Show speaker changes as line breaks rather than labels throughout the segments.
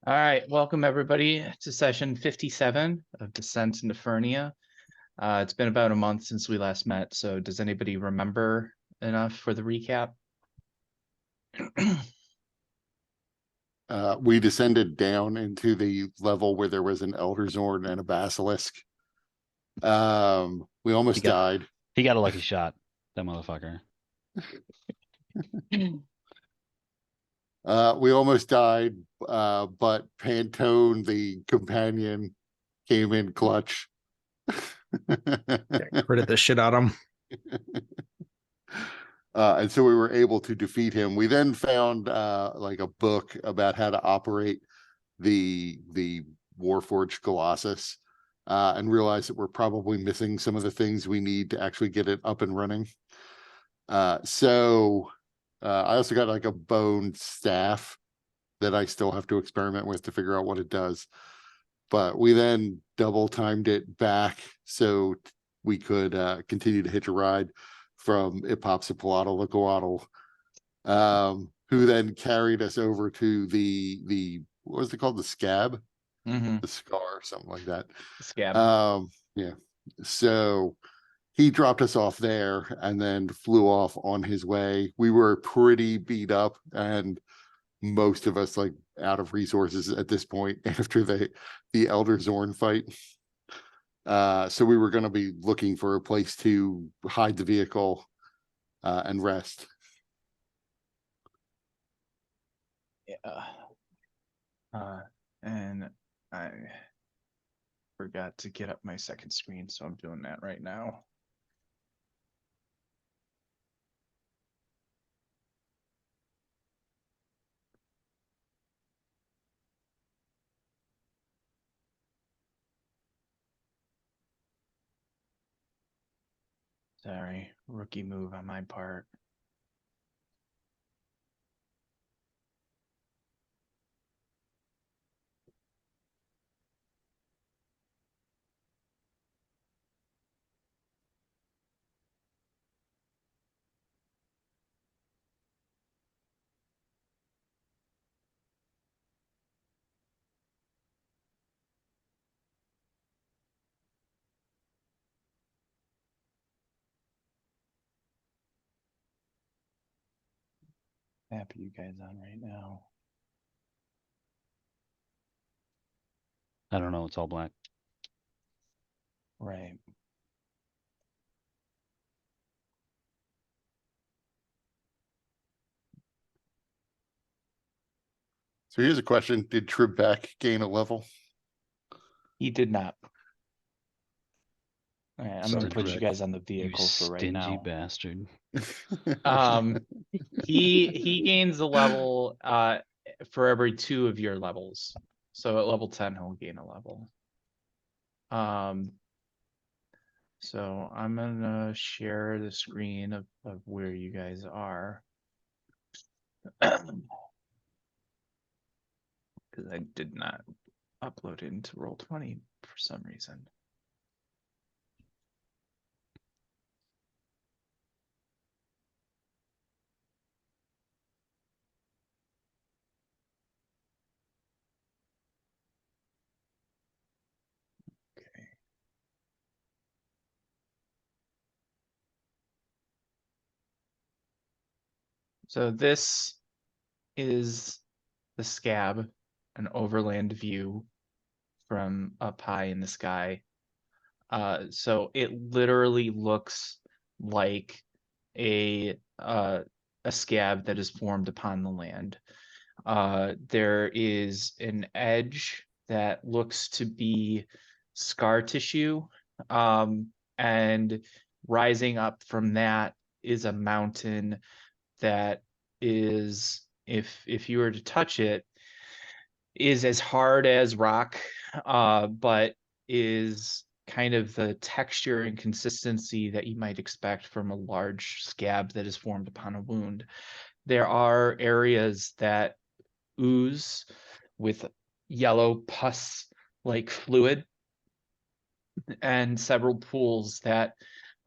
All right, welcome everybody to session 57 of Descent into Fernia. It's been about a month since we last met, so does anybody remember enough for the recap?
We descended down into the level where there was an Elder Zorn and a Basilisk. We almost died.
He got a lucky shot, that motherfucker.
We almost died, but Pantone, the companion, came in clutch.
Credit the shit out of him.
And so we were able to defeat him. We then found like a book about how to operate the Warforged Colossus, and realized that we're probably missing some of the things we need to actually get it up and running. So I also got like a bone staff that I still have to experiment with to figure out what it does. But we then double timed it back so we could continue to hitch a ride from Ipopsipalato Locoatl, who then carried us over to the what was it called? The scab? The scar, something like that.
Scab.
Yeah. So he dropped us off there and then flew off on his way. We were pretty beat up, and most of us like out of resources at this point after the Elder Zorn fight. So we were going to be looking for a place to hide the vehicle and rest.
Yeah. And I forgot to get up my second screen, so I'm doing that right now. Sorry, rookie move on my part. Map you guys on right now.
I don't know. It's all black.
Right.
So here's a question. Did Trebek gain a level?
He did not. All right, I'm going to put you
Trebek.
guys on the vehicle
You
for right
stingy
now.
bastard.
He gains a level for every 2 of your levels. So at level 10 he'll gain a level. So I'm gonna share the screen of where you guys are. Because I did not upload it into Roll20 for some reason. Okay. So this is the scab, an overland view from up high in the sky. So it literally looks like a scab that is formed upon the land. There is an edge that looks to be scar tissue, and rising up from that is a mountain that is, if you were to touch it, is as hard as rock, but is kind of the texture and consistency that you might expect from a large scab that is formed upon a wound. There are areas that ooze with yellow pus-like fluid, and several pools that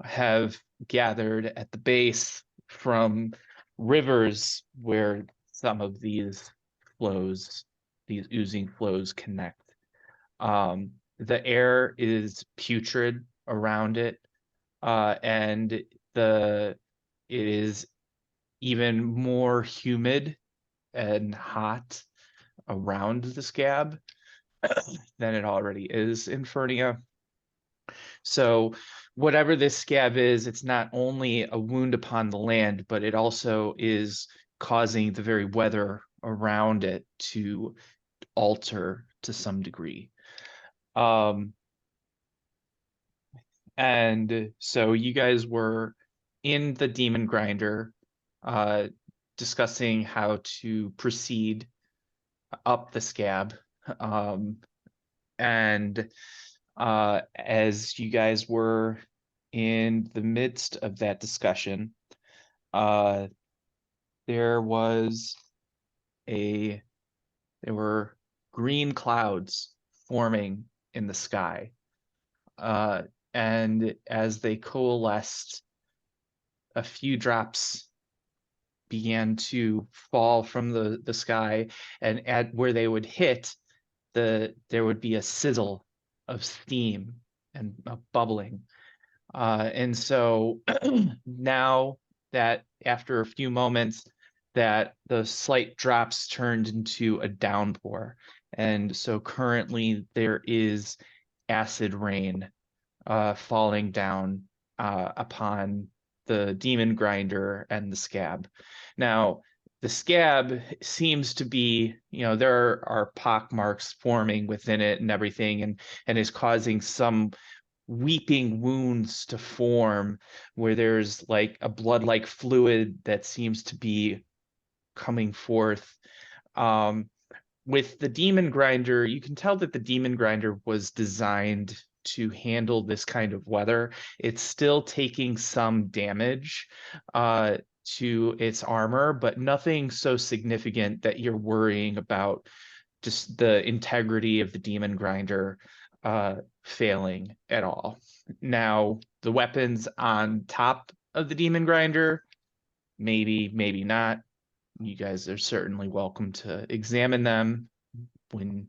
have gathered at the base from rivers where some of these flows these oozing flows connect. The air is putrid around it, and it is even more humid and hot around the scab than it already is in Fernia. So whatever this scab is, it's not only a wound upon the land, but it also is causing the very weather around it to alter to some degree. And so you guys were in the demon grinder, discussing how to proceed up the scab. And as you guys were in the midst of that discussion, there were green clouds forming in the sky. And as they coalesced, a few drops began to fall from the sky, and at where they would hit, there would be a sizzle of steam and a bubbling. And so now that after a few moments, that the slight drops turned into a downpour. And so currently there is acid rain falling down upon the demon grinder and the scab. Now, the scab seems to be, there are pock marks forming within it and everything, and is causing some weeping wounds to form where there's like a blood-like fluid that seems to be coming forth. With the demon grinder, you can tell that the demon grinder was designed to handle this kind of weather. It's still taking some damage to its armor, but nothing so significant that you're worrying about just the integrity of the demon grinder failing at all. Now, the weapons on top of the demon grinder, maybe not. You guys are certainly welcome to examine them when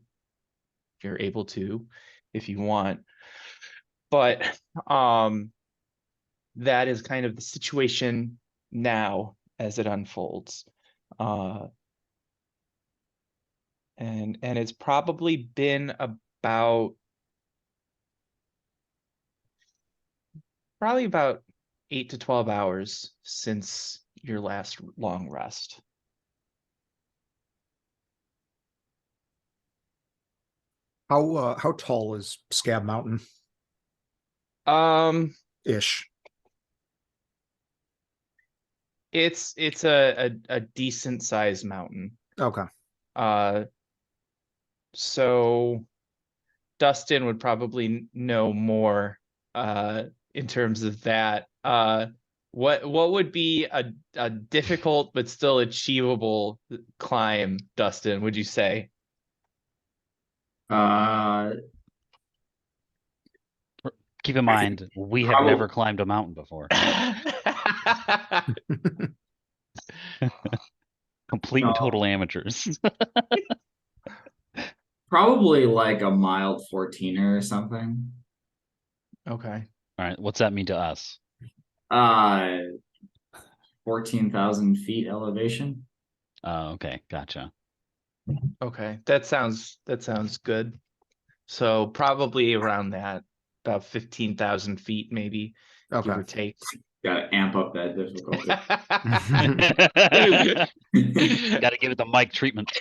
you're able to, if you want. But that is kind of the situation now as it unfolds. And it's probably been about 8 to 12 hours since your last long rest.
How tall is Scab Mountain ish?
It's a decent sized mountain.
Okay.
So Dustin would probably know more in terms of that. What would be a difficult but still achievable climb, Dustin, would you say?
Keep in mind, we have never climbed a mountain before. Complete and total amateurs.
Probably like a mild 14er or something.
Okay.
All right, what's that mean to us?
14,000 feet elevation.
Oh, okay, gotcha.
Okay, that sounds good. So probably around that, about 15,000 feet, maybe, give or
Okay.
take.
Gotta amp up that difficulty.
Gotta give it the mic treatment.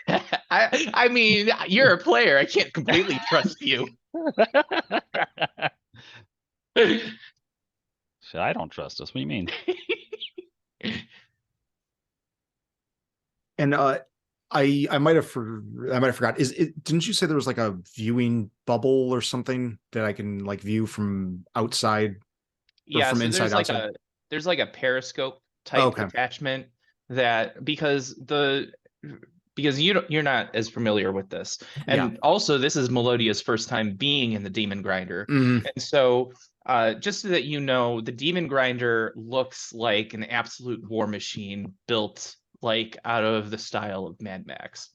I mean, you're a player. I can't completely trust you.
Shit, I don't trust us. What do you mean?
And I might have forgot. Didn't you say there was like a viewing bubble or something that I can like view from outside?
Yeah,
from
so
inside outside?
there's like a periscope type
Okay.
attachment that because you're not as familiar with this, and also this is Melodia's first time being in the Demon Grinder,
Mhm.
and so just so that you know, the Demon Grinder looks like an absolute war machine built like out of the style of Mad Max.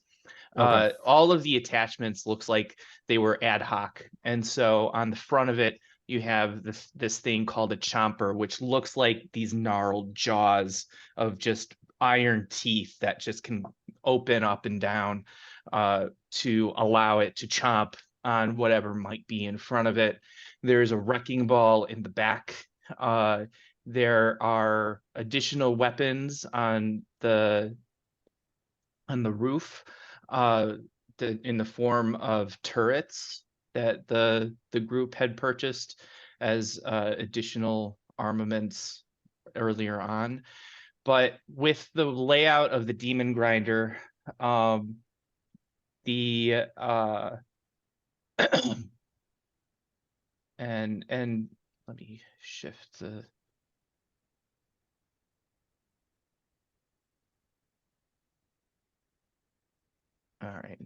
Okay.
All of the attachments looks like they were ad hoc. And so on the front of it, you have this thing called a chomper, which looks like these gnarled jaws of just iron teeth that just can open up and down to allow it to chomp on whatever might be in front of it. There's a wrecking ball in the back. There are additional weapons on the roof, in the form of turrets that the group had purchased as additional armaments earlier on. But with the layout of the demon grinder, the and let me shift the all right.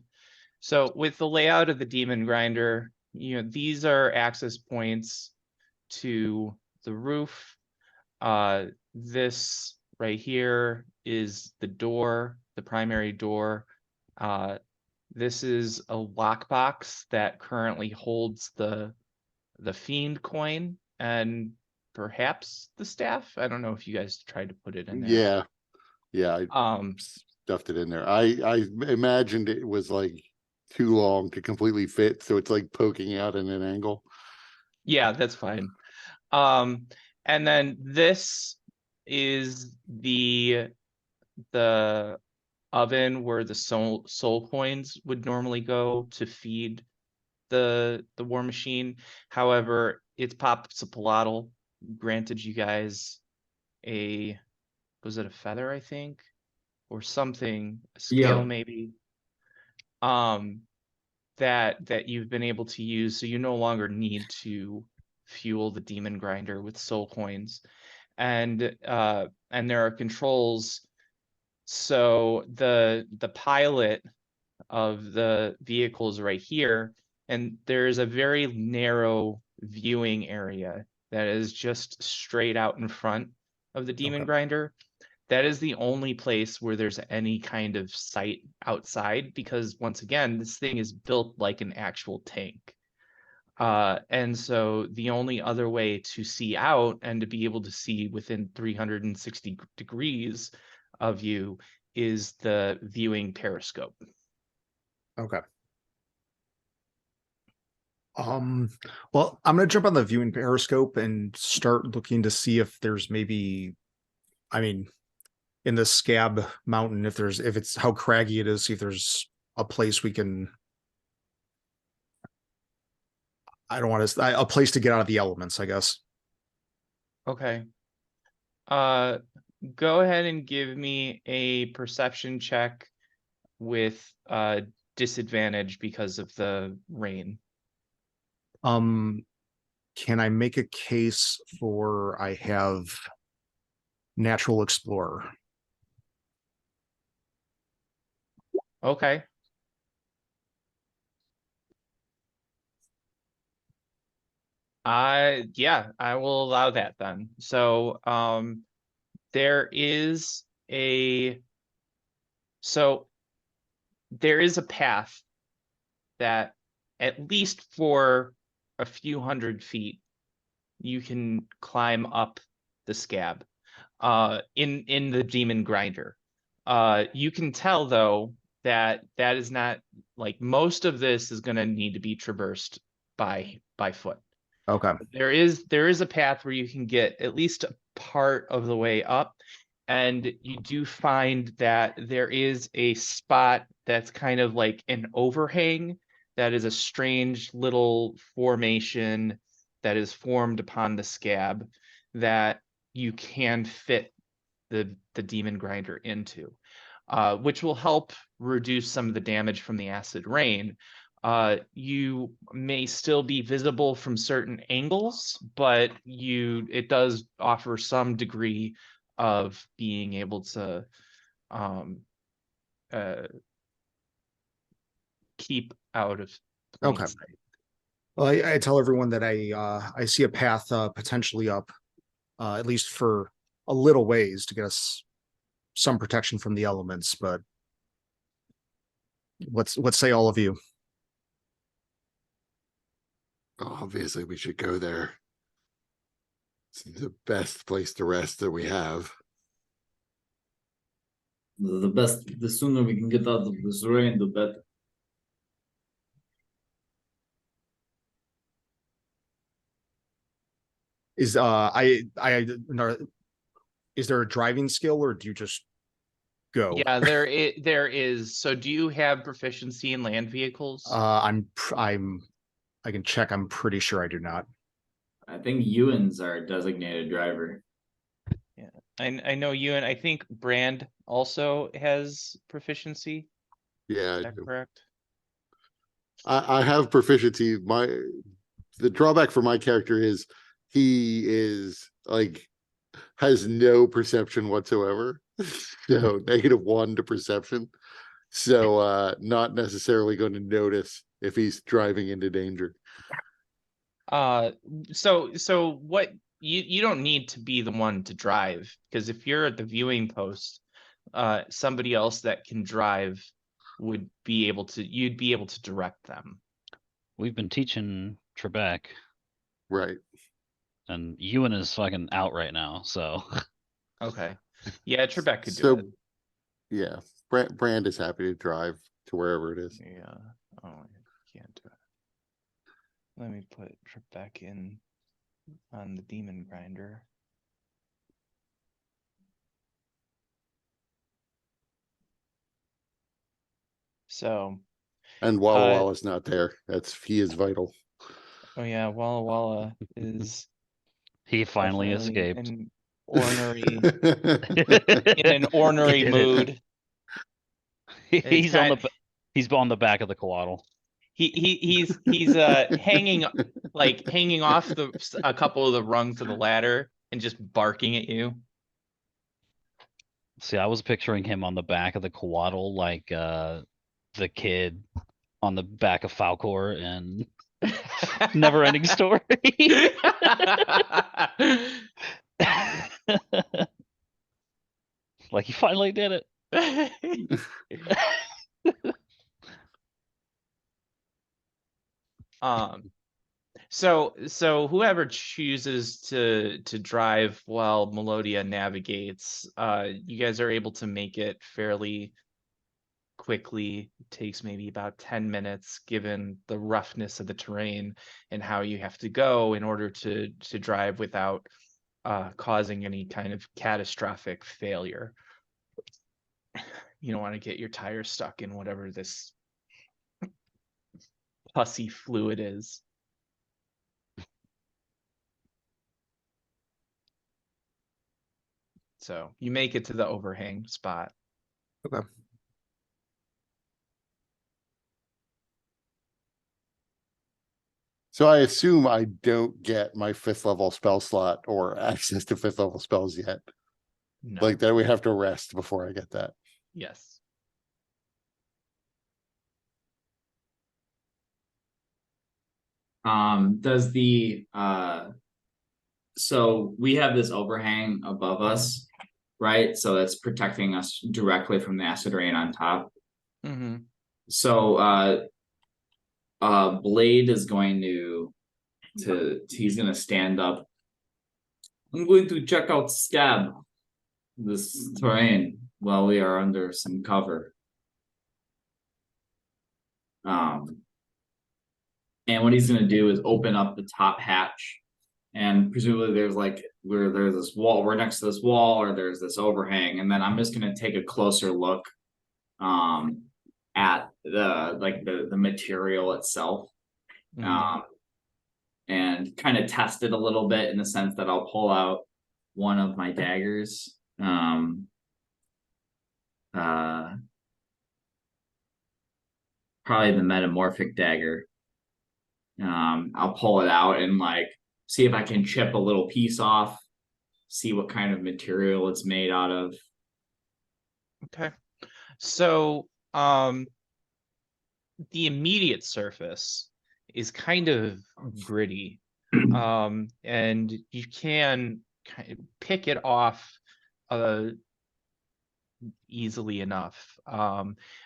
So with the layout of the demon grinder, these are access points to the roof. This right here is the door, the primary door. This is a lockbox that currently holds the fiend coin and perhaps the staff. I don't know if you guys tried to put it in there.
Yeah, I stuffed it in there. I imagined it was like too long to completely fit, so it's like poking out in an angle.
Yeah, that's fine. And then this is the oven where the soul coins would normally go to feed the war machine. However, it's Popsipalatal granted you guys was it a feather, I think, or something, a scale
Yeah.
maybe, that you've been able to use, so you no longer need to fuel the demon grinder with soul coins. And there are controls. So the pilot of the vehicle is right here, and there's a very narrow viewing area that is just straight out in front of the demon
Okay.
grinder. That is the only place where there's any kind of sight outside, because once again, this thing is built like an actual tank. And so the only other way to see out and to be able to see within 360 degrees of you is the viewing periscope.
Okay. Well, I'm gonna jump on the viewing periscope and start looking to see if there's maybe, I mean, in the Scab Mountain, if it's how craggy it is, see if there's a place we can. I don't want to a place to get out of the elements, I guess.
Okay. Go ahead and give me a perception check with disadvantage because of the rain.
Can I make a case for I have Natural Explorer?
Okay. Yeah, I will allow that then. So there is a path that at least for a few hundred feet you can climb up the scab in the demon grinder. You can tell though that is not, like, most of this is going to need to be traversed by foot.
Okay.
There is a path where you can get at least a part of the way up, and you do find that there is a spot that's kind of like an overhang that is a strange little formation that is formed upon the scab that you can fit the demon grinder into, which will help reduce some of the damage from the acid rain. You may still be visible from certain angles, but it does offer some degree of being able to keep out of plain
Okay.
sight.
Well, I tell everyone that I see a path potentially up, at least for a little ways to get us some protection from the elements, but What say all of you?
Obviously, we should go there. It's the best place to rest that we have.
The best, the sooner we can get out of this rain, the better.
Is no, is there a driving skill or do you just go?
Yeah, there is. So do you have proficiency in land vehicles?
I can check. I'm pretty sure I do not.
I think Ewan's our designated driver.
I know you, and I think Brand also has proficiency.
Yeah,
Is
I
that
do.
correct?
I have proficiency. The drawback for my character is he is like has no perception whatsoever. So -1 to perception. So not necessarily going to notice if he's driving into danger.
So what you don't need to be the one to drive, because if you're at the viewing post, somebody else that can drive would be able to, you'd be able to direct them.
We've been teaching Trebek,
Right.
and Ewan is fucking out right now, so
Okay. Yeah, Trebek could do
So
it.
yeah, Brand is happy to drive to wherever it is.
Yeah. Oh, I can't do it. Let me put Trebek in on the demon grinder. So,
And Walla Walla's not there. He is vital.
oh yeah, Walla Walla is
he finally
definitely
escaped.
an ornery in an ornery
He did it.
mood.
He's on the back of the coatl.
He's hanging off a couple of the rungs of the ladder and just barking at you.
See, I was picturing him on the back of the coatl like the kid on the back of Falcor and Never Ending Story. Like he finally did it.
So whoever chooses to drive while Melodia navigates, you guys are able to make it fairly quickly. It takes maybe about 10 minutes given the roughness of the terrain and how you have to go in order to drive without causing any kind of catastrophic failure. You don't want to get your tires stuck in whatever this pussy fluid is. So you make it to the overhang spot.
Okay.
So I assume I don't get my 5th level spell slot or access to 5th level spells yet.
No.
Like that, we have to rest before I get that.
Yes.
Does the so we have this overhang above us, right? So that's protecting us directly from the acid rain on top.
Mm-hmm.
So Blade is going to he's gonna stand up. I'm going to check out Scab, this terrain, while we are under some cover. And what he's gonna do is open up the top hatch, and presumably there's there's this wall, we're next to this wall, or there's this overhang, and then I'm just gonna take a closer look at the material itself.
Mm-hmm.
And kind of test it a little bit in the sense that I'll pull out one of my daggers. Probably the metamorphic dagger. I'll pull it out and see if I can chip a little piece off, see what kind of material it's made out of.
Okay. So the immediate surface is kind of gritty. And you can kind of pick it off easily enough.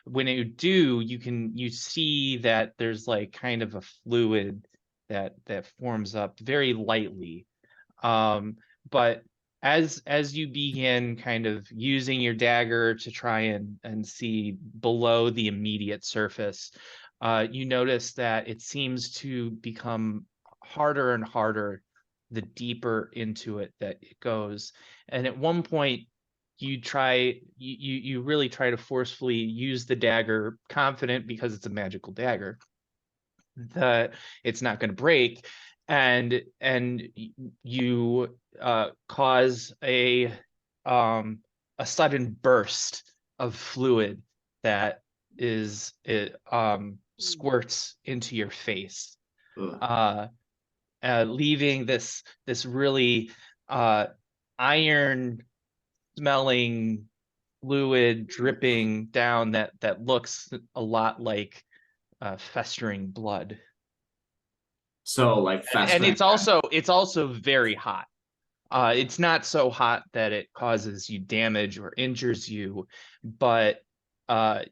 When you do, you see that there's like kind of a fluid that forms up very lightly. But as you begin kind of using your dagger to try and see below the immediate surface, you notice that it seems to become harder and harder the deeper into it that it goes. And at one point, you really try to forcefully use the dagger, confident because it's a magical dagger that it's not going to break, and you cause a sudden burst of fluid that is it squirts into your face,
Ugh.
leaving this really iron smelling fluid dripping down that looks a lot like festering blood.
So like
And
festering.
it's also very hot. It's not so hot that it causes you damage or injures you, but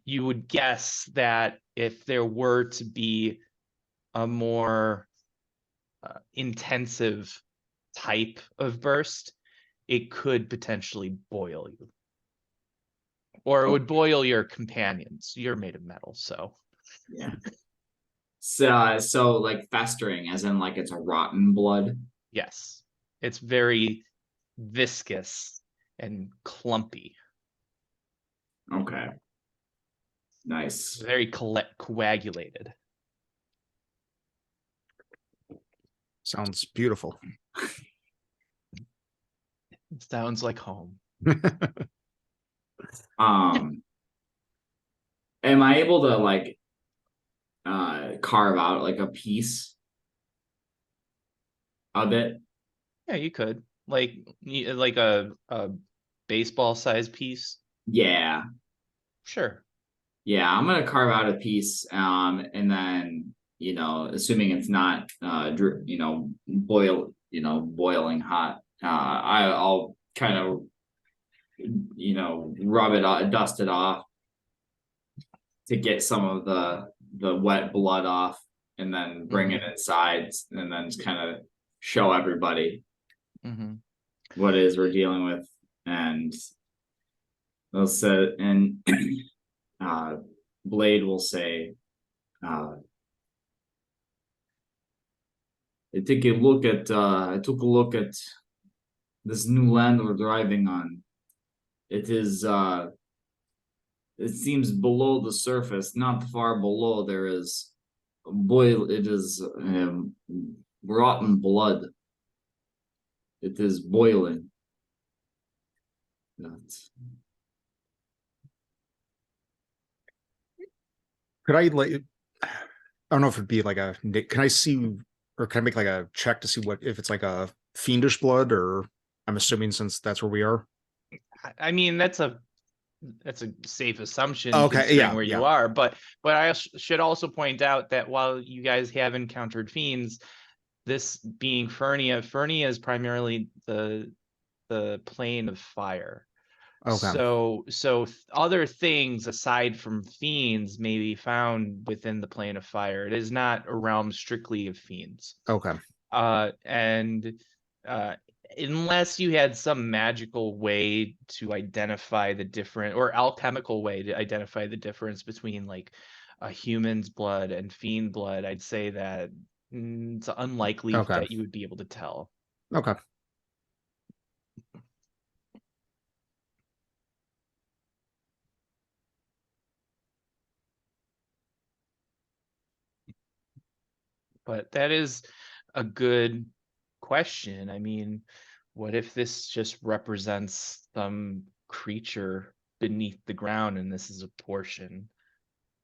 you would guess that if there were to be a more intensive type of burst, it could potentially boil you. Or it would boil your companions. You're made of metal, so.
Yeah. So like festering, as in like it's a rotten blood.
Yes. It's very viscous and clumpy.
Okay. Nice.
Very coagulated.
Sounds beautiful.
It sounds like home.
Am I able to like carve out like a piece of it?
Yeah, you could. Like a baseball size piece.
Yeah.
Sure.
Yeah, I'm gonna carve out a piece, and then assuming it's not boiling hot, I'll kind of rub it off, dust it off to get some of the wet blood off, and then bring it inside, and then just kind of show everybody what it is we're dealing with, and they'll say, and Blade will say, I took a look at this new land we're driving on. It seems below the surface, not far below, there is rotten blood. It is boiling.
Could I like? I don't know if it'd be like a. Can I see, or can I make like a check to see what if it's like a fiendish blood, or I'm assuming since that's where we are.
I mean, that's a safe assumption
Okay,
considering
yeah,
where you
yeah.
are, but I should also point out that while you guys have encountered fiends, this being Fernia is primarily the plane of fire.
Okay.
So other things aside from fiends may be found within the plane of fire. It is not a realm strictly of fiends.
Okay.
And unless you had some magical way to identify the different, or alchemical way to identify the difference between like a human's blood and fiend blood, I'd say that it's unlikely
Okay.
that you would be able to tell.
Okay.
But that is a good question. I mean, what if this just represents some creature beneath the ground and this is a portion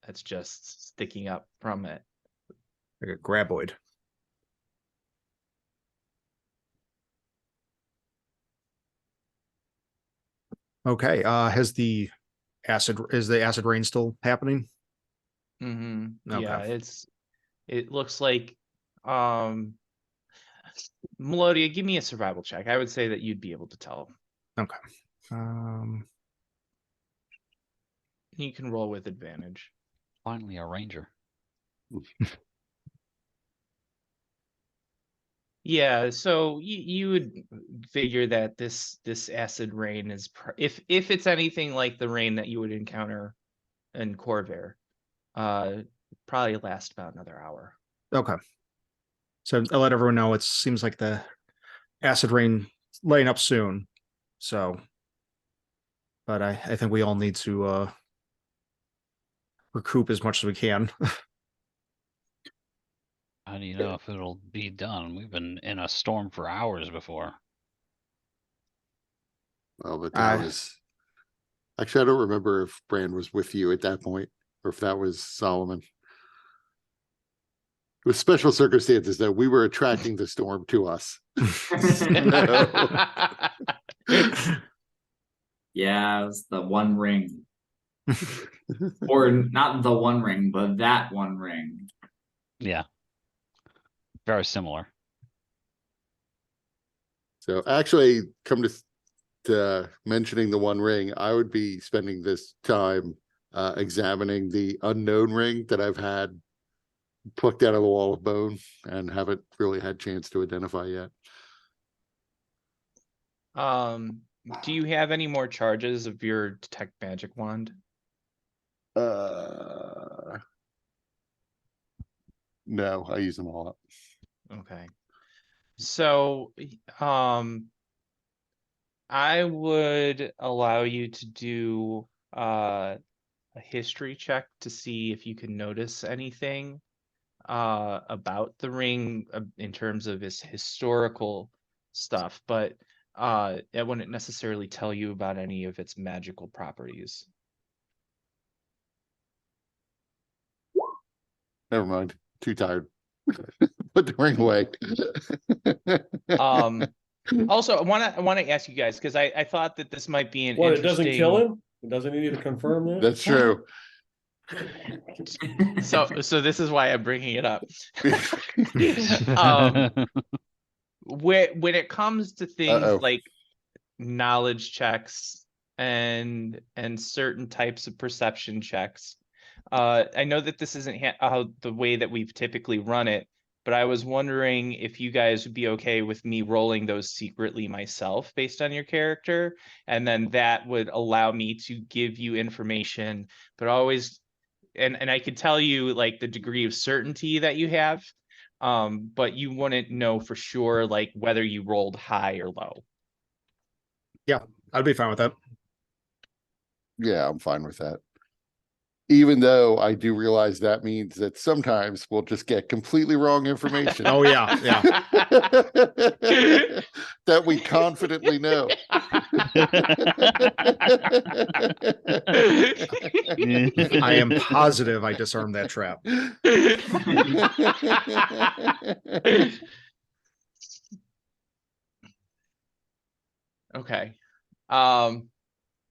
that's just sticking up from it?
Like a graboid. Okay. Is the acid rain still happening?
Yeah,
Okay.
it looks like Melodia, give me a survival check. I would say that you'd be able to tell.
Okay.
You can roll with advantage.
Finally, a ranger.
Yeah, so you would figure that this acid rain is if it's anything like the rain that you would encounter in Corvair, probably last about another hour.
Okay. So I'll let everyone know it seems like the acid rain laying up soon. So, but I think we all need to recoup as much as we can.
How do you know if it'll be done? We've been in a storm for hours before.
Well, the town
Uh,
is. Actually, I don't remember if Brand was with you at that point or if that was Solomon. With special circumstances, though, we were attracting the storm to us.
Yeah, it's the One Ring, or not the One Ring, but that One Ring.
Yeah. Very similar.
So actually, come to mentioning the One Ring, I would be spending this time examining the unknown ring that I've had plucked out of the wall of bone and haven't really had chance to identify yet.
Do you have any more charges of your detect magic wand?
No, I use them all up.
Okay. So, I would allow you to do a history check to see if you can notice anything about the ring in terms of its historical stuff, but it wouldn't necessarily tell you about any of its magical properties.
Never mind. Too tired. Put the ring away.
Also, I want to ask you guys because I thought that this might be an
What, it
interesting.
doesn't kill him? It doesn't need to confirm that?
That's true.
So this is why I'm bringing it up. Um, when it comes to things
Uh-oh.
like knowledge checks and certain types of perception checks, I know that this isn't the way that we've typically run it, but I was wondering if you guys would be okay with me rolling those secretly myself based on your character, and then that would allow me to give you information, but always, and I could tell you like the degree of certainty that you have, but you wouldn't know for sure like whether you rolled high or low.
I'd be fine with that.
Yeah, I'm fine with that. Even though I do realize that means that sometimes we'll just get completely wrong information.
Oh yeah, yeah.
That we confidently know.
I am positive I disarmed that trap.
Okay.
I'm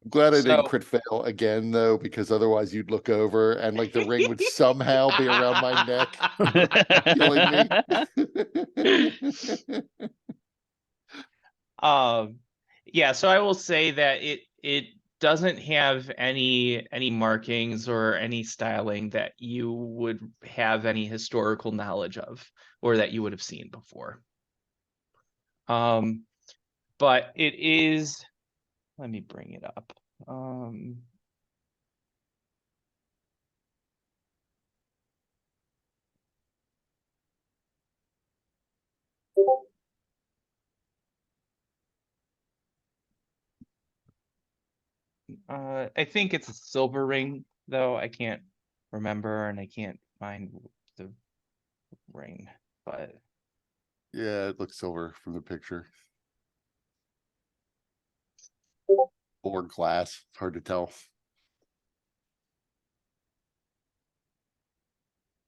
glad I
So-
didn't crit fail again, though, because otherwise you'd look over and like the ring would somehow be around my neck, killing me.
Yeah, so I will say that it doesn't have any markings or any styling that you would have any historical knowledge of or that you would have seen before. But it is, let me bring it up. I think it's a silver ring, though. I can't remember and I can't find the ring, but
Yeah, it looks silver from the picture. Or glass, it's hard to tell.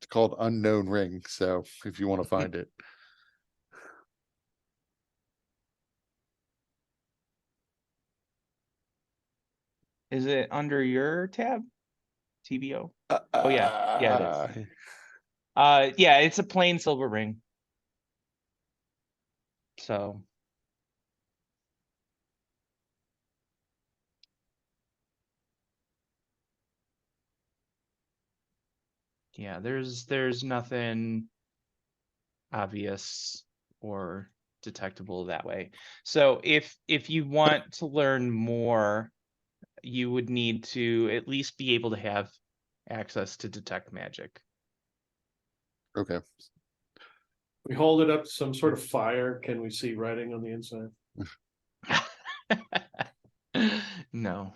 It's called Unknown Ring, so if you want to find it.
is it under your tab? TBO? Oh yeah, it is. Yeah, it's a plain silver ring. So Yeah, there's nothing obvious or detectable that way. So if you want to learn more, you would need to at least be able to have access to detect magic.
Okay.
We hold it up to some sort of fire. Can we see writing on the inside?
No.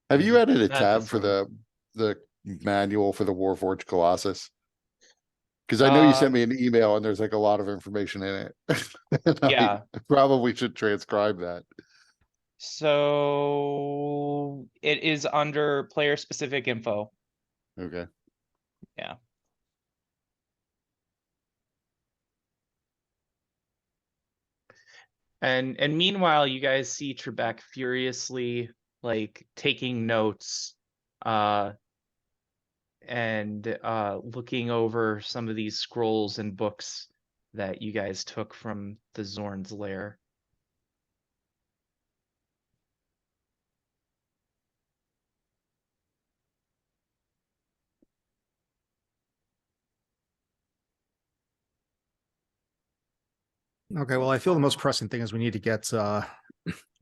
Have you added a
Not
tab
this
for
one.
the manual for the Warforged Colossus? Because I know you sent me an email and there's like a lot of information in it. And
Yeah.
I probably should transcribe that.
So it is under player specific info.
Okay.
Yeah. And meanwhile, you guys see Trebek furiously like taking notes, and looking over some of these scrolls and books that you guys took from the Zorn's lair.
Okay, well, I feel the most pressing thing is we need to get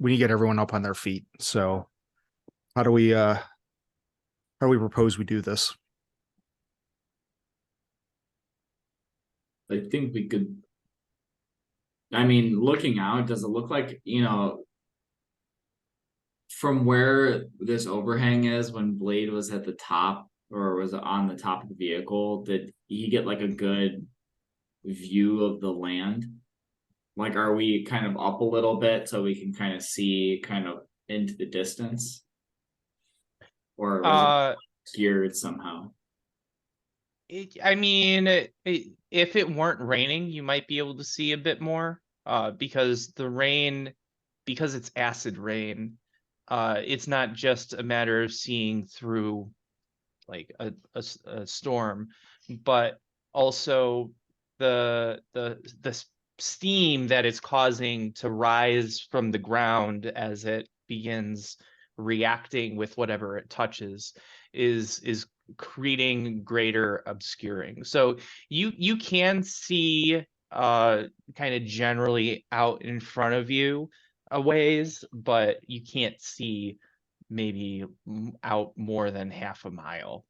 everyone up on their feet. So how do we propose we do this?
I think we could. I mean, looking out, does it look like, from where this overhang is when Blade was at the top or was on the top of the vehicle, did he get like a good view of the land? Like, are we kind of up a little bit so we can kind of see kind of into the distance? Or was it obscured somehow?
I mean, if it weren't raining, you might be able to see a bit more, because the rain, because it's acid rain, it's not just a matter of seeing through like a storm, but also the steam that it's causing to rise from the ground as it begins reacting with whatever it touches is creating greater obscuring. So you can see kind of generally out in front of you a ways, but you can't see maybe out more than half a mile.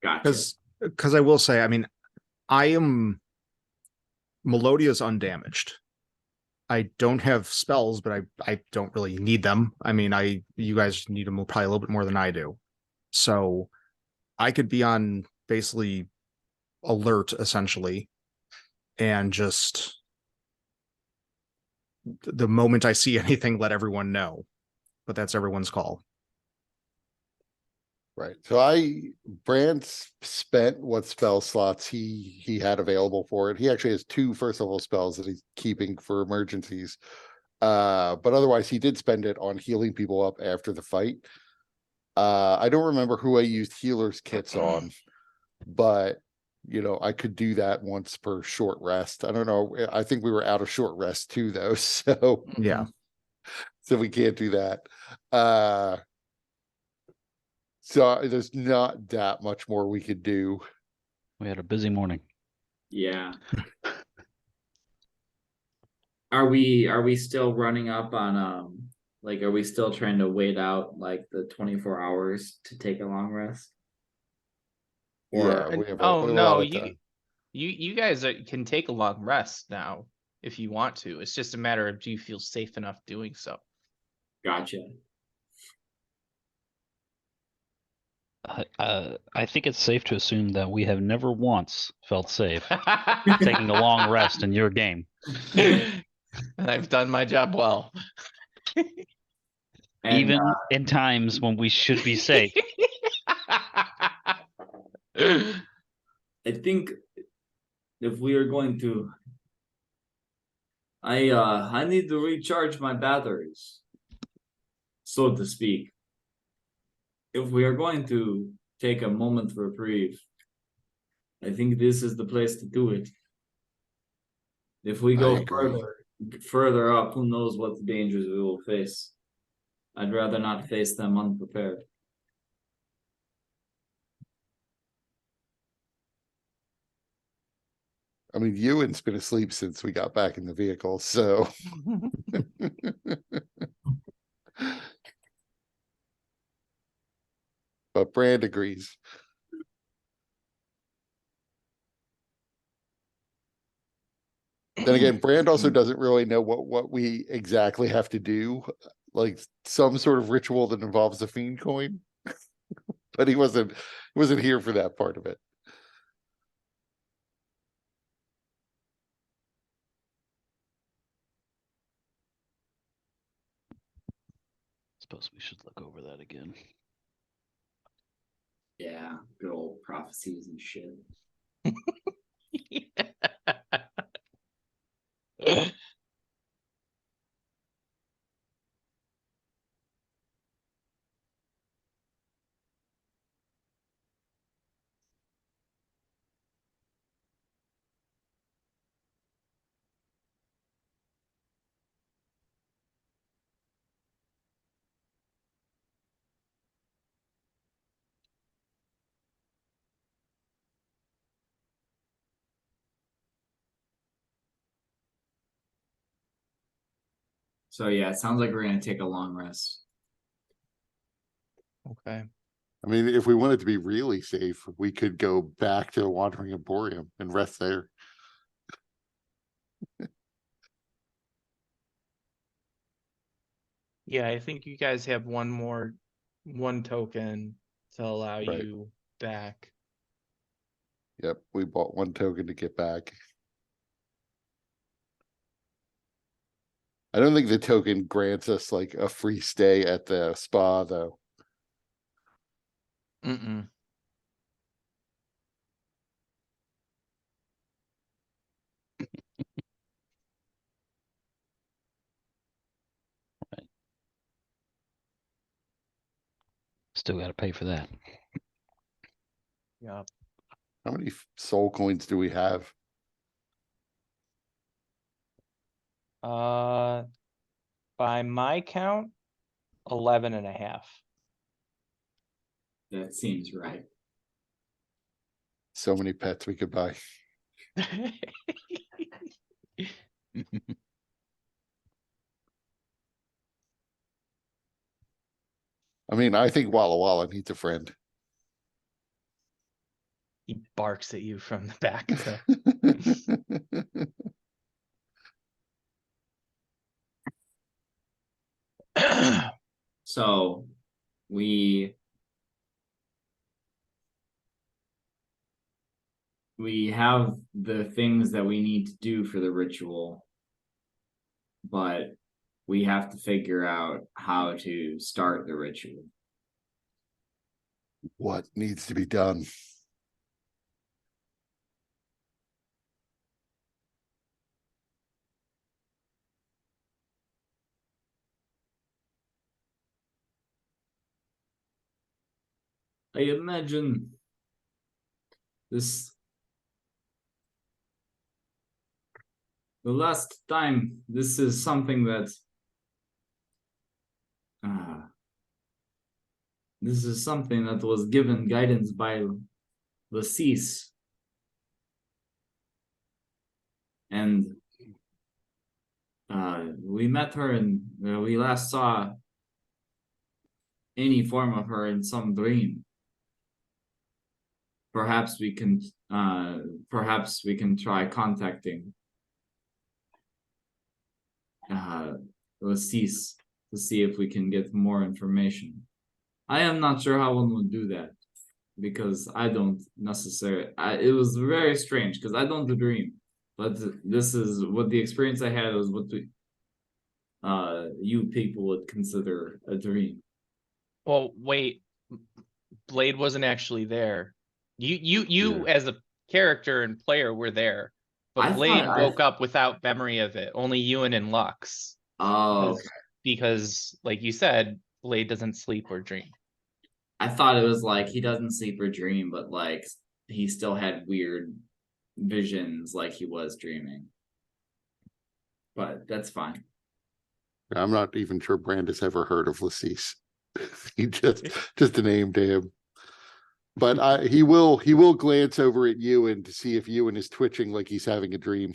Gotcha.
Because I will say, I mean, I am Melodia's undamaged. I don't have spells, but I don't really need them. I mean, you guys need them probably a little bit more than I do. So I could be on basically alert essentially, and just the moment I see anything, let everyone know. But that's everyone's call.
Right. So Brand spent what spell slots he had available for it. He actually has 2 first level spells that he's keeping for emergencies. But otherwise he did spend it on healing people up after the fight. I don't remember who I used healers kits on, but I could do that once per short rest. I don't know. I think we were out of short rest too, though. So
Yeah.
so we can't do that. So there's not that much more we could do.
We had a busy morning.
Yeah. Are we still running up on like, are we still trying to wait out like the 24 hours to take a long rest?
Yeah,
Or
we have
Oh
a
no,
lot of time.
you guys can take a long rest now if you want to. It's just a matter of, do you feel safe enough doing so?
gotcha.
I think it's safe to assume that we have never once felt safe taking a long rest in your game.
And I've done my job well.
And
Even in times when we should be safe.
I think if we are going to, I need to recharge my batteries, so to speak. If we are going to take a moment reprieve, I think this is the place to do it. If we
I
go
agree.
further up, who knows what dangers we will face. I'd rather not face them unprepared.
mean, Ewan's been asleep since we got back in the vehicle, so. But Brand agrees. Then again, Brand also doesn't really know what we exactly have to do, like some sort of ritual that involves a fiend coin. But he wasn't here for that part of it.
Suppose we should look over that again.
Yeah, good old prophecies and shit. So yeah, it sounds like we're gonna take a long rest.
Okay.
I mean, if we wanted to be really safe, we could go back to the Wandering Emporium and rest there.
Yeah, I think you guys have one token to allow
Right.
you back.
Yep, we bought one token to get back. I don't think the token grants us like a free stay at the spa, though.
Mm-mm.
Still got to pay for that.
Yeah.
How many soul coins do we have?
By my count, 11.5.
That seems right.
So many pets we could buy. I mean, I think Walla Walla needs a friend.
He barks at you from the back of the.
So we have the things that we need to do for the ritual, but we have to figure out how to start the ritual.
What needs to be done?
I imagine this the last time this is something that this is something that was given guidance by Lacis. And we met her and we last saw any form of her in some dream. Perhaps we can try contacting Lacis to see if we can get more information. I am not sure how one would do that because I don't necessarily. It was very strange because I don't dream, but this is what the experience I had was what you people would consider a dream.
Well, wait. Blade wasn't actually there. You
Yeah.
as a character and player were there, but
I
Blade
thought
woke up without memory of it. Only Ewan and Lux.
Oh,
Because, like you said, Blade doesn't sleep or dream.
I thought it was like he doesn't sleep or dream, but like he still had weird visions like he was dreaming. But that's fine.
I'm not even sure Brand has ever heard of Lacis. He just a name to him. But he will glance over at Ewan to see if Ewan is twitching like he's having a dream.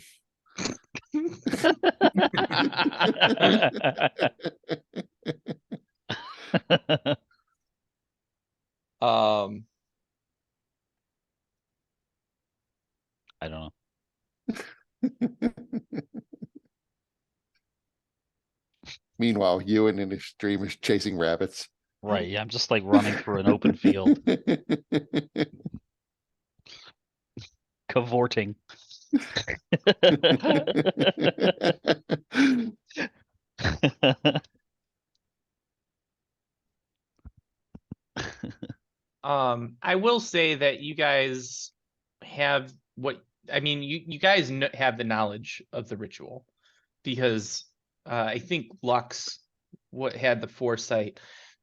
I don't know.
Meanwhile, Ewan in his dream is chasing rabbits.
Right, yeah, I'm just like running through an open field, cavorting.
I will say that you guys have what I mean. You guys have the knowledge of the ritual because I think Lux what had the foresight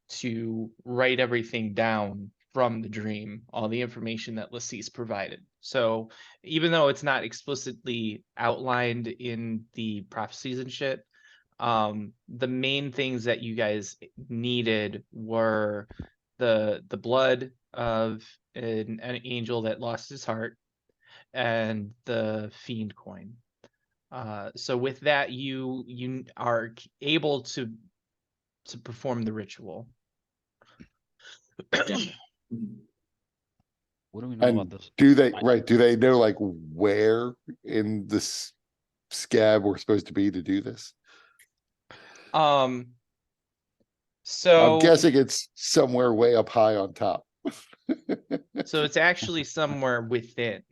to write everything down from the dream, all the information that Lassise provided. So even though it's not explicitly outlined in the prophecies and shit, the main things that you guys needed were the blood of an angel that lost his heart and the fiend coin. So with that, you are able to perform the ritual.
What do we know about
And
this?
do they know like where in this scab we're supposed to be to do this? I'm
So
guessing it's somewhere way up high on top.
so it's actually somewhere within.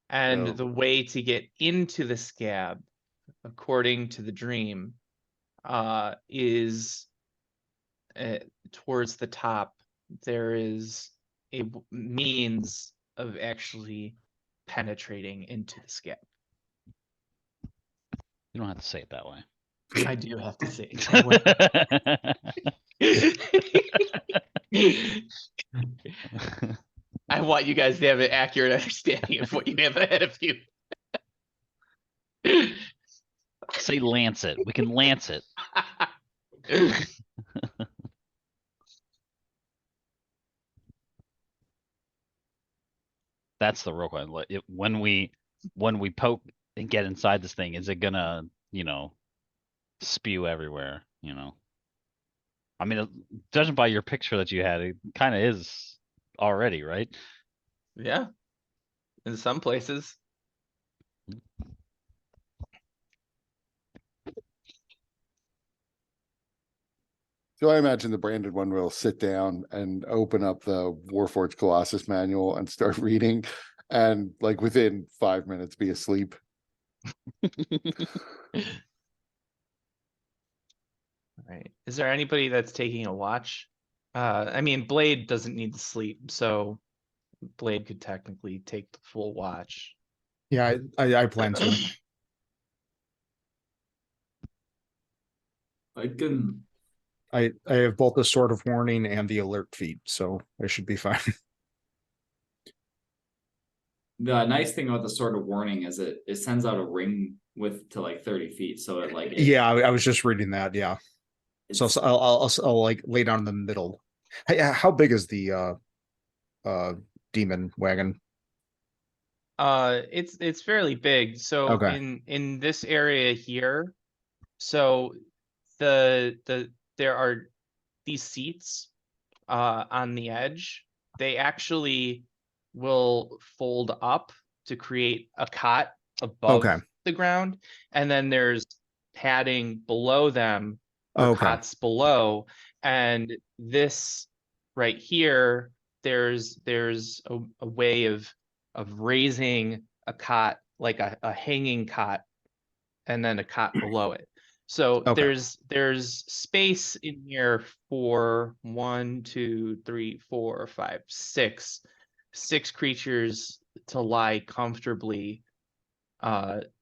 And
Oh.
the way to get into the scab, according to the dream, is towards the top. There is a means of actually penetrating into the scab.
You don't have to say it that way.
I do have to say it that way. I want you guys to have an accurate understanding of what you have ahead of you.
Say lance it. We can lance it. That's the real question. When we poke and get inside this thing, is it gonna, spew everywhere? I mean, judging by your picture that you had, it kind of is already, right?
Yeah, in some places.
So I imagine the branded one will sit down and open up the Warforged Colossus manual and start reading, and like within 5 minutes be asleep.
Right. Is there anybody that's taking a watch? I mean, Blade doesn't need to sleep, so Blade could technically take the full watch.
Yeah, I plan to.
I can.
I have both the Sword of Warning and the Alert feat, so I should be fine.
The nice thing about the Sword of Warning is it sends out a ring with to like 30 feet, so it like
Yeah, I was just reading that. Yeah, so
it's-
I'll like lay down in the middle. Hey, how big is the demon wagon?
It's fairly big. So
Okay.
in this area here, so there are these seats on the edge. They actually will fold up to create a cot above
Okay.
the ground, and then there's padding below them for
Okay.
cots below, and this right here, there's a way of raising a cot like a hanging cot and then a cot below it. So
Okay.
there's space in here for 1, 2, 3, 4, 5, 6 creatures to lie comfortably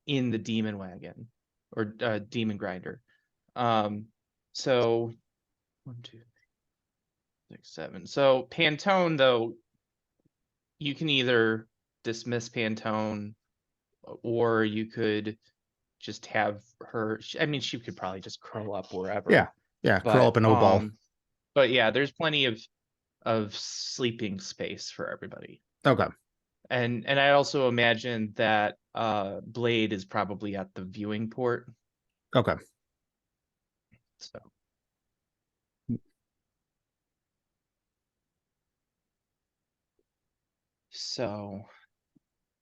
in the demon wagon or demon grinder. So 1, 2, 3, 6, 7. So Pantone, though, you can either dismiss Pantone or you could just have her. I mean, she could probably just curl up wherever.
Yeah. Yeah. Curl up in O ball.
But yeah, there's plenty of sleeping space for everybody.
Okay.
And I also imagine that Blade is probably at the viewing port.
Okay.
So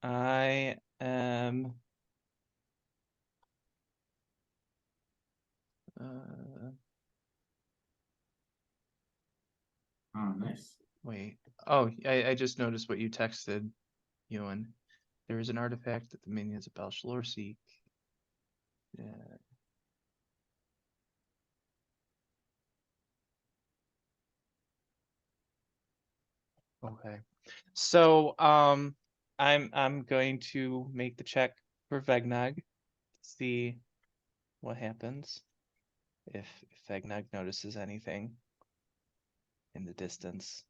I am
Oh, nice.
wait. Oh, I just noticed what you texted, Ewan. There is an artifact that the minions of Balshalor seek. Yeah. Okay. So I'm going to make the check for Vegnog, see what happens if Vegnog notices anything in the distance.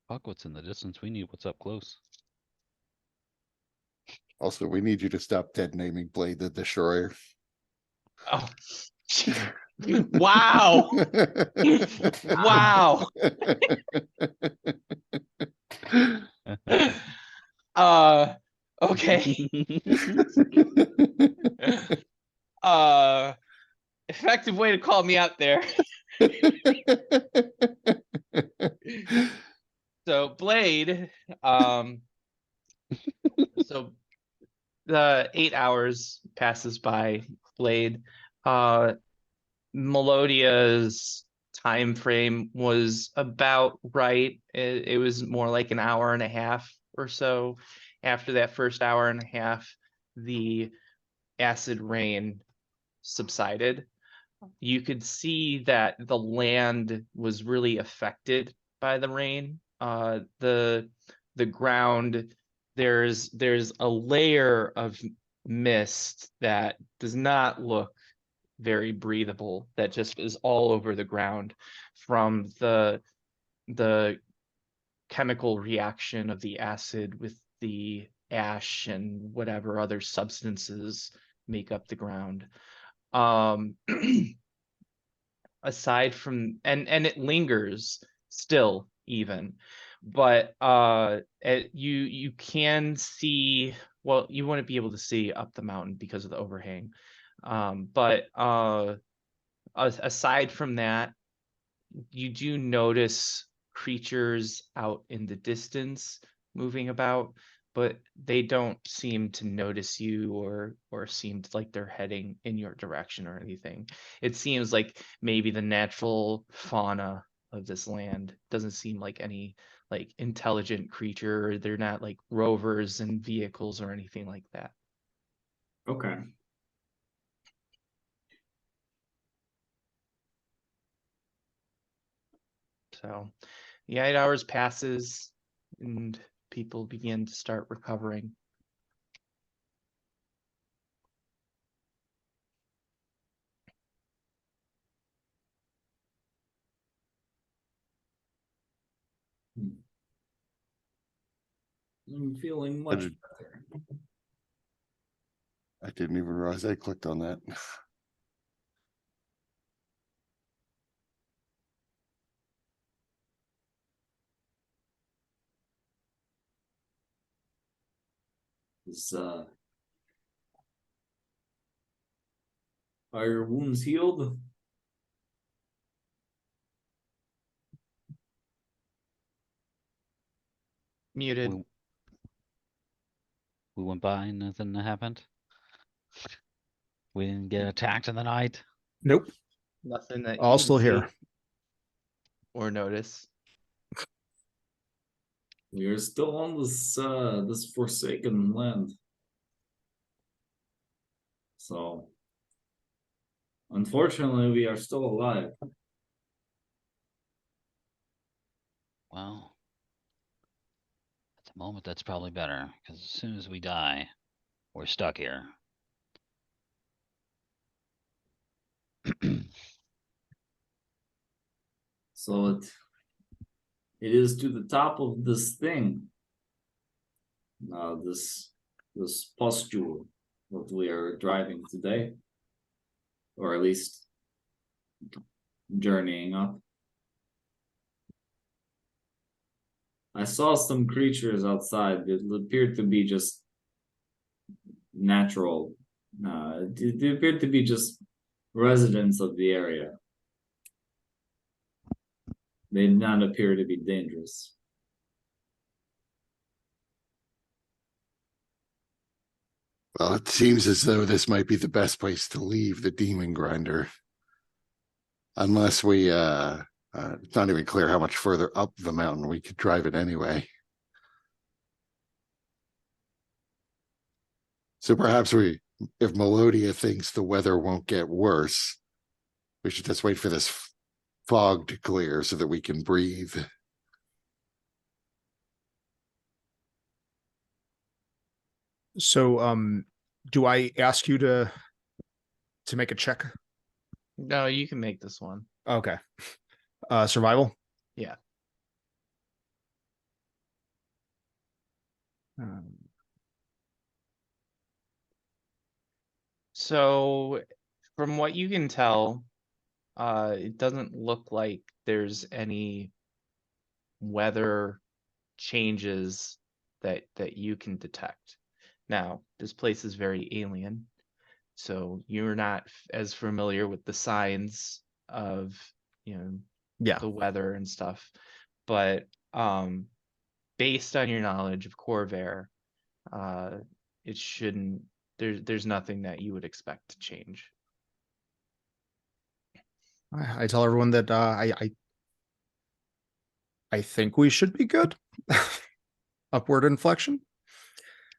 Fuck what's in the distance. We need what's up close.
Also, we need you to stop dead naming Blade the Destroyer.
Oh, wow. Wow. Okay. Effective way to call me out there. So Blade, so the 8 hours passes by. Blade, Melodia's time frame was about right. It was more like an hour and a half or so. After that first hour and a half, the acid rain subsided. You could see that the land was really affected by the rain. The ground, there's a layer of mist that does not look very breathable, that just is all over the ground from the chemical reaction of the acid with the ash and whatever other substances make up the ground. Aside from, and it lingers still even, but you can see, well, you wouldn't be able to see up the mountain because of the overhang, but aside from that, you do notice creatures out in the distance moving about, but they don't seem to notice you or seem like they're heading in your direction or anything. It seems like maybe the natural fauna of this land doesn't seem like any like intelligent creature, or they're not like rovers and vehicles or anything like that.
Okay.
So the 8 hours passes and people begin to start recovering.
I'm feeling much
did-
better.
I didn't even realize I clicked on that.
Is are your wounds healed?
Muted.
We went by and nothing happened. We didn't get attacked in the night.
Nope.
Nothing that
All
you
still
can
here.
see or notice.
We are still on this forsaken land. So unfortunately we are still alive.
Well, at the moment, that's probably better because as soon as we die, we're stuck here.
So it is to the top of this thing. This pustule that we are driving today. or at least journeying up. I saw some creatures outside that appeared to be just natural. They appeared to be just residents of the area. They did not appear to be dangerous.
Well, it seems as though this might be the best place to leave the demon grinder. Unless we, it's not even clear how much further up the mountain we could drive it anyway. So perhaps if Melodia thinks the weather won't get worse, we should just wait for this fog to clear so that we can breathe.
So, do I ask you to make a check?
No, you can make this one.
Okay. Survival?
Yeah.
Um,
So from what you can tell, it doesn't look like there's any weather changes that you can detect. Now, this place is very alien, so you're not as familiar with the signs of,
yeah.
the weather and stuff. But based on your knowledge of Corvair, it shouldn't there's nothing that you would expect to change.
I tell everyone that I think we should be good. Upward inflection.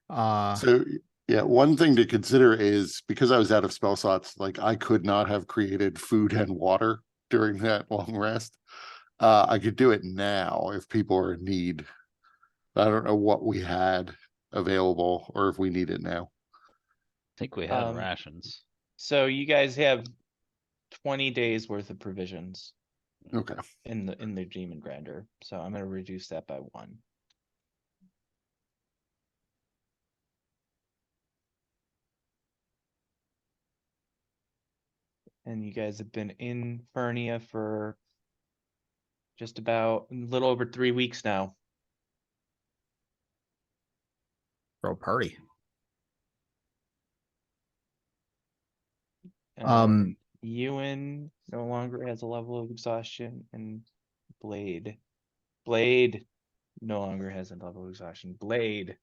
So yeah, one thing to consider is because I was out of spell slots, like I could not have created food and water during that long rest. I could do it now if people are in need. I don't know what we had available or if we need it now.
I think we had
Um,
rations.
So you guys have 20 days worth of provisions
Okay.
in the demon grinder. So I'm gonna reduce that by 1. And you guys have been in Fernia for just about a little over 3 weeks now.
Throw a party.
And Ewan no longer has a level of exhaustion, and Blade no longer has a level of exhaustion. Blade.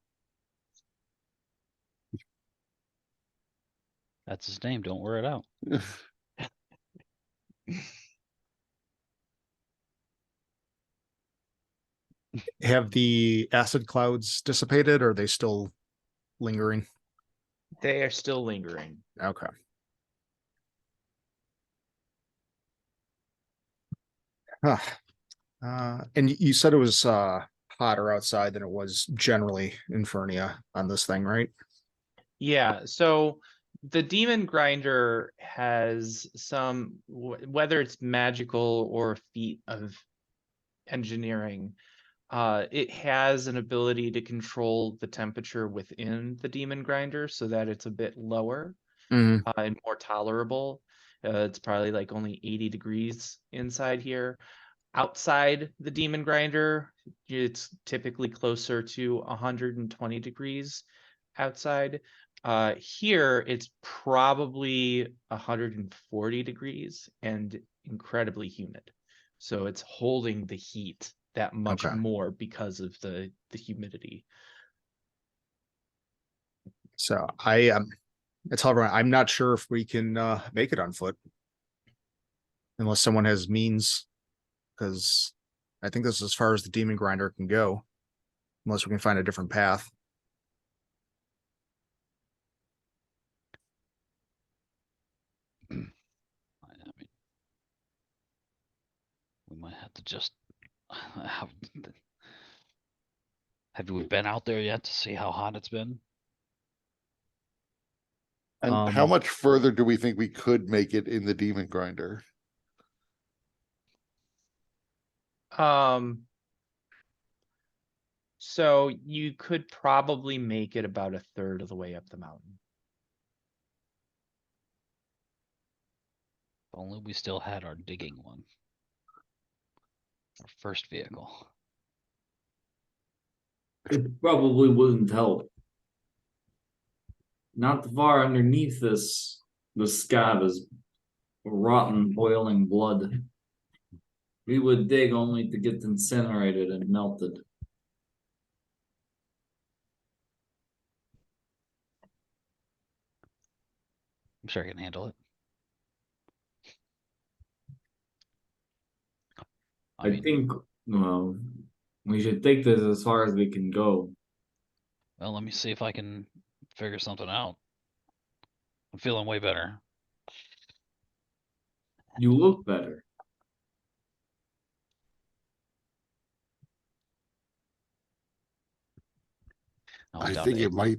That's his name. Don't wear it out.
Have the acid clouds dissipated, or are they still lingering?
They are still lingering.
Okay. Huh. And you said it was hotter outside than it was generally in Fernia on this thing, right?
Yeah, so the demon grinder has some, whether it's magical or a feat of engineering, it has an ability to control the temperature within the demon grinder so that it's a bit lower
Mhm.
and more tolerable. It's probably like only 80 degrees inside here. Outside the demon grinder, it's typically closer to 120 degrees outside. Here it's probably 140 degrees and incredibly humid. So it's holding the heat that much
Okay.
more because of the humidity.
So I tell everyone I'm not sure if we can make it on foot unless someone has means, because I think this is as far as the demon grinder can go, unless we can find a different path.
I mean, we might have to just have we been out there yet to see how hot it's been?
And how much further do we think we could make it in the demon grinder?
So you could probably make it about a third of the way up the mountain.
only we still had our digging one. Our first vehicle.
It probably wouldn't help. Not far underneath this, the scab is rotten, boiling blood. We would dig only to get incinerated and melted.
I'm sure I can handle it.
I
mean,
think, well, we should take this as far as we can go.
well, let me see if I can figure something out. I'm feeling way better.
You look better.
I
think it might,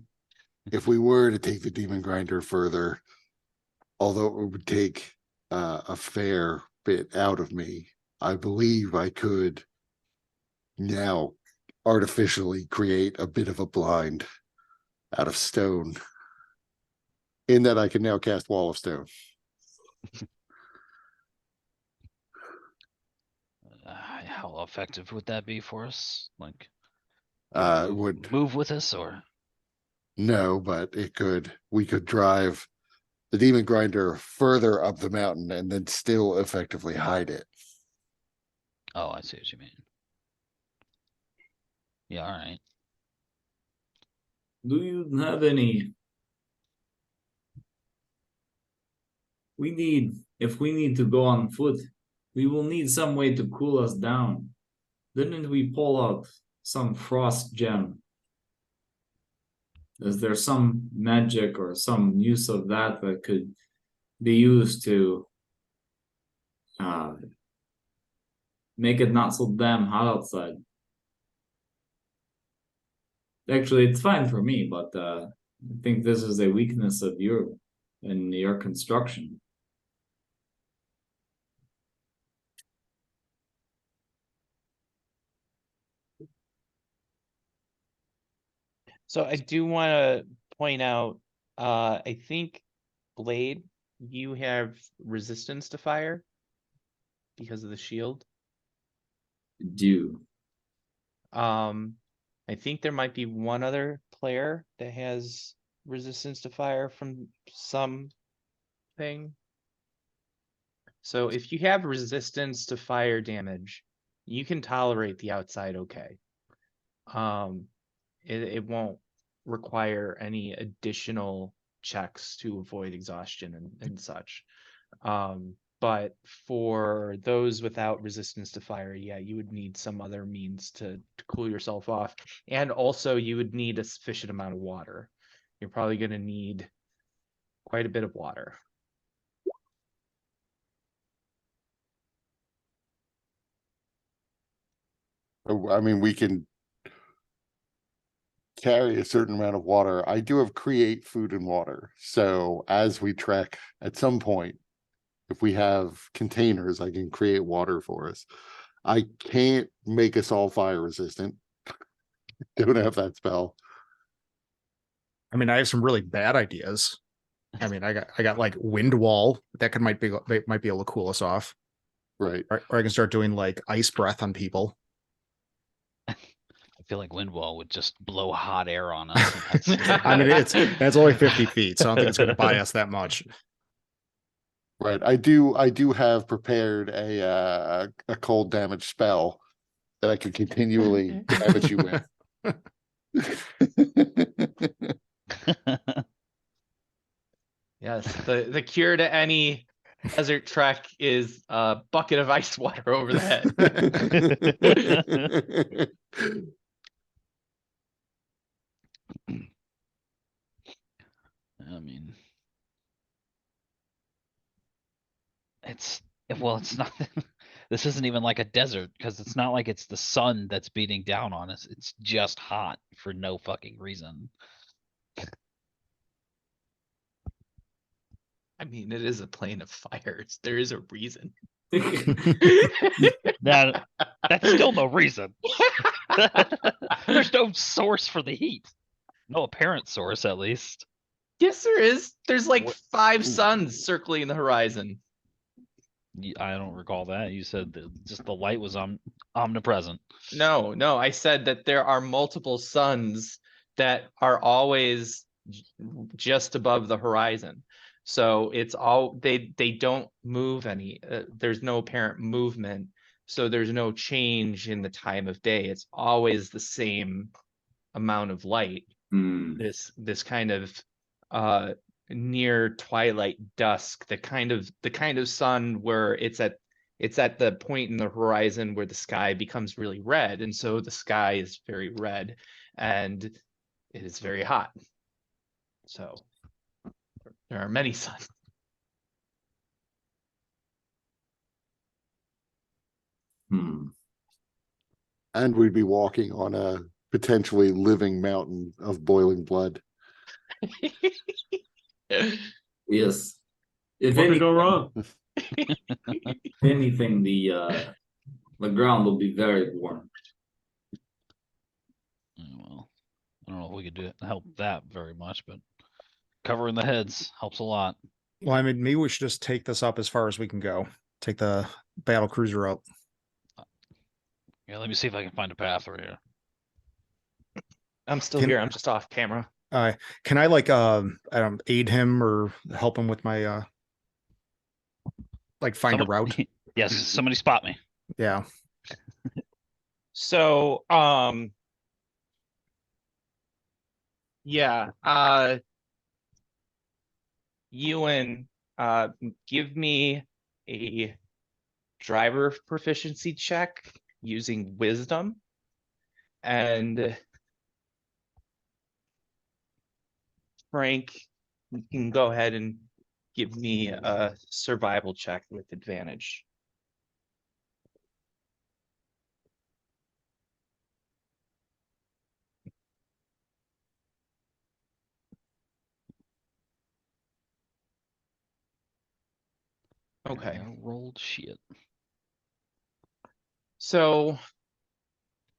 if we were to take the demon grinder further, although it would take a fair bit out of me, I believe I could now artificially create a bit of a blind out of stone. In that I can now cast Wall of Stone.
How effective would that be for us? Like,
Would
move with us or?
no, but it could. We could drive the demon grinder further up the mountain and then still effectively hide it.
Oh, I see what you mean. Yeah, all right.
Do you have any? If we need to go on foot, we will need some way to cool us down. Didn't we pull out some frost gem? Is there some magic or some use of that that could be used to make it not so damn hot outside? Actually, it's fine for me, but I think this is a weakness of your construction.
So I do want to point out, I think Blade, you have resistance to fire because of the shield.
Do
I think there might be one other player that has resistance to fire from something. So if you have resistance to fire damage, you can tolerate the outside okay. It won't require any additional checks to avoid exhaustion and such. But for those without resistance to fire, yeah, you would need some other means to cool yourself off. And also you would need a sufficient amount of water. You're probably going to need quite a bit of water.
I mean, we can carry a certain amount of water. I do have create food and water. So as we trek at some point, if we have containers, I can create water for us. I can't make us all fire resistant. Don't have that spell.
I mean, I have some really bad ideas. I mean, I got like wind wall that might be able to cool us off.
Right.
Or I can start doing like ice breath on people.
I feel like wind wall would just blow hot air on us.
I mean, that's only 50 feet, so I don't think it's going to buy us that much.
Right. I do have prepared a cold damage spell that I could continually damage you with.
Yes, the cure to any desert trek is a bucket of ice water over the head.
I mean, it's not. This isn't even like a desert because it's not like it's the sun that's beating down on us. It's just hot for no fucking reason.
I mean, it is a plane of fires. There is a reason.
That's still no reason. There's no source for the heat. No apparent source, at least.
Yes, there is. There's like
What-
5 suns circling the horizon.
I don't recall that. You said that just the light was omnipresent.
No, no, I said that there are multiple suns that are always just above the horizon. So it's all they don't move any. There's no apparent movement. So there's no change in the time of day. It's always the same amount of light.
Hmm.
This kind of uh near twilight dusk, the kind of sun where it's at the point in the horizon where the sky becomes really red, and so the sky is very red and it is very hot. So there are many suns.
Hmm.
And we'd be walking on a potentially living mountain of boiling blood.
Yes. If
What could go
anything,
wrong?
the ground will be very warm.
Well, I don't know if we could help that very much, but covering the heads helps a lot.
Well, I mean, maybe we should just take this up as far as we can go. Take the battle cruiser up.
Yeah, let me see if I can find a path over here.
I'm still
Can-
here. I'm just off camera.
Can I like I don't aid him or help him with my like find a route?
Yes, somebody spot me.
Yeah.
So yeah, Ewan, give me a driver proficiency check using wisdom, and Frank, you can go ahead and give me a survival check with advantage. Okay.
I rolled shit.
So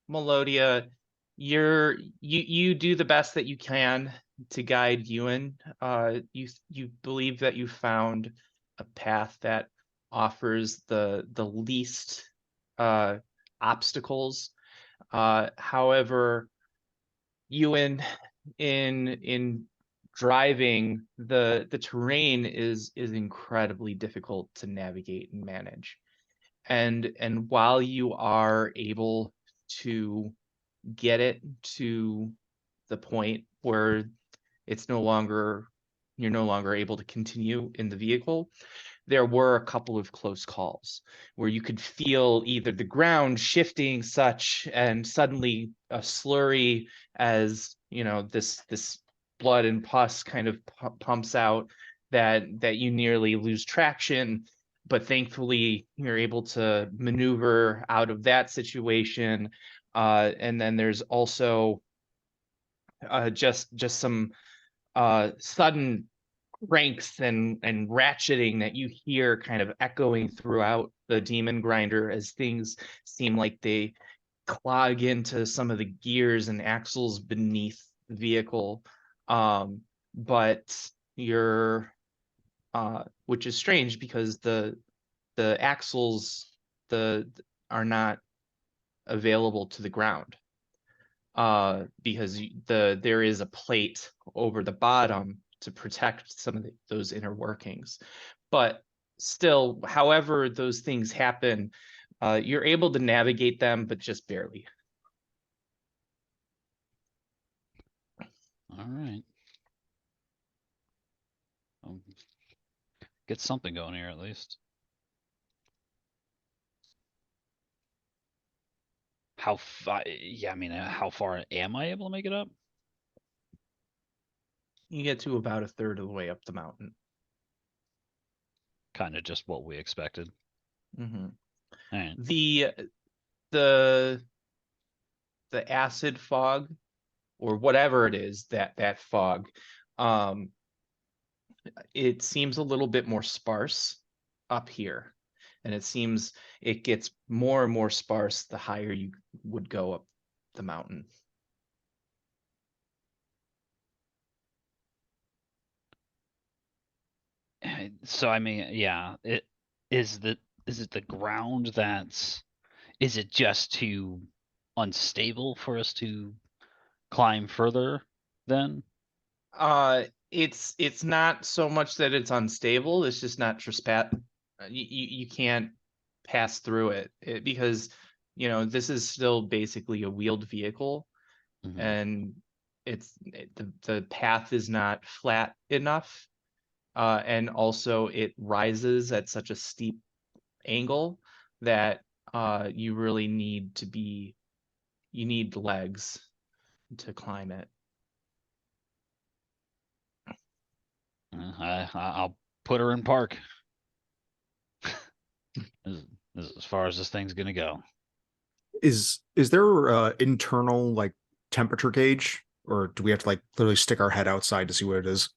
Melodia, you do the best that you can to guide Ewan. You believe that you found a path that offers the least obstacles. However, Ewan, in driving, the terrain is incredibly difficult to navigate and manage. And while you are able to get it to the point where it's no longer you're no longer able to continue in the vehicle, there were a couple of close calls where you could feel either the ground shifting such and suddenly a slurry as this blood and pus kind of pumps out that you nearly lose traction, but thankfully you're able to maneuver out of that situation. And then there's also just some sudden cranks and ratcheting that you hear kind of echoing throughout the demon grinder as things seem like they clog into some of the gears and axles beneath the vehicle. But you're which is strange because the axles the are not available to the ground, because there is a plate over the bottom to protect some of those inner workings. But still, however those things happen, you're able to navigate them, but just barely.
All right. Get something going here at least. How far? Yeah, I mean, how far am I able to make it up?
You get to about a third of the way up the mountain.
Kind of just what we expected.
Mm-hmm.
All right.
The acid fog, or whatever it is, that fog, it seems a little bit more sparse up here, and it seems it gets more and more sparse the higher you would go up the mountain.
So I mean, yeah, is it the ground is it just too unstable for us to climb further then?
It's not so much that it's unstable, it's just not you can't pass through it because this is still basically a wheeled vehicle,
Mhm.
and the path is not flat enough, and also it rises at such a steep angle that you really you need legs to climb it.
I'll put her in park. This is as far as this thing's gonna go.
Is there internal like temperature gauge, or do we have to like literally stick our head outside to see what it is?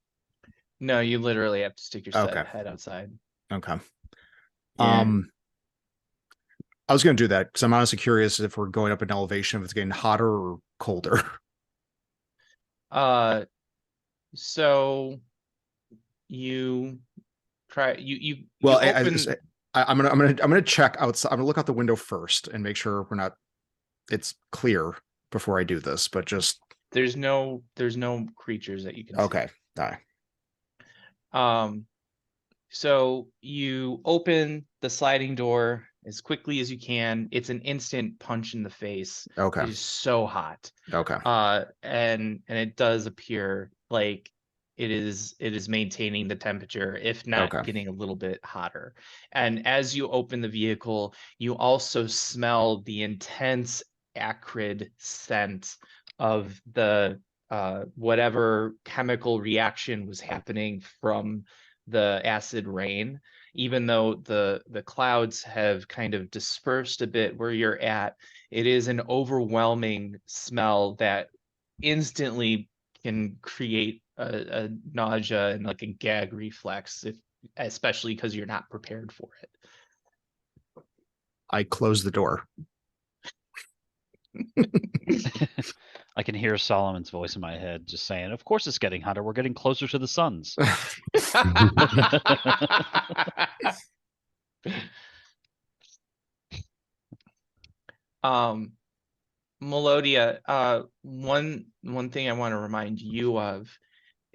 No, you literally have to stick your
Okay.
head outside.
Okay.
Yeah.
I was going to do that because I'm honestly curious if we're going up in elevation, if it's getting hotter or colder.
So you try you
Well,
open.
I'm gonna check outside. I'm gonna look out the window first and make sure it's clear before I do this. But just
There's no creatures that you can
okay. All right.
see. So you open the sliding door as quickly as you can. It's an instant punch in the face.
Okay.
It is so hot.
Okay.
And it does appear like it is maintaining the temperature, if not
Okay.
getting a little bit hotter. And as you open the vehicle, you also smell the intense acrid scent of the whatever chemical reaction was happening from the acid rain. Even though the clouds have kind of dispersed a bit where you're at, it is an overwhelming smell that instantly can create a nausea and like a gag reflex, especially because you're not prepared for it.
I close the door.
I can hear Solomon's voice in my head just saying, of course it's getting hotter. We're getting closer to the suns.
Melodia, one thing I want to remind you of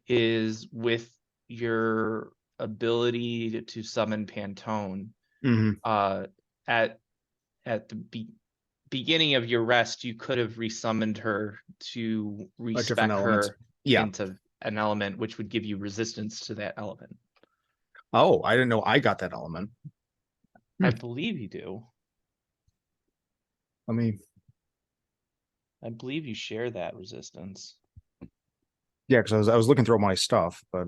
is with your ability to summon Pantone,
Mhm.
at the beginning of your rest, you could have resummoned her to respec
element.
her
Yeah.
into an element, which would give you resistance to that element.
Oh, I didn't know I got that element.
I believe you do.
Let me.
I believe you share that resistance.
Yeah, because I was looking through all my stuff, but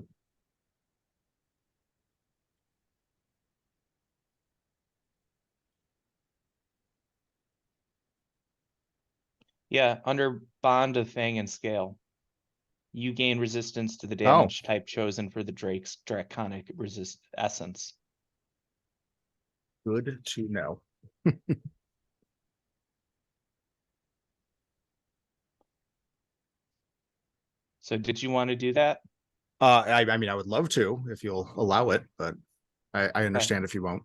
Yeah, under Bond of Fang and Scale, you gain resistance to the
Oh.
damage type chosen for the Drake's draconic essence.
Good to know.
So did you want to do that?
I mean, I would love to if you'll allow it, but I understand if you won't.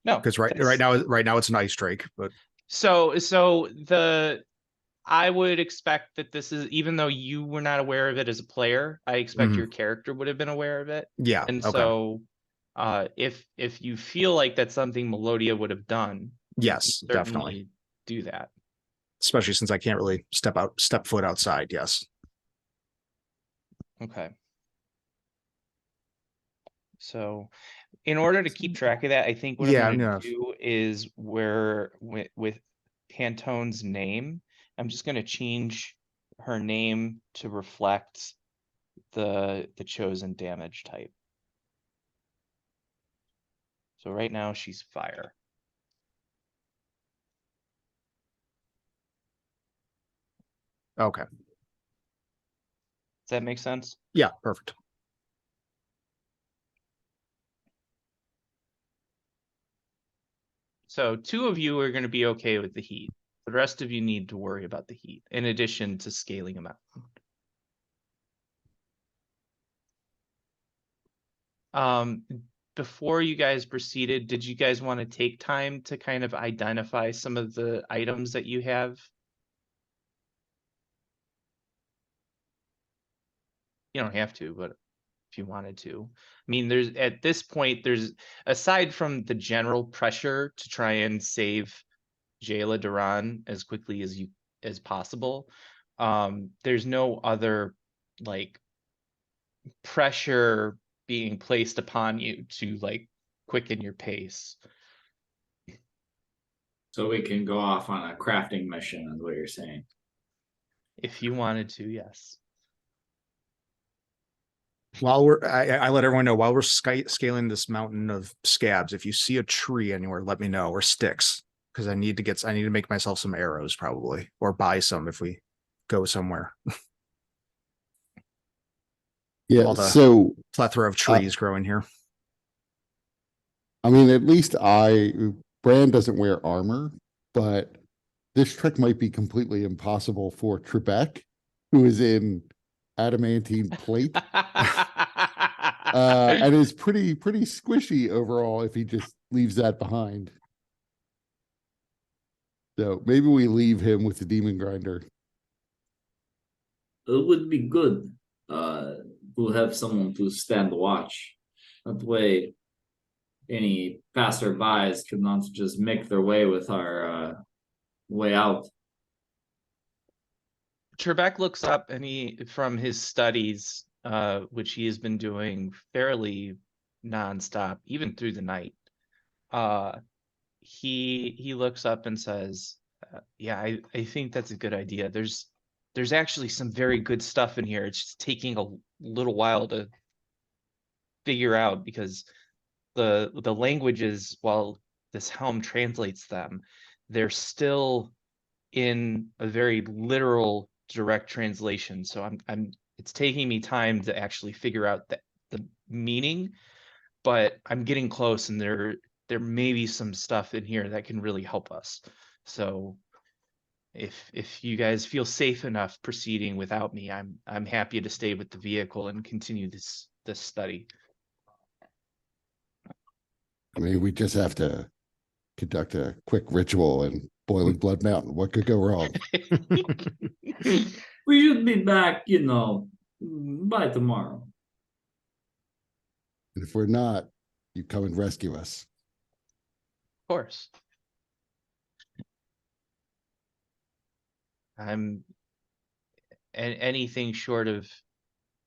No,
Because right now it's an ice drake, but
so I would expect that this is, even though you were not aware of it as a player, I expect your character would have been aware of it.
yeah,
And
okay.
so if you feel like that's something Melodia would have done,
Yes,
certainly
definitely.
do that.
Especially since I can't really step foot outside. Yes.
Okay. So in order to keep track of that, I think what
Yeah,
I'm
yeah.
going to do is where with Pantone's name, I'm just going to change her name to reflect the chosen damage type. So right now she's fire.
Okay.
Does that make sense?
Yeah, perfect.
So 2 of you are going to be okay with the heat. The rest of you need to worry about the heat, in addition to scaling them out. before you guys proceeded, did you guys want to take time to kind of identify some of the items that you have? You don't have to, but if you wanted to. I mean, there's at this point, there's aside from the general pressure to try and save Jayla Duran as quickly as possible, there's no other like pressure being placed upon you to like quicken your pace.
So we can go off on a crafting mission, is what you're saying.
If you wanted to, yes.
While I let everyone know while we're scaling this mountain of scabs, if you see a tree anywhere, let me know, or sticks, because I need to make myself some arrows probably, or buy some if we go somewhere.
Yeah,
All the
so
plethora of trees growing here.
I mean, at least Bran doesn't wear armor, but this trick might be completely impossible for Trebek, who is in adamantine plate, and is pretty squishy overall if he just leaves that behind. So maybe we leave him with the demon grinder.
It would be good to have someone to stand watch. That way, any passerbys could not just make their way with our way out.
Trebek looks up and from his studies, which he has been doing fairly nonstop, even through the night. He looks up and says, "Yeah, I think that's a good idea. There's actually some very good stuff in here. It's just taking a little while to figure out because the languages, while this helm translates them, they're still in a very literal direct translation. So it's taking me time to actually figure out the meaning, but I'm getting close, and there may be some stuff in here that can really help us. So if you guys feel safe enough proceeding without me, I'm happy to stay with the vehicle and continue this study."
I mean, we just have to conduct a quick ritual in Boiling Blood Mountain. What could go wrong?
We should be back, by tomorrow.
And if we're not, you come and rescue us.
Of course. I'm anything short of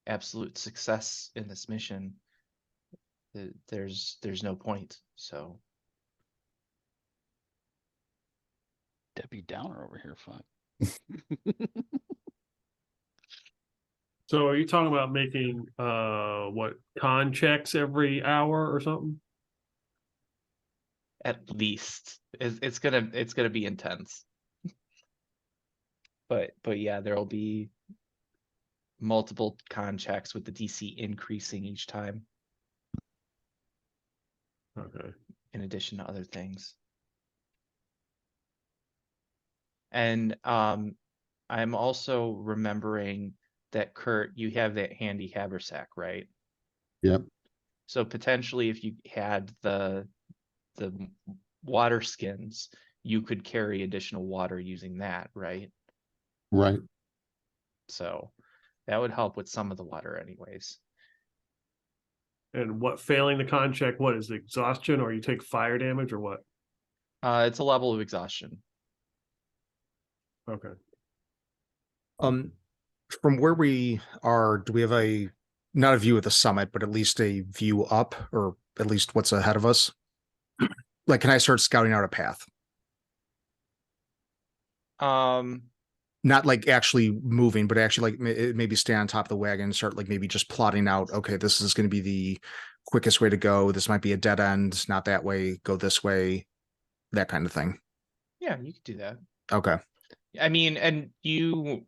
absolute success in this mission. There's no point. So
Debbie Downer over here, fuck.
So are you talking about making what, con checks every hour or something?
at least it's gonna be intense. But yeah, there'll be multiple con checks with the DC increasing each time,
Okay.
in addition to other things. And I'm also remembering that, Kurt, you have that handy haversack, right?
Yep.
So potentially if you had the water skins, you could carry additional water using that, right?
Right.
So that would help with some of the water anyways.
And what, failing the con check, what is the exhaustion, or you take fire damage, or what?
It's a level of exhaustion.
Okay.
From where we are, do we have not a view of the summit, but at least a view up, or at least what's ahead of us? Like, can I start scouting out a path? Not like actually moving, but actually like maybe stay on top of the wagon and start like maybe just plotting out, okay, this is going to be the quickest way to go. This might be a dead end, not that way, go this way, that kind of thing.
Yeah, you could do that.
Okay.
I mean, and you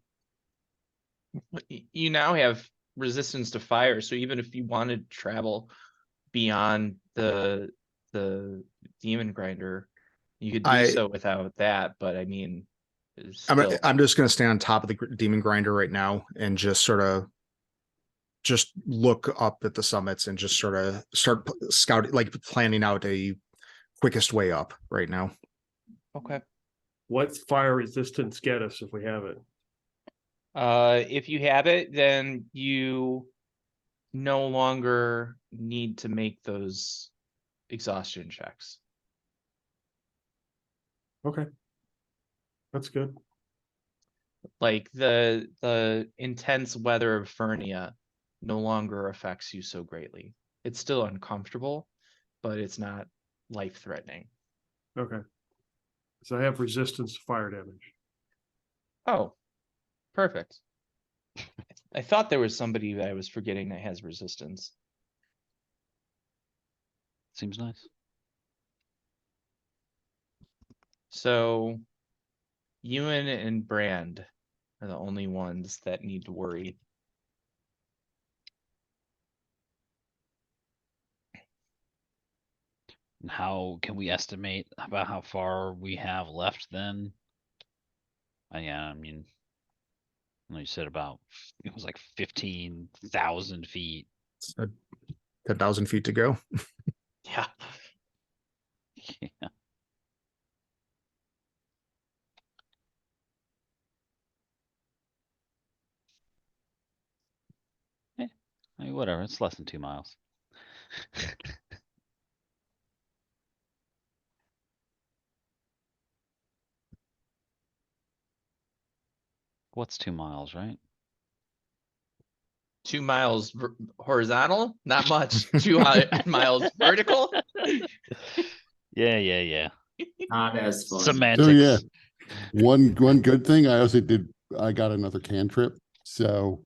now have resistance to fire, so even if you wanted to travel beyond the demon grinder, you could do so without that. But I mean,
I'm just going to stay on top of the demon grinder right now and just sort of just look up at the summits and just sort of start scouting, like planning out a quickest way up right now.
Okay.
What's fire resistance get us if we have it?
If you have it, then you no longer need to make those exhaustion checks.
Okay. That's good.
Like the intense weather of Fernia no longer affects you so greatly. It's still uncomfortable, but it's not life-threatening.
Okay. So I have resistance to fire damage.
Oh, perfect. I thought there was somebody that I was forgetting that has resistance.
Seems nice.
So Ewan and Brand are the only ones that need to worry.
And how can we estimate about how far we have left then? Yeah, I mean, you said about, it was like 15,000 feet.
So 10,000 feet to go.
Yeah.
Yeah. I mean, whatever, it's less than 2 miles. What's 2 miles, right?
2 miles horizontal, not much. 2 miles vertical.
Yeah.
Not as fun.
Semantics.
So yeah, one good thing I got another cantrip, so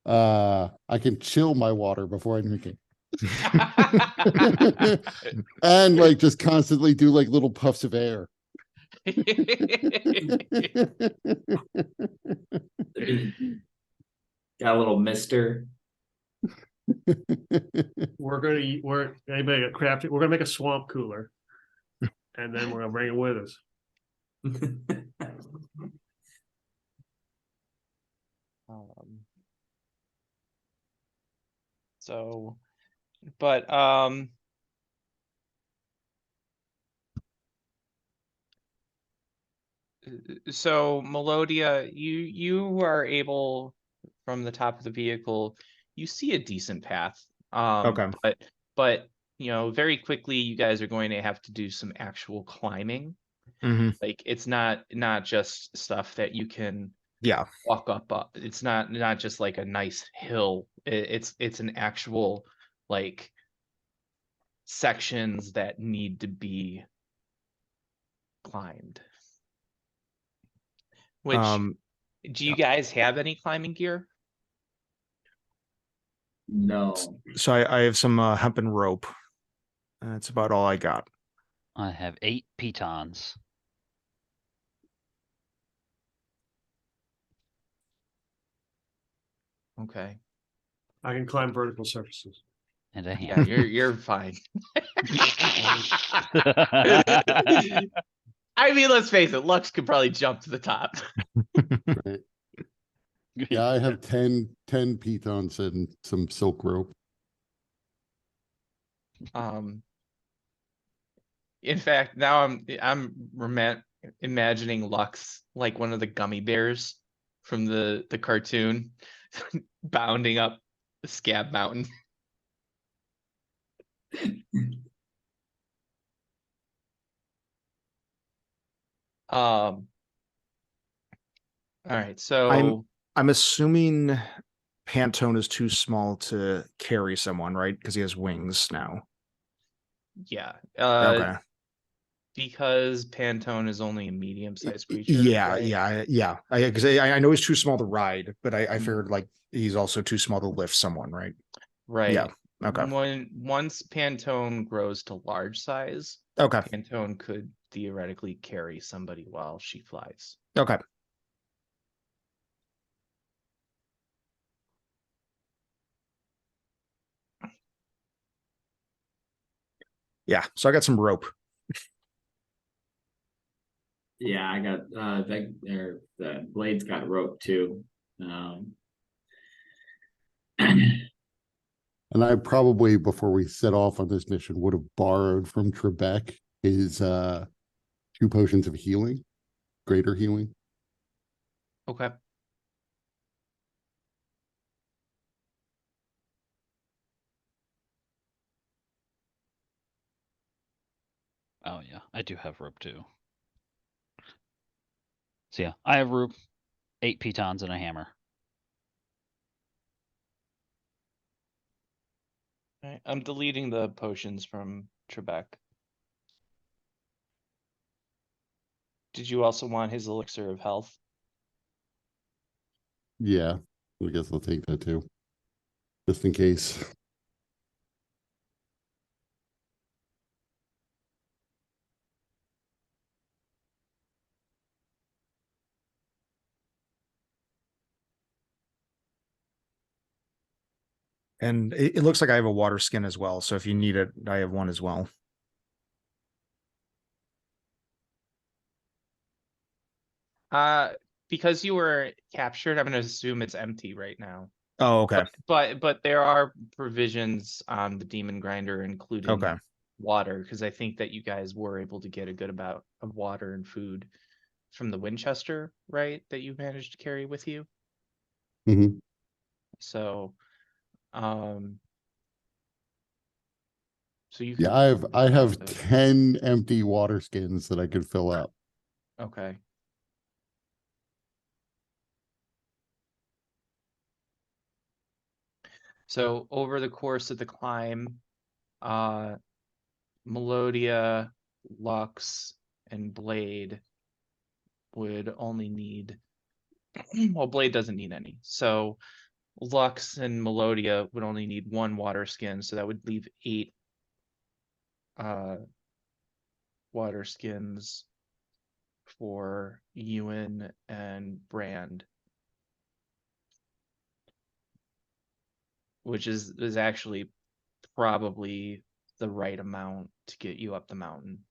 I can chill my water before I drink it. And like just constantly do like little puffs of air.
Got a little mister.
Anybody got crafted? We're gonna make a swamp cooler. And then we're gonna bring it with us.
So, but so Melodia, you are able from the top of the vehicle, you see a decent path.
Okay.
But you know, very quickly you guys are going to have to do some actual climbing.
Hmm.
Like it's not just stuff that you can
Yeah.
walk up. It's not just like a nice hill. It's an actual like sections that need to be climbed. Which do you guys have any climbing gear?
No.
So I have some hempen rope. That's about all I got.
I have 8 pitons.
Okay.
I can climb vertical surfaces.
And a
Yeah,
hand.
you're fine. I mean, let's face it, Lux could probably jump to the top.
Right. Yeah, I have 10 pitons and some silk rope.
In fact, now I'm imagining Lux like one of the gummy bears from the cartoon bounding up the Scab Mountain. All right, so
I'm assuming Pantone is too small to carry someone, right? Because he has wings now.
yeah,
Okay.
because Pantone is only a medium-sized creature.
Yeah,
right?
yeah. Because I know he's too small to ride, but I
Mhm.
figured like he's also too small to lift someone, right?
Right.
Yeah. Okay.
Once Pantone grows to large size,
Okay.
Pantone could theoretically carry somebody while she flies.
Okay. Yeah. So I got some rope.
Yeah, I got the blade's got rope too.
And I probably, before we set off on this mission, would have borrowed from Trebek his 2 potions of healing, greater healing.
Okay.
Oh yeah, I do have rope too. So yeah, I have rope, 8 pitons and a hammer.
Alright, I'm deleting the potions from Trebek. Did you also want his elixir of health?
Yeah, I guess I'll take that too, just in case.
And it looks like I have a water skin as well. So if you need it, I have one as well.
Because you were captured, I'm gonna assume it's empty right now.
Oh, okay.
But there are provisions on the demon grinder, including
Okay.
water, because I think that you guys were able to get a good amount of water and food from the Winchester, right? That you managed to carry with you.
Mhm.
So, so you
Yeah,
can.
I have 10 empty water skins that I could fill up.
Okay. So over the course of the climb, Melodia, Lux, and Blade would only need, well, Blade doesn't need any. So Lux and Melodia would only need 1 water skin, so that would leave 8 water skins for Ewan and Brand, which is actually probably the right amount to get you up the mountain.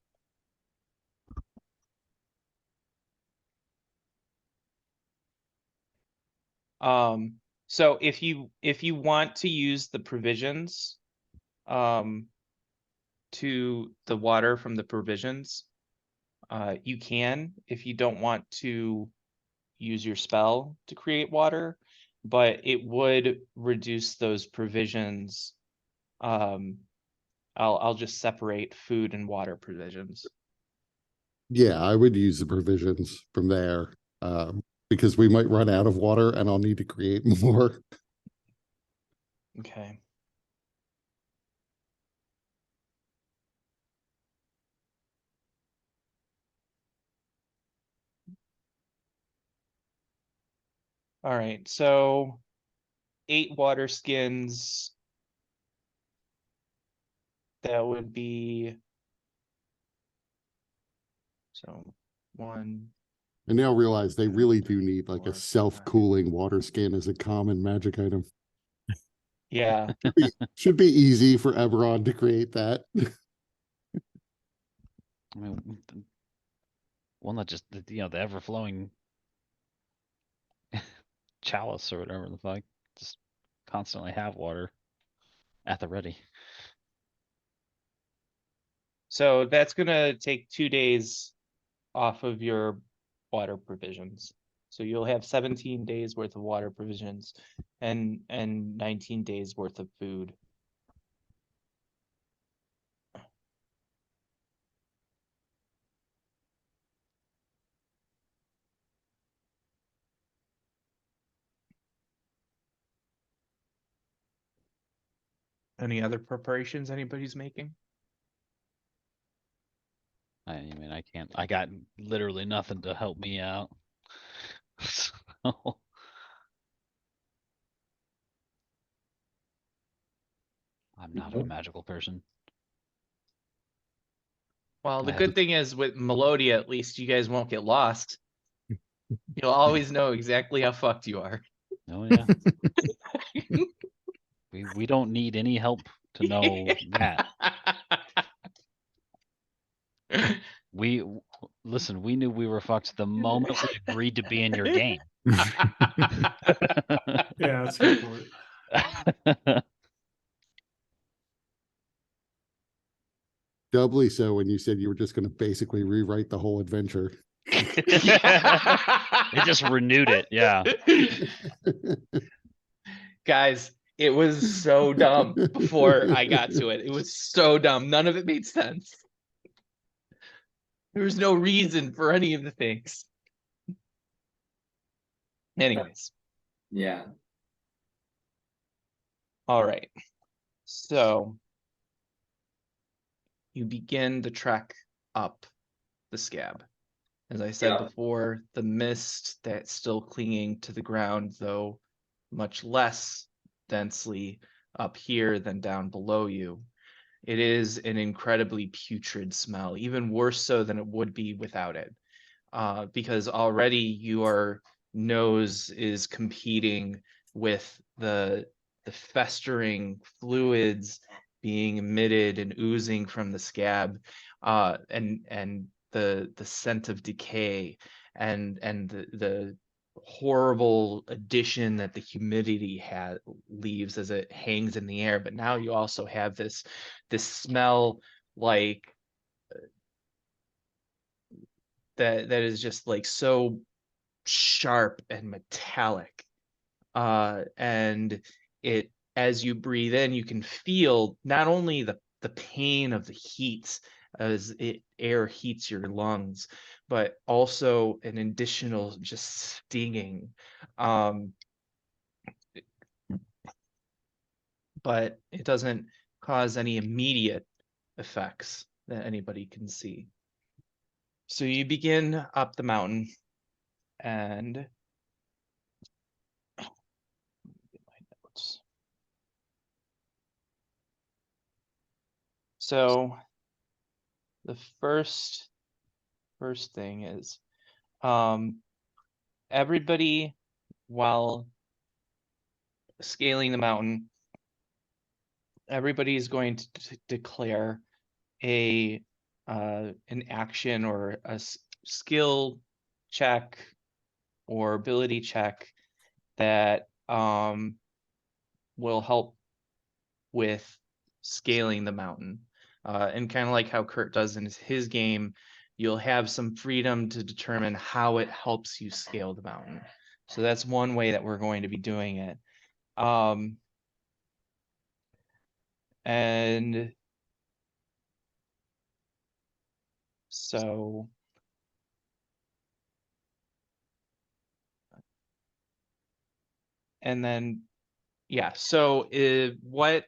So if you want to use the provisions, to the water from the provisions, you can. If you don't want to use your spell to create water, but it would reduce those provisions. I'll just separate food and water provisions.
Yeah, I would use the provisions from there, because we might run out of water and I'll need to create more.
Okay. All right, so 8 water skins. That would be, so 1.
I now realize they really do need like a
4, 5.
self-cooling water skin as a common magic item.
Yeah.
Should be easy for Eberron to create that.
I mean, one that just the ever flowing chalice or whatever the fuck, just constantly have water at the ready.
So that's gonna take 2 days off of your water provisions. So you'll have 17 days worth of water provisions and 19 days worth of food. Any other preparations anybody's making?
I mean, I can't. I got literally nothing to help me out. So, I'm not a magical person.
Well, the
I
good
have-
thing is with Melodia, at least you guys won't get lost. You'll always know exactly how fucked you are.
Oh yeah. We don't need any help to know that. Listen, we knew we were fucked the moment we agreed to be in your game.
Yeah, that's a good point.
doubly so when you said you were just going to basically rewrite the whole adventure.
It just renewed it. Yeah.
Guys, it was so dumb before I got to it. It was so dumb. None of it made sense. There was no reason for any of the things. Anyways,
Yeah.
all right. So you begin the trek up the scab. As I said
Yeah.
before, the mist that's still clinging to the ground, though much less densely up here than down below you. It is an incredibly putrid smell, even worse so than it would be without it. Because already your nose is competing with the festering fluids being emitted and oozing from the scab, and the scent of decay and the horrible addition that the humidity leaves as it hangs in the air. But now you also have this smell like that is just like so sharp and metallic, and it, as you breathe in, you can feel not only the pain of the heat as air heats your lungs, but also an additional just stinging, but it doesn't cause any immediate effects that anybody can see. So you begin up the mountain, and get my notes. So the first thing is, everybody, while scaling the mountain, everybody is going to declare an action or a skill check or ability check that will help with scaling the mountain. And kind of like how Kurt does in his game, you'll have some freedom to determine how it helps you scale the mountain. So that's one way that we're going to be doing it. And so and then yeah, so what,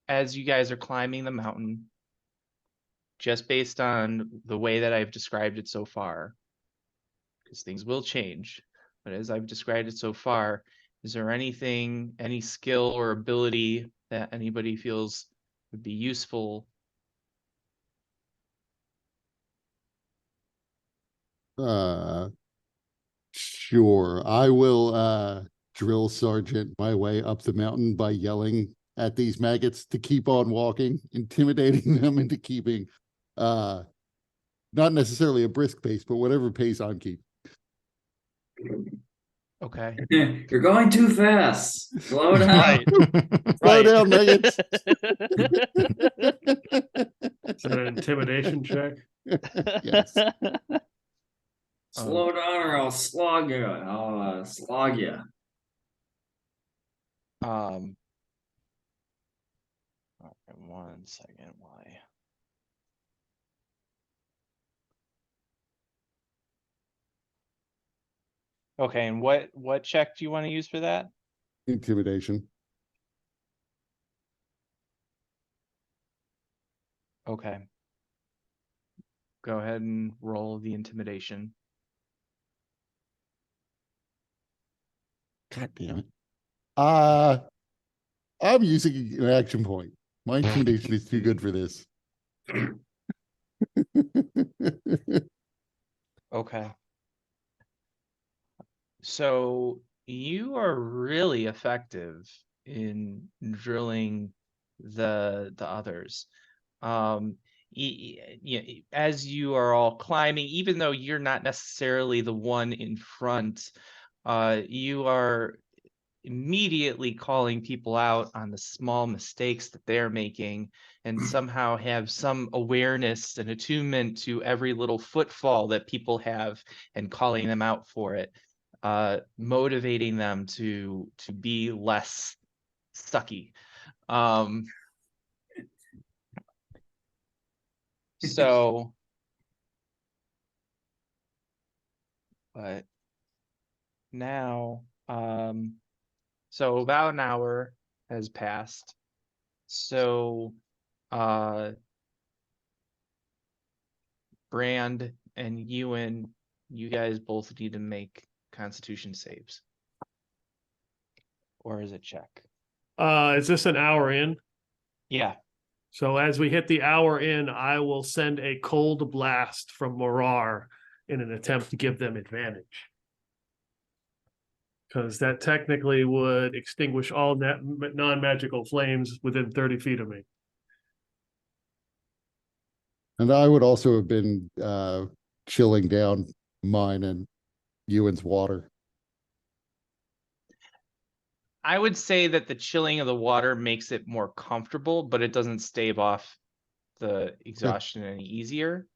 as you guys are climbing the mountain, just based on the way that I've described it so far, because things will change, but as I've described it so far, is there anything, any skill or ability that anybody feels would be useful?
Sure. I will drill sergeant my way up the mountain by yelling at these maggots to keep on walking, intimidating them into keeping not necessarily a brisk pace, but whatever pace I'm keeping.
Okay.
You're going too fast. Slow down.
Right.
Slow down, maggots.
Is that an intimidation check?
Yes.
Slow down or I'll slog you. I'll slog you.
All right, 1 second. Why? Okay, and what check do you want to use for that?
Intimidation.
Okay. Go ahead and roll the intimidation.
God damn it. I'm using an action point. My intimidation is too good for this.
Okay. So you are really effective in drilling the others. As you are all climbing, even though you're not necessarily the one in front, you are immediately calling people out on the small mistakes that they're making and somehow have some awareness and attunement to every little footfall that people have and calling them out for it, motivating them to be less sucky. So, but now, so about an hour has passed. So, Brand and Ewan, you guys both need to make Constitution saves. Or is it check?
Is this an hour in?
Yeah.
So as we hit the hour in, I will send a cold blast from Morar in an attempt to give them advantage. Because that technically would extinguish all non-magical flames within 30 feet of me.
And I would also have been chilling down mine and Ewan's water.
I would say that the chilling of the water makes it more comfortable, but it doesn't stave off the exhaustion any easier.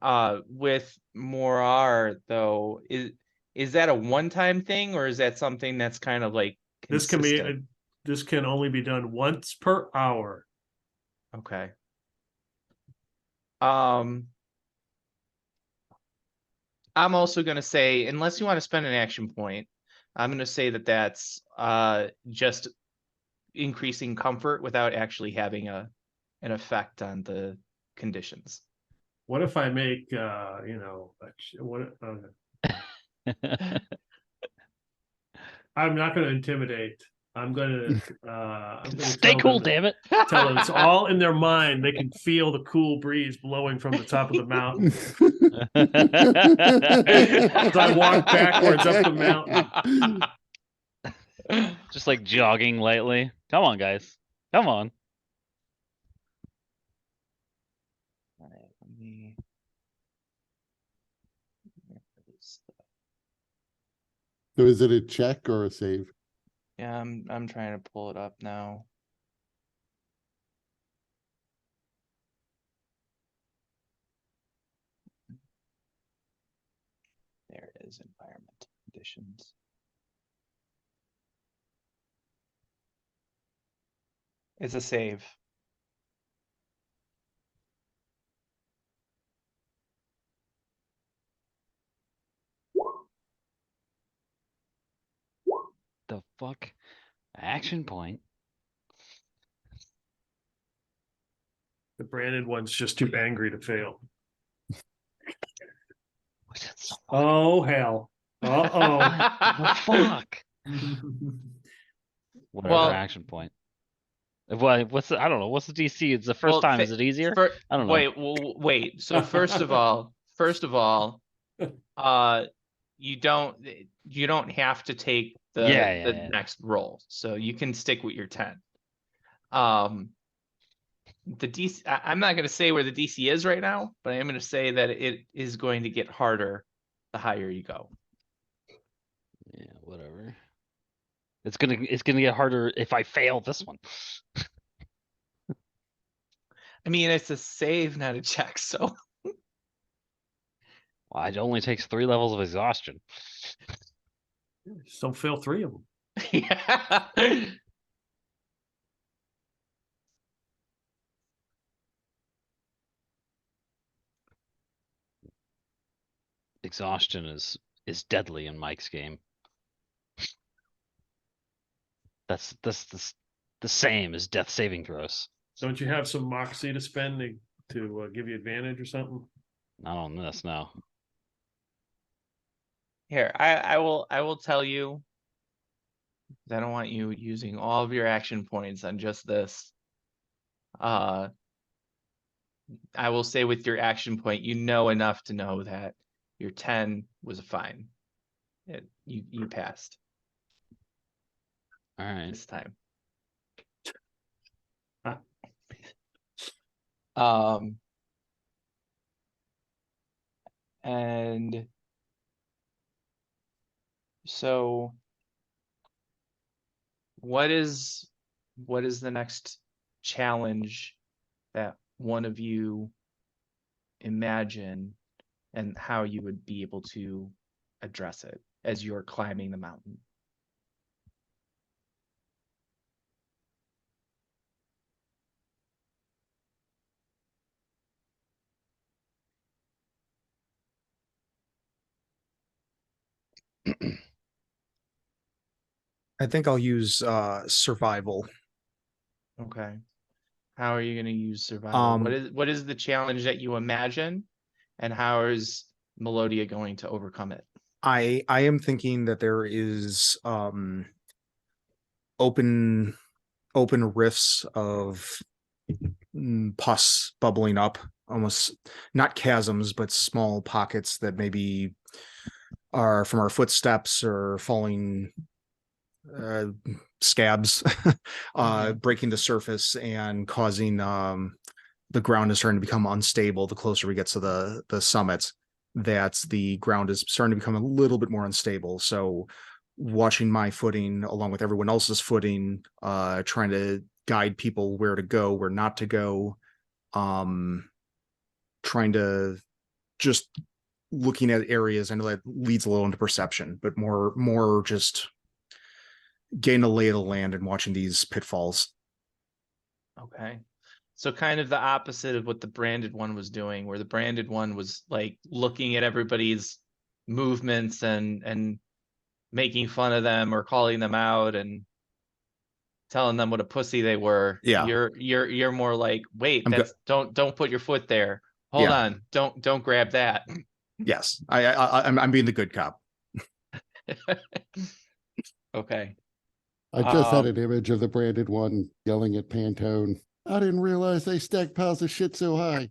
With Morar though, is that a one-time thing or is that something that's kind of like
This can
consistent?
this can only be done once per hour.
Okay. I'm also going to say, unless you want to spend an action point, I'm going to say that that's just increasing comfort without actually having an effect on the conditions.
What if I make you know, what I'm not going to intimidate. I'm going to
Stay cool, damn it.
tell them it's all in their mind. They can feel the cool breeze blowing from the top of the mountain. As I walk backwards up the mountain.
Just like jogging lightly. Come on, guys. Come on.
All right, let me...
So is it a check or a save?
Yeah, I'm trying to pull it up now. There it is, environment conditions. It's a save.
The fuck? Action point.
The branded one's just too angry to fail.
Was it so
Oh hell.
the fuck? Whatever
Well-
action point. What's the, I don't know. What's the DC? It's the first
Well,
time. Is it easier? I don't know.
Wait. So first of all, you don't have to take the
Yeah.
next roll, so you can stick with your 10. The DC, I'm not going to say where the DC is right now, but I am going to say that it is going to get harder the higher you go.
Yeah, whatever. It's gonna get harder if I fail this one.
I mean, it's a save, not a check, so
Well, it only takes 3 levels of exhaustion.
Just don't fail 3 of them.
yeah.
Exhaustion is deadly in Mike's game. That's the same as death saving throws.
Don't you have some moxie to spend to give you advantage or something?
Not on this, no.
Here, I will tell you. I don't want you using all of your action points on just this. I will say with your action point, you know enough to know that your 10 was a fine. You passed
All right.
this time.
Ah.
And so what is the next challenge that one of you imagine, and how you would be able to address it as you're climbing the mountain?
I think I'll use survival.
Okay. How are you going to use survival? What is the challenge that you imagine, and how is Melodia going to overcome it?
I am thinking that there is open rifts of pus bubbling up, almost not chasms, but small pockets that maybe are from our footsteps or falling uh, scabs breaking the surface and causing the ground is starting to become unstable the closer we get to the summit. That the ground is starting to become a little bit more unstable. So watching my footing along with everyone else's footing, trying to guide people where to go, where not to go, trying to just looking at areas. I know that leads a little into perception, but more just getting a lay of the land and watching these pitfalls.
Okay. So kind of the opposite of what the branded one was doing, where the branded one was like looking at everybody's movements and making fun of them or calling them out and telling them what a pussy they were.
Yeah.
You're more like, wait,
I'm
that's don't put your foot there. Hold
Yeah.
on, don't grab that.
Yes, I'm being the good cop.
Okay.
I just had an image of the branded one yelling at Pantone. I didn't realize they stack piles of shit so high.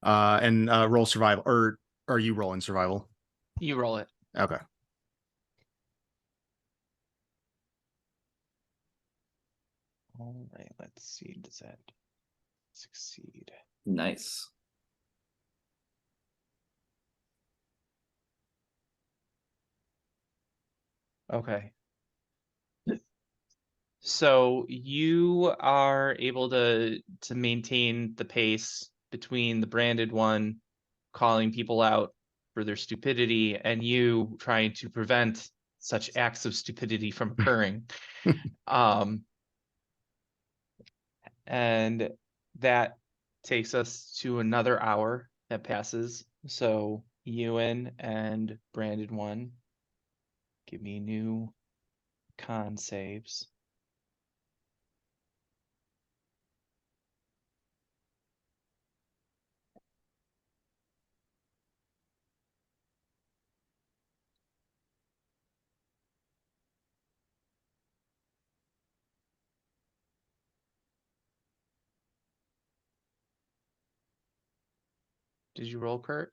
And roll survival, or are you rolling survival?
You roll it.
Okay.
All right, let's see. Does that succeed?
Nice.
Okay. So you are able to maintain the pace between the branded one calling people out for their stupidity and you trying to prevent such acts of stupidity from occurring. And that takes us to another hour that passes. So Ewan and branded one, give me new con saves. Did you roll, Kurt?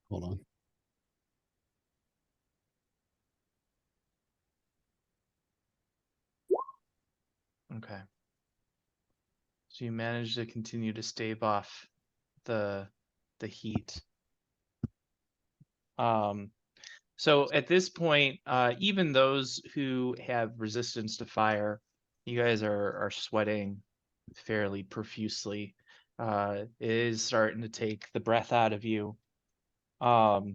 Hold on.
Okay. So you managed to continue to stave off the heat. So at this point, even those who have resistance to fire, you guys are sweating fairly profusely. It is starting to take the breath out of you. Now,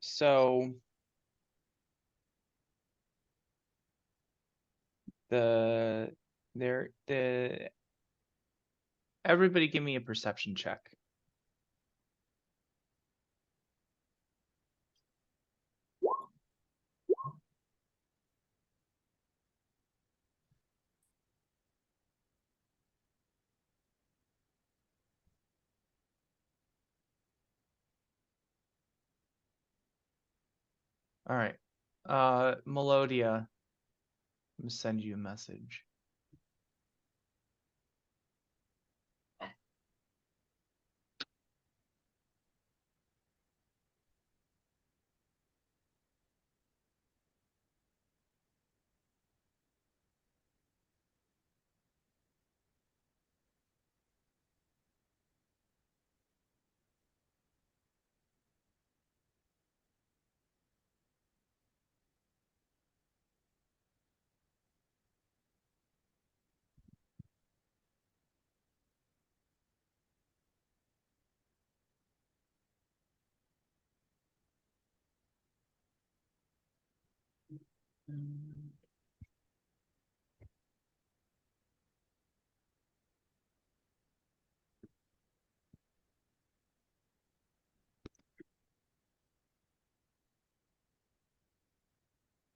so everybody give me a perception check. All right. Melodia, I'm gonna send you a message.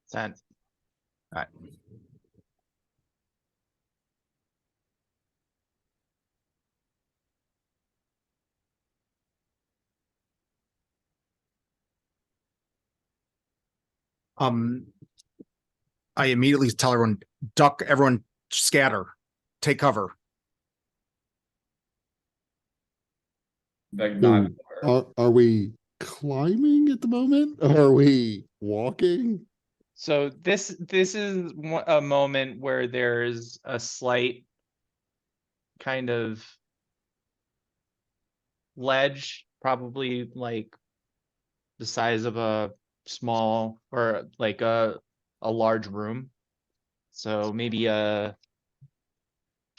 Sent.
Alright. I immediately tell everyone, duck, everyone scatter, take cover.
Like
So
not
are we climbing at the moment? Are we walking?
So this is a moment where there's a slight kind of ledge, probably like the size of a small or like a large room. So maybe a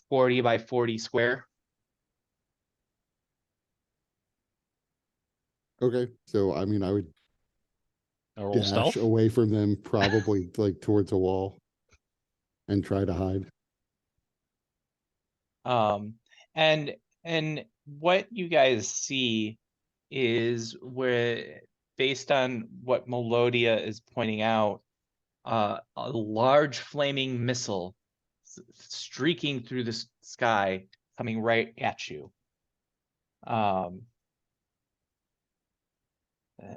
40 by 40 square.
Okay, so I mean, I would
A roll
dash
stealth.
away from them, probably like towards a wall, and try to hide.
Um, and and what you guys see is where, based on what Melodia is pointing out, a large flaming missile streaking through the sky, coming right at you. And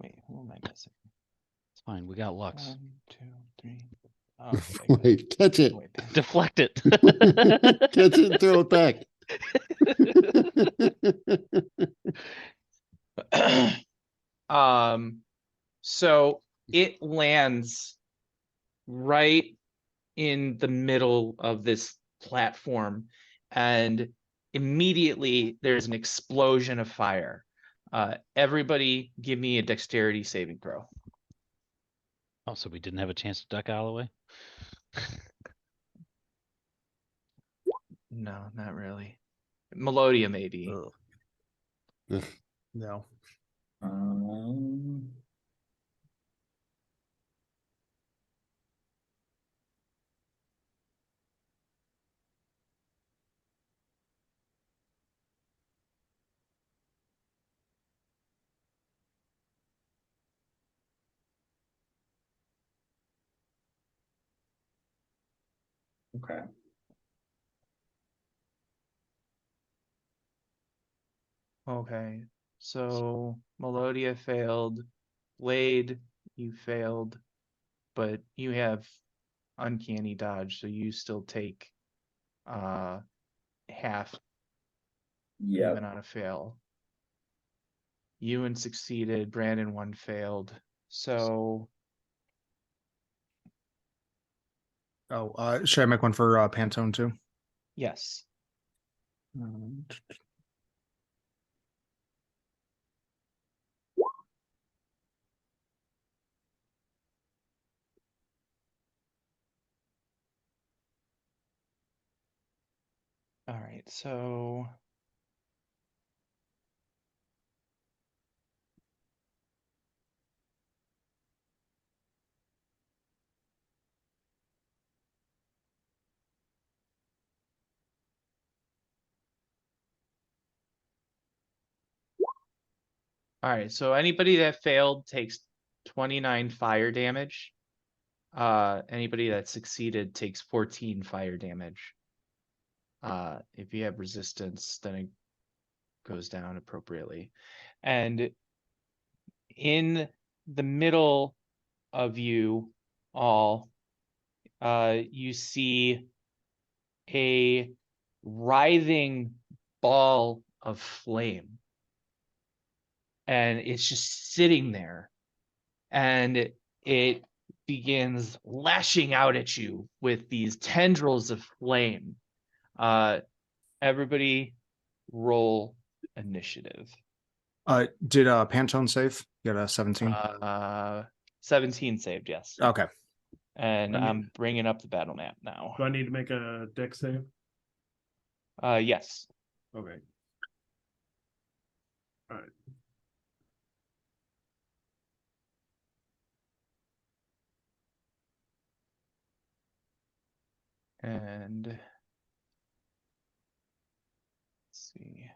wait, who am I missing?
It's fine. We got Lux.
1, 2, 3. Oh, okay,
Wait, catch it.
wait.
Deflect it.
Catch it and throw it back.
So it lands right in the middle of this platform, and immediately there's an explosion of fire. Everybody give me a dexterity saving throw.
Oh, so we didn't have a chance to duck out of the way?
No, not really. Melodia maybe.
Ugh. No.
Um, okay.
Okay, so Melodia failed. Blade, you failed, but you have uncanny dodge, so you still take half
Yeah.
even on a fail. Ewan succeeded, Brandon 1 failed. So
Oh, should I make one for Pantone too?
yes. All right, so all right, so anybody that failed takes 29 fire damage. Anybody that succeeded takes 14 fire damage. If you have resistance, then it goes down appropriately. And in the middle of you all, you see a writhing ball of flame. And it's just sitting there. And it begins lashing out at you with these tendrils of flame. Everybody roll initiative.
Did Pantone save? You got a 17.
17 saved, yes.
Okay.
And
I mean-
I'm bringing up the battle map now.
Do I need to make a deck save?
Yes.
Okay. All right.
And let's see.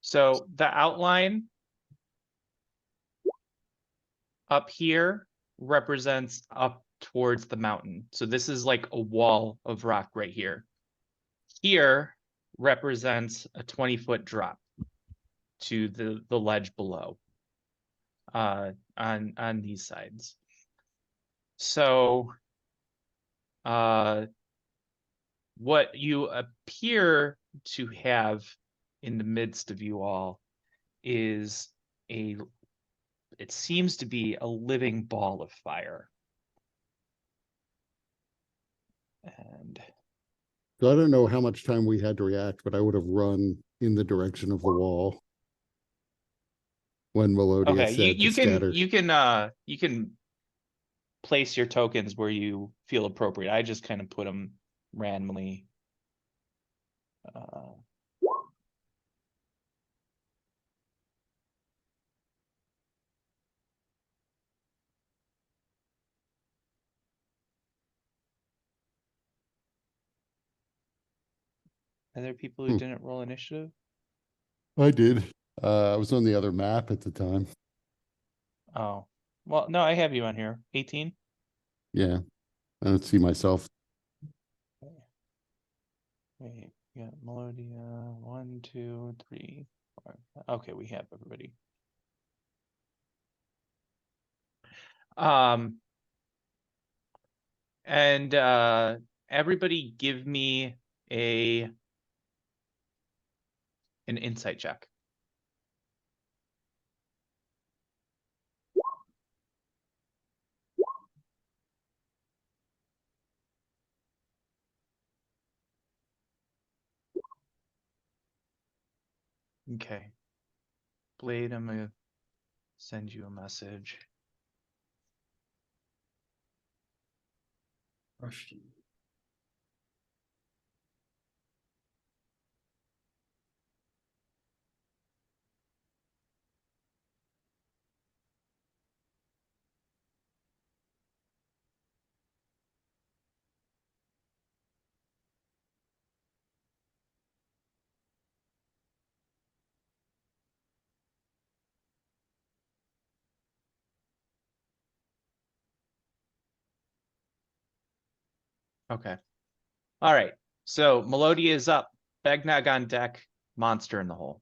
So the outline up here represents up towards the mountain. So this is like a wall of rock right here. Here represents a 20-foot drop to the ledge below on these sides. So what you appear to have in the midst of you all is it seems to be a living ball of fire. And
So I don't know how much time we had to react, but I would have run in the direction of the wall when Melodia
okay,
said
you
to scatter.
you can place your tokens where you feel appropriate. I just kind of put them randomly. Are there people who didn't roll initiative?
I did. I was on the other map at the time.
Oh, well, no, I have you on here. 18.
Yeah, I don't see myself.
Wait, we got Melodia. 1, 2, 3, 4. Okay, we have everybody. And everybody give me an insight check. Okay. Blade, I'm gonna send you a message. Okay. All right. So Melodia is up. Begnog on deck. Monster in the hole.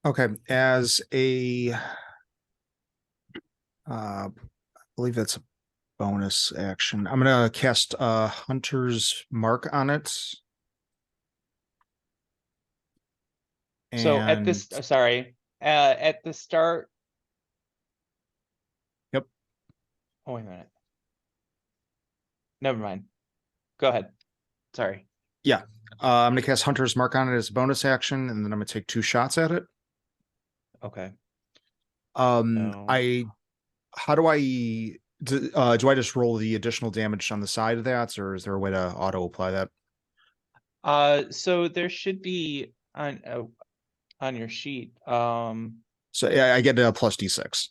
Okay, as a I believe that's a bonus action. I'm gonna cast Hunter's Mark on it.
So at this,
And
sorry, at the start.
Yep.
Oh, wait a minute. Never mind. Go ahead. Sorry.
I'm gonna cast Hunter's Mark on it as a bonus action, and then I'm gonna take 2 shots at it.
Okay.
No.
No.
How do I do I just roll the additional damage on the side of that, or is there a way to auto apply that?
So there should be on your sheet.
So yeah, I get a plus D6.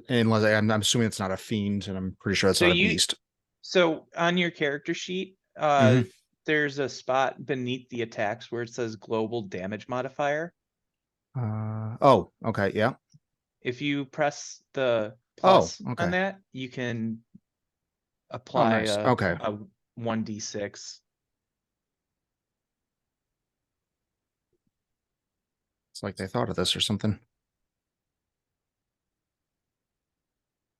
Unless I'm assuming it's not a fiend, and I'm pretty sure it's
So
not a
you-
beast.
So on your character sheet,
Mhm.
there's a spot beneath the attacks where it says global damage modifier.
Oh, okay, yeah.
If you press the
Oh,
plus
okay.
on that, you can
Oh,
apply
nice. Okay.
a 1d6.
It's like they thought of this or something.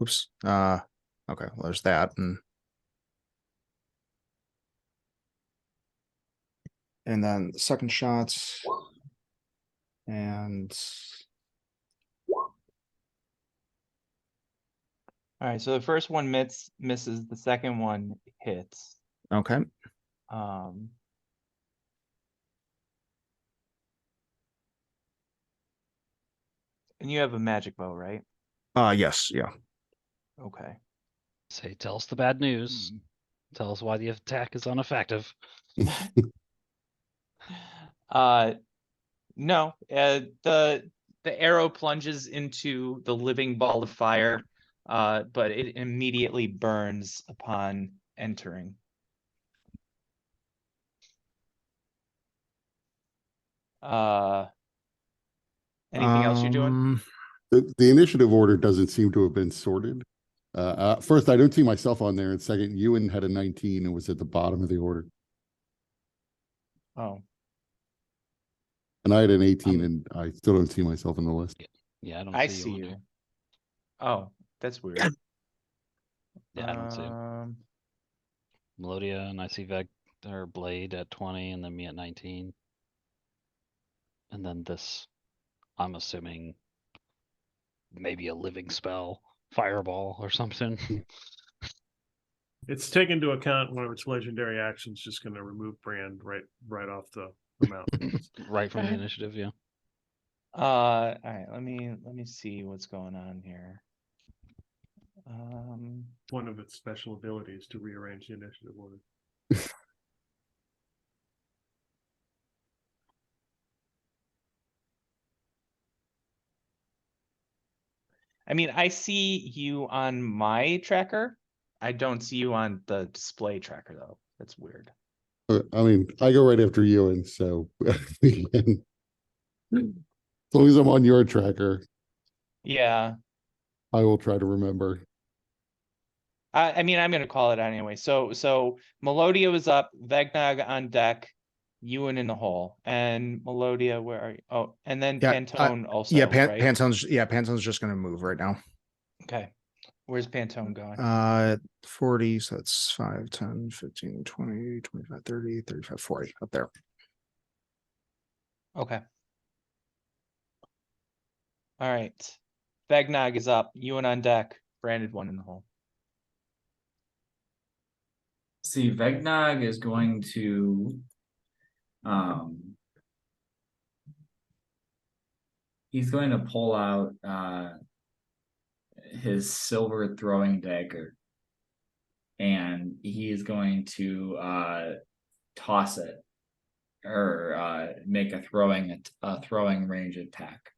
Oops. Okay, well, there's that, and then the second shot, and
Alright, so the first one misses, the second one hits.
Okay.
Um. And you have a magic bow, right?
Yes, yeah.
Okay.
Say, tell us the bad news. Tell us why the attack is ineffective.
No, the arrow plunges into the living ball of fire, but it immediately burns upon entering. Anything else you're doing?
The initiative order doesn't seem to have been sorted. First, I don't see myself on there, and second, Ewan had a 19 and was at the bottom of the order,
Oh,
and I had an 18, and I still don't see myself on the list.
Yeah, I don't
I
see
see
you. on
you.
here.
Oh, that's weird.
Yeah, I don't see him. Melodia, and I see Veg or Blade at 20, and then me at 19. And then this, I'm assuming maybe a living spell, fireball or something.
It's taken into account one of its legendary actions, just gonna remove brand right off the mountain.
Right from the initiative, yeah.
All right, let me see what's going on here.
One of its special abilities to rearrange the initiative order.
I mean, I see you on my tracker. I don't see you on the display tracker though. That's weird.
I mean, I go right after Ewan, so we can, as long as I'm on your tracker,
Yeah.
I will try to remember.
I mean, I'm gonna call it out anyway. So Melodia was up, Vegnog on deck, Ewan in the hole, and Melodia, where are you? Oh, and then
Yeah,
Pantone also,
Yeah,
right?
Pantone's just gonna move right now.
Okay. Where's Pantone going?
40, so that's 5, 10, 15, 20, 25, 30, 35, 40 up there.
Okay. All right. Vegnog is up, Ewan on deck, Branded one in the hole.
See, Vegnog is going to he's going to pull out his silver throwing dagger, and he is going to toss it or make a throwing range attack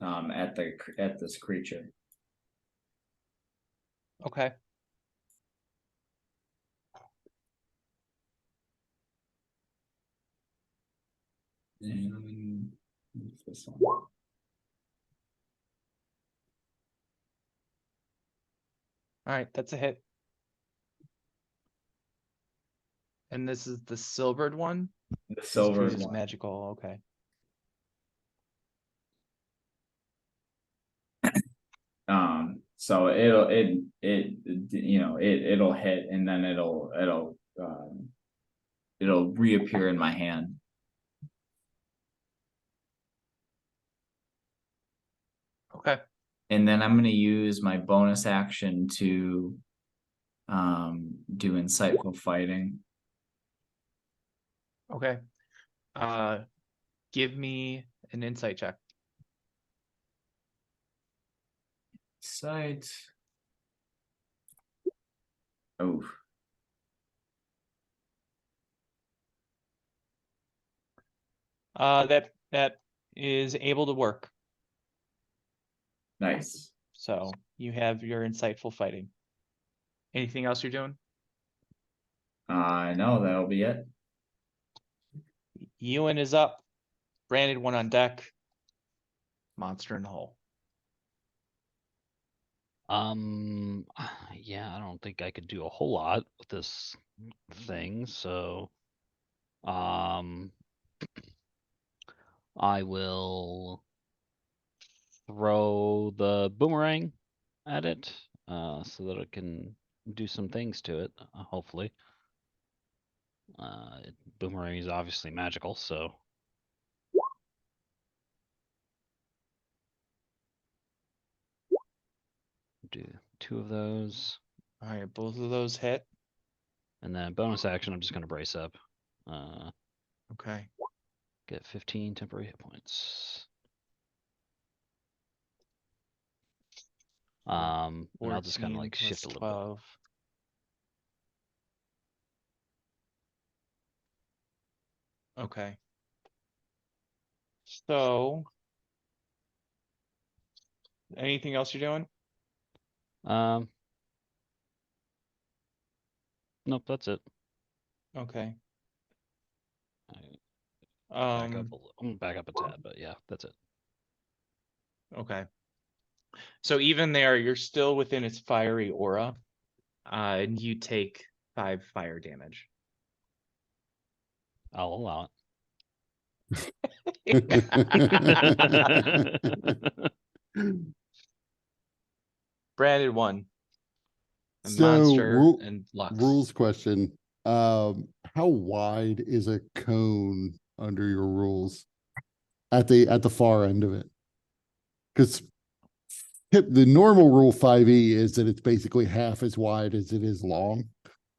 at this creature.
Okay.
And what's this one?
All right, that's a hit. And this is the silvered one?
The silver
This
one.
magical, okay.
So it'll hit, and then it'll reappear in my hand.
Okay.
And then I'm gonna use my bonus action to do insightful fighting.
Okay. Give me an insight check.
Sight. Oh.
That is able to work.
Nice.
So you have your insightful fighting. Anything else you're doing?
No, that'll be it.
Ewan is up. Branded one on deck. Monster in the hole.
Yeah, I don't think I could do a whole lot with this thing, so I will throw the boomerang at it, so that it can do some things to it, hopefully. Boomerang is obviously magical, so do 2 of those.
All right, both of those hit.
And then bonus action, I'm just gonna brace up.
Okay.
Get 15 temporary hit points. And I'll just kind of
14
like
plus
shift a little
12. Okay. So, anything else you're doing?
bit. Nope, that's it.
Okay.
Back up I'm gonna back up a tad, but yeah, that's it.
Okay. So even there, you're still within its fiery aura, and you take 5 fire damage.
I'll allow
Rules
it.
Branded 1. And
So,
Monster and Lux.
question. How wide is a cone under your rules at the far end of it? Because the normal rule 5e is that it's basically half as wide as it is long.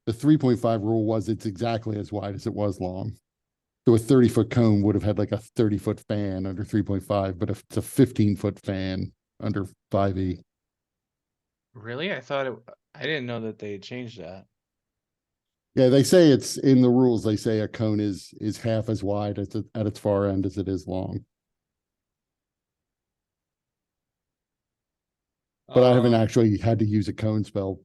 The 3.5 rule was it's exactly as wide as it was long. So a 30-foot cone would have had like a 30-foot fan under 3.5, but if it's a 15-foot fan under 5e.
Really? I didn't know that they had changed that.
Yeah, they say it's in the rules. They say a cone is half as wide at its far end as it is long. But I haven't actually had to use a cone spell.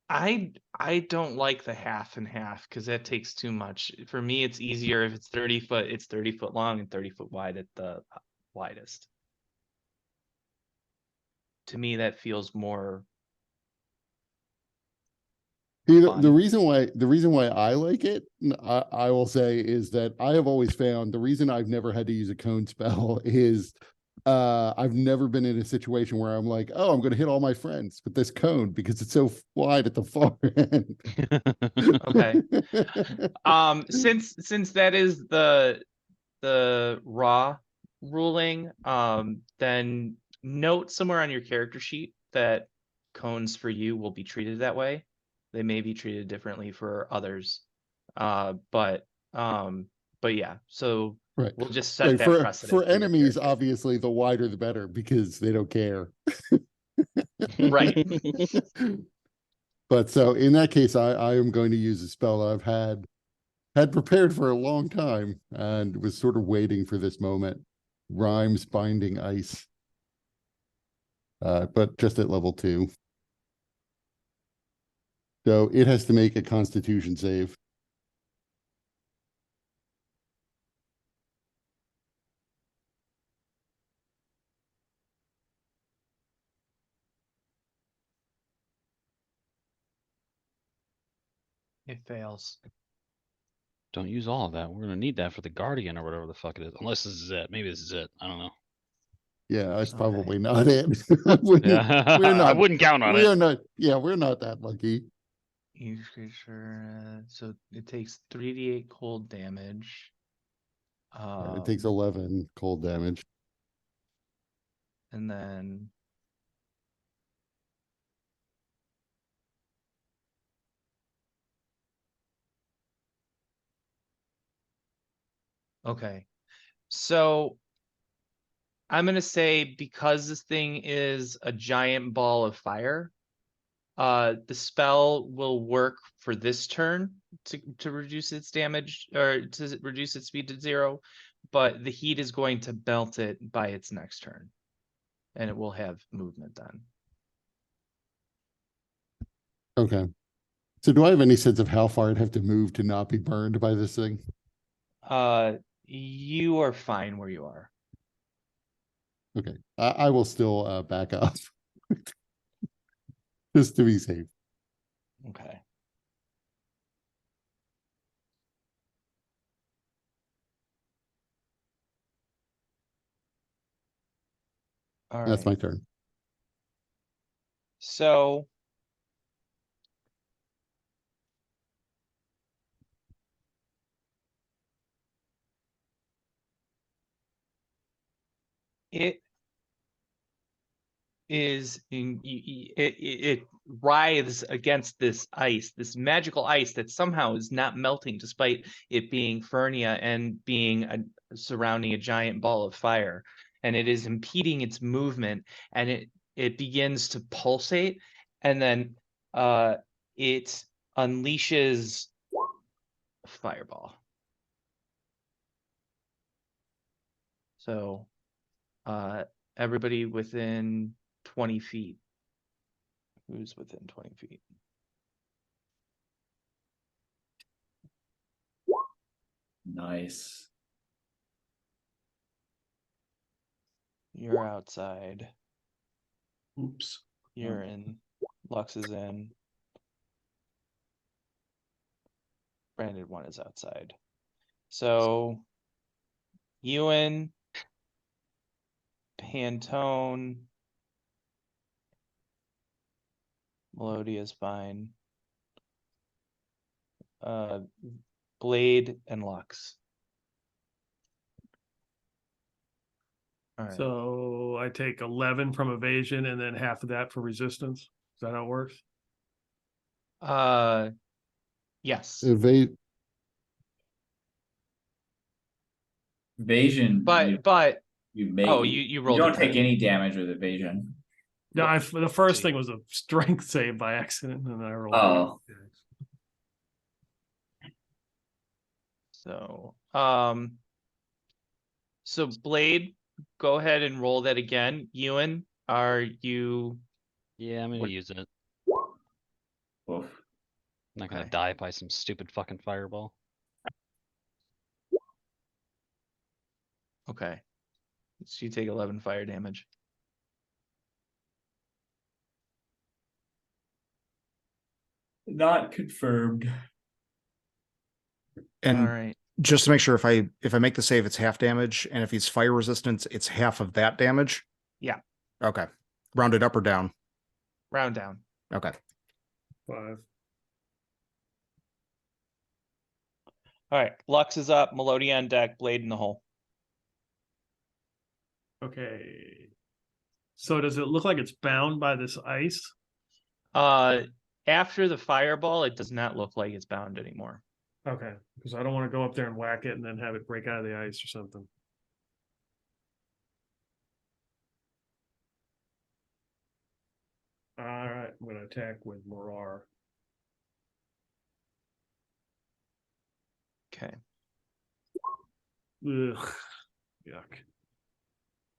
I don't like the half and half because that takes too much. For me, it's easier if it's 30 foot, it's 30 foot long and 30 foot wide at the widest. To me, that feels more
The
fun.
reason why I like it, I will say, is that I have always found the reason I've never had to use a cone spell is I've never been in a situation where I'm like, oh, I'm going to hit all my friends with this cone because it's so wide at the far end.
Okay. Since that is the raw ruling, then note somewhere on your character sheet that cones for you will be treated that way. They may be treated differently for others. But yeah, so
Right.
we'll just set
Right.
that
For
precedent your
enemies,
character.
obviously, the wider the better because they don't care.
Right.
But so in that case, I am going to use a spell that I've had prepared for a long time and was sort of waiting for this moment. Rhymes Binding Ice. But just at level 2. So it has to make a Constitution save.
It fails.
Don't use all of that. We're gonna need that for the Guardian or whatever the fuck it is. Unless this is it. Maybe this is it. I don't know.
Yeah, that's
Okay.
probably not it. We're
I
not.
wouldn't count on
We
it.
are not. Yeah, we're not that lucky.
Each creature, so it takes 3d8 cold damage.
It takes 11 cold damage.
And then okay. So I'm gonna say because this thing is a giant ball of fire, the spell will work for this turn to reduce its damage or to reduce its speed to 0, but the heat is going to melt it by its next turn, and it will have movement then.
Okay. So do I have any sense of how far I'd have to move to not be burned by this thing?
You are fine where you are.
Okay. I will still back up. Just to be safe.
Okay. All
That's
right.
my turn.
So it is it writhes against this ice, this magical ice that somehow is not melting despite it being Fernia and being surrounding a giant ball of fire, and it is impeding its movement, and it begins to pulsate, and then it unleashes a fireball. So everybody within 20 feet. Who's within 20 feet?
Nice.
You're outside.
Oops.
You're in. Lux is in. Branded one is outside. So Ewan, Pantone, Melodia is fine. Blade and Lux. All right.
So I take 11 from evasion and then half of that for resistance. Is that how it works?
Yes.
Evade.
Evasion.
But
you make.
oh, you rolled a
don't take
10.
any damage with evasion.
No, the first
see.
thing was a strength save by accident, and I rolled.
Oh.
So so Blade, go ahead and roll that again. Ewan, are you
Yeah, I'm gonna
What-
use it.
Oof.
I'm not gonna
Okay.
die by some stupid fucking fireball.
okay? So you take 11 fire damage.
Not confirmed.
And
All right.
just to make sure, if I make the save, it's half damage, and if he's fire resistance, it's half of that damage.
Yeah.
Okay. Rounded up or down.
Round down.
Okay.
5.
All right. Lux is up. Melodia on deck. Blade in the hole.
Okay. So does it look like it's bound by this ice?
After the fireball, it does not look like it's bound anymore.
Okay, because I don't want to go up there and whack it and then have it break out of the ice or something. All right, I'm gonna attack with Morar.
Okay.
Ugh. Yuck.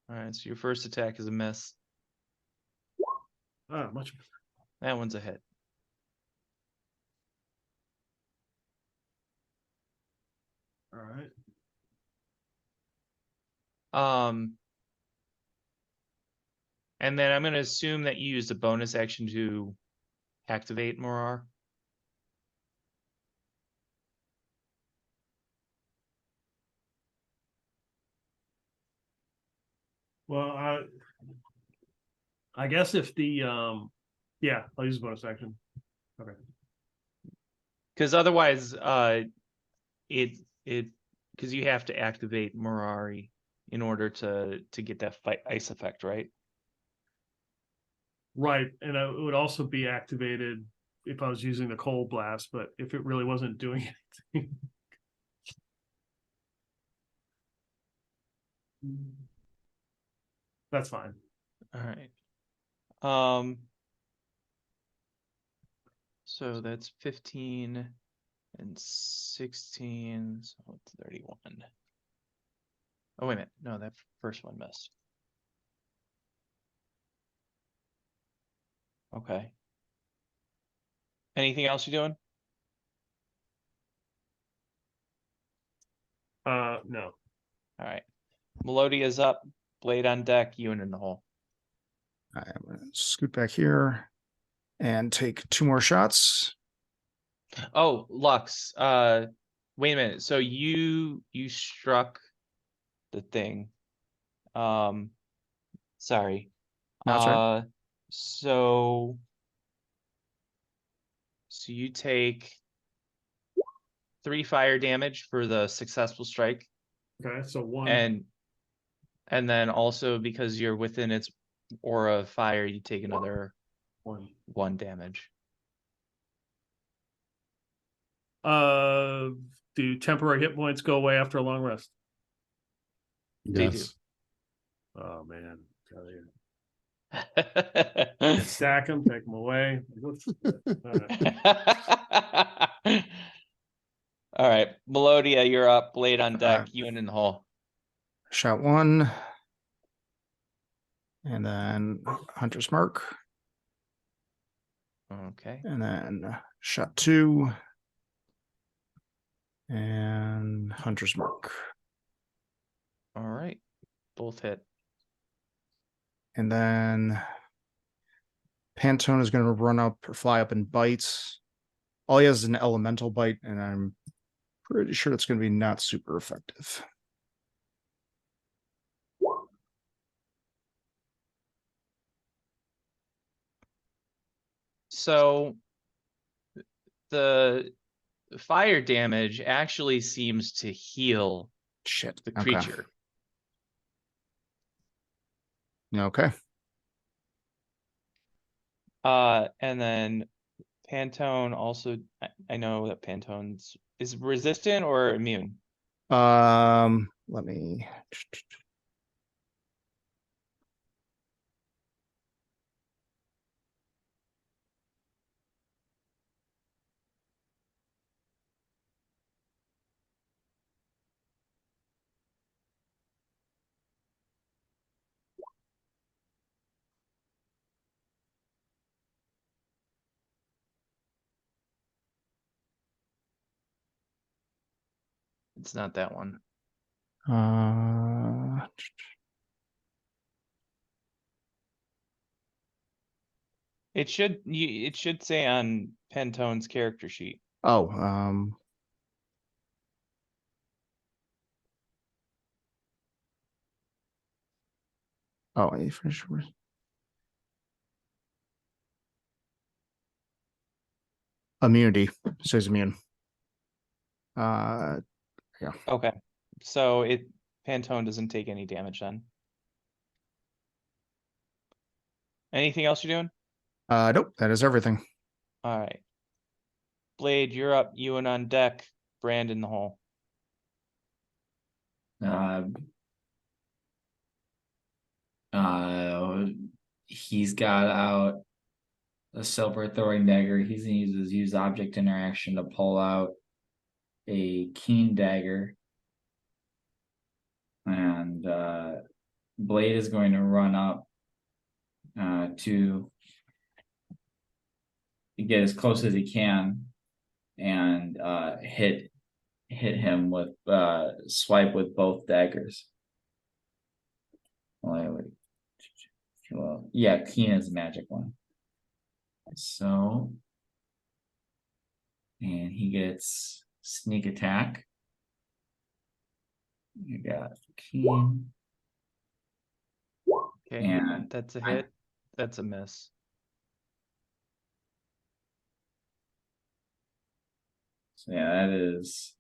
All right. So your first attack is a miss.
Ah, much.
That one's a hit.
All right.
And then I'm going to assume that you used a bonus action to activate Morar.
Well, I guess if the yeah, I'll use a bonus action. Okay.
Because otherwise, it because you have to activate Morari in order to get that ice effect, right?
Right, and it would also be activated if I was using the cold blast, but if it really wasn't doing anything. That's fine.
All right. So that's 15 and 16, so it's 31. Oh, wait a minute. No, that first one missed. Okay. Anything else you're doing?
No.
All right. Melodia's up. Blade on deck. Ewan in the hole.
I'm gonna scoot back here and take 2 more shots.
Oh, Lux. Wait a minute. So you struck the thing. Sorry.
No, that's right.
So you take 3 fire damage for the successful strike,
Okay, so 1.
and And then also because you're within its aura of fire, you take another 1 damage.
Do temporary hit points go away after a long rest?
They do.
Yes.
Oh man, tell you. Stack them, take them away.
All right, Melodia, you're up. Blade on deck.
Uh,
You in the hole.
Shot 1. And then Hunter's Mark.
Okay.
And then shot 2. And Hunter's Mark.
All right. Both hit.
And then Pantone is going to run up or fly up and bites. All he has is an elemental bite, and I'm pretty sure it's going to be not super effective.
So the fire damage actually seems to heal
Shit.
the
Okay.
creature.
Okay.
And then Pantone also, I know that Pantone's is resistant or immune.
Let me.
It's not that one.
Uh,
It should say on Pantone's character sheet.
oh, oh, a French word. Immunity says immune.
Okay. So Pantone doesn't take any damage then. Anything else you're doing?
Nope, that is everything.
All right. Blade, you're up. Ewan on deck. Brand in the hole.
He's got out a silver throwing dagger. He's gonna use his use object interaction to pull out a keen dagger. And Blade is going to run up to get as close as he can and hit him with swipe with both daggers. Well, yeah, keen is a magic one. So, and he gets sneak attack. You got keen.
Okay.
And
That's a hit. That's a miss.
so yeah, that is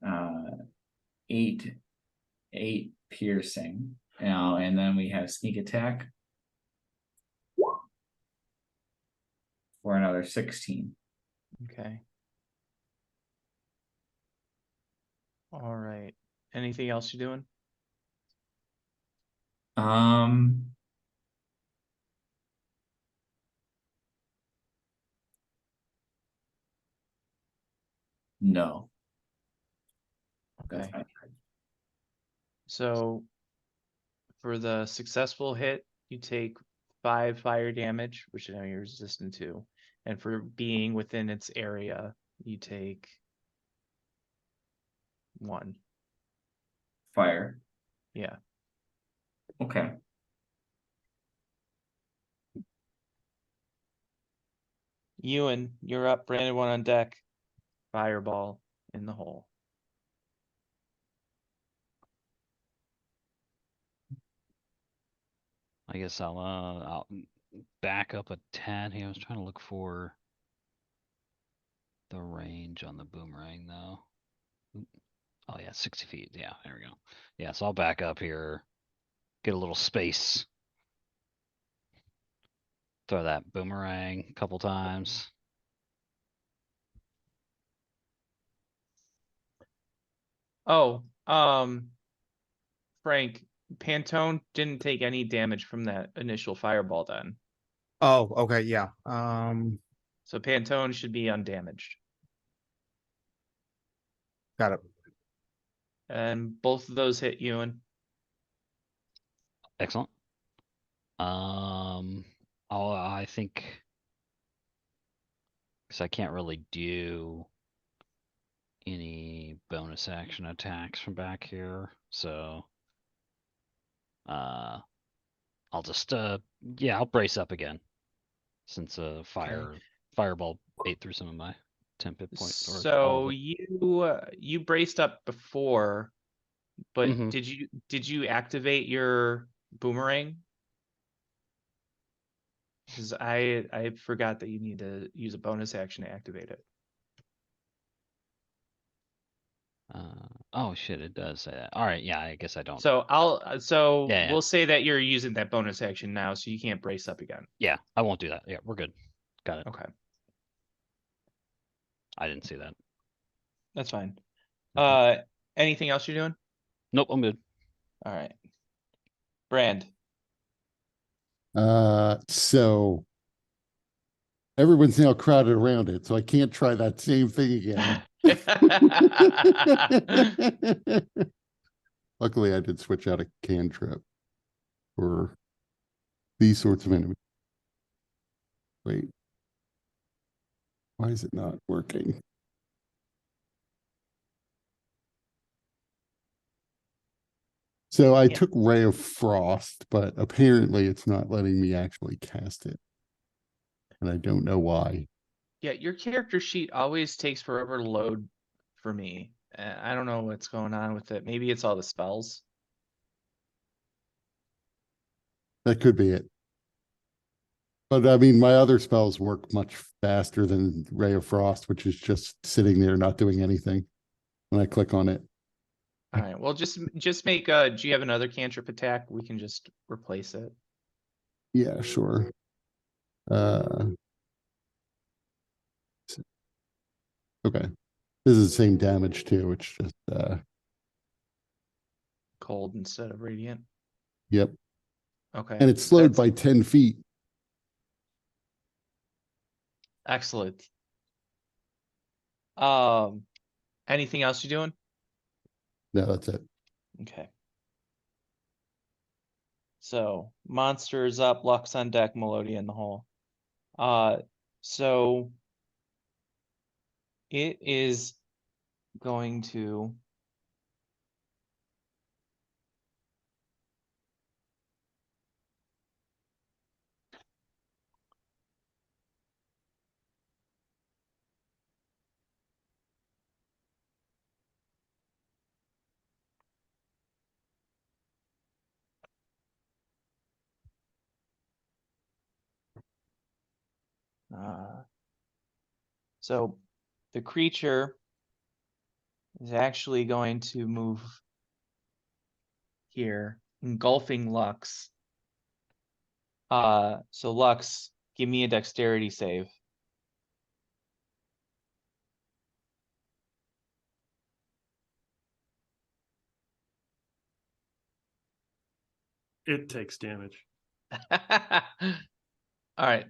8 piercing. Now, and then we have sneak attack for another 16.
Okay. All right. Anything else you're doing?
No.
Okay. So for the successful hit, you take 5 fire damage, which I know you're resistant to. And for being within its area, you take 1.
Fire.
Yeah.
Okay.
Ewan, you're up. Brandon 1 on deck. Fireball in the hole.
I guess I'll back up a tad here. I was trying to look for the range on the boomerang though. Oh yeah, 60 feet. Yeah, there we go. Yeah, so I'll back up here Get a little space. Throw that boomerang a couple times.
Oh, Frank, Pantone didn't take any damage from that initial fireball then.
Oh, okay, yeah.
So Pantone should be undamaged.
Got it.
And both of those hit Ewan.
Excellent. I think because I can't really do any bonus action attacks from back here, so I'll just yeah, I'll brace up again since fireball ate through some of my temp hit points or all
So
of it.
you braced up before, but
Mhm.
did you activate your boomerang? Because I forgot that you need to use a bonus action to activate it.
Oh shit, it does say that. All right, yeah, I guess I don't.
So
Yeah.
we'll say that you're using that bonus action now, so you can't brace up again.
Yeah, I won't do that. Yeah, we're good. Got it.
Okay,
I didn't see that.
that's fine.
Okay.
Anything else you're doing?
Nope, I'm good.
All right, Brand.
So everyone's now crowded around it, so I can't try that same thing again. Luckily, I did switch out a cantrip for these sorts of enemies. Wait, why is it not working? So I
Yeah.
took Ray of Frost, but apparently it's not letting me actually cast it. And I don't know why.
Yeah, your character sheet always takes forever to load for me. I don't know what's going on with it. Maybe it's all the spells.
That could be it. But I mean, my other spells work much faster than Ray of Frost, which is just sitting there not doing anything when I click on it.
All right. Well, just make do you have another cantrip attack? We can just replace it.
Yeah, sure. Okay. This is the same damage too. It's just
Cold instead of radiant.
yep.
Okay.
And it's slowed
That's
by 10 feet.
excellent. Anything else you doing?
No, that's it.
Okay. So monsters up, Lux on deck, Melodia in the hole. So it is going to so the creature is actually going to move here, engulfing Lux. So Lux, give me a dexterity save.
It takes damage.
All right.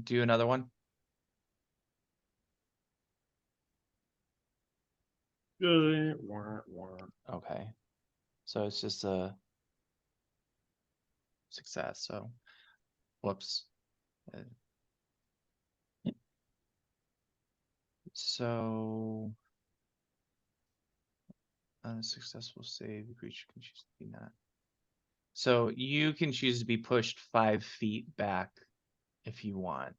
Do another one. Okay. So it's just a success. So, whoops. So, unsuccessful save, the creature can choose to be not. So you can choose to be pushed 5 feet back if you want.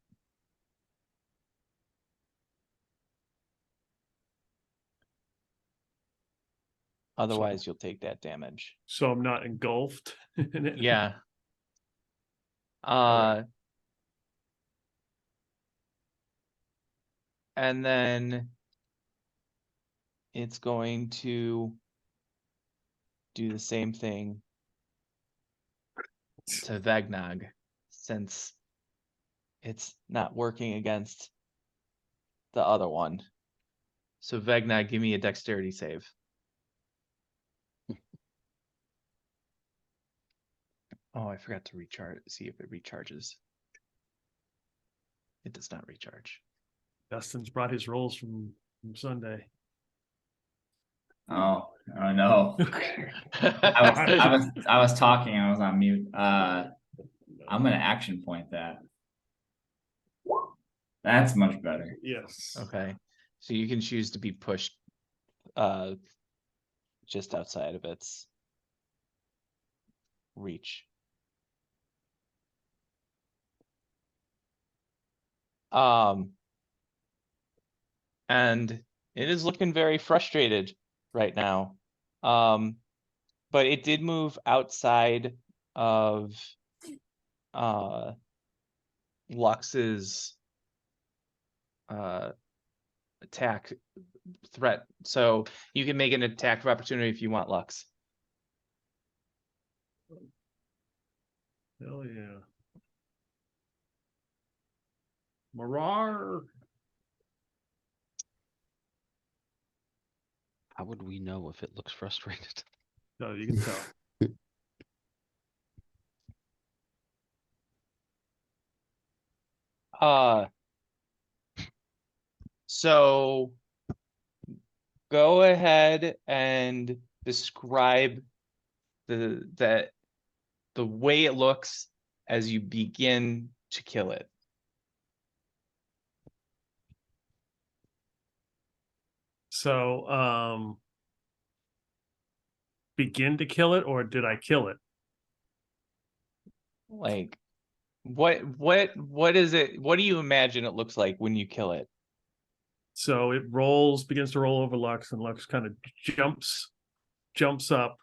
Otherwise, you'll take that damage.
So I'm not engulfed in it.
Yeah.
Alright.
And then it's going to do the same thing to Vegnog, since it's not working against the other one. So Vegnog, give me a dexterity save. Oh, I forgot to recharge. See if it recharges. It does not recharge.
Dustin's brought his rolls from Sunday.
Oh no. I was talking, I was on mute. I'm gonna action point that. That's much better.
Yes.
Okay. So you can choose to be pushed just outside of its reach. And it is looking very frustrated right now. But it did move outside of Lux's attack threat. So you can make an attack of opportunity if you want, Lux.
Hell yeah. Marar.
How would we know if it looks frustrated?
No, you can tell.
So go ahead and describe the way it looks as you begin to kill it.
So, begin to kill it, or did I kill it?
Like, what is it? What do you imagine it looks like when you kill it?
So it begins to roll over Lux, and Lux kind of jumps up,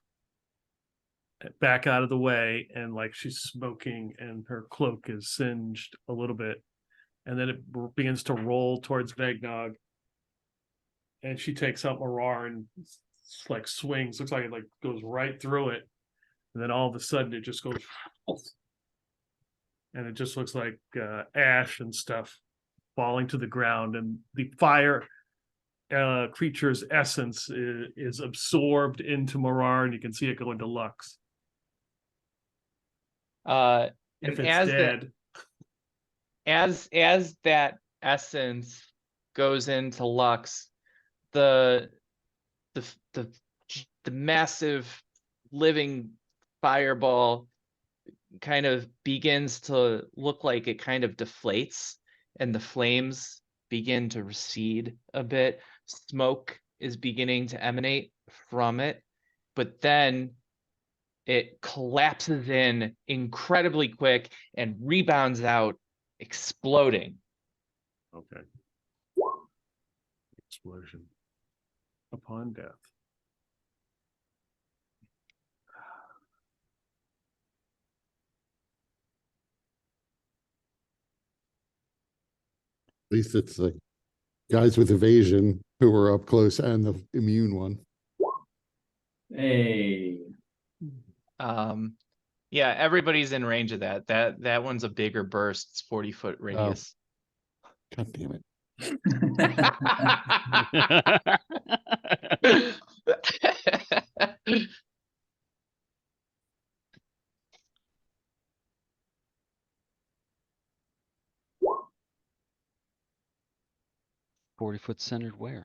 back out of the way, and like she's smoking, and her cloak is singed a little bit, and then it begins to roll towards Vegnog, and she takes out Marar and like swings. Looks like it like goes right through it, and then all of a sudden it just goes, and it just looks like ash and stuff falling to the ground, and the fire creature's essence is absorbed into Marar, and you can see it go into Lux.
And
If it's
as
dead,
as that essence goes into Lux, the massive living fireball kind of begins to look like it kind of deflates, and the flames begin to recede a bit. Smoke is beginning to emanate from it, but then it collapses in incredibly quick and rebounds out, exploding.
okay. Explosion upon death.
At least it's like guys with evasion who were up close and the immune one.
Hey.
Yeah, everybody's in range of that. That one's a bigger burst. It's 40-foot radius.
God damn it.
40-foot centered where?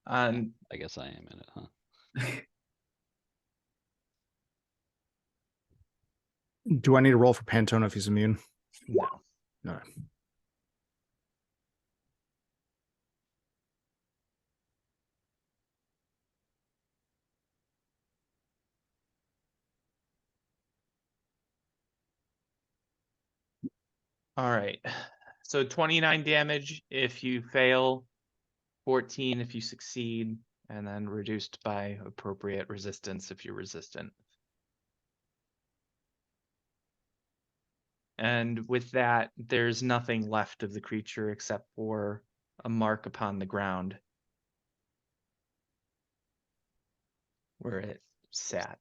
And
I guess I am in it, huh?
Do I need to roll for Pantone if he's immune?
no.
No.
All right. So 29 damage if you fail, 14 if you succeed, and then reduced by appropriate resistance if you're resistant. And with that, there's nothing left of the creature except for a mark upon the ground. where it sat.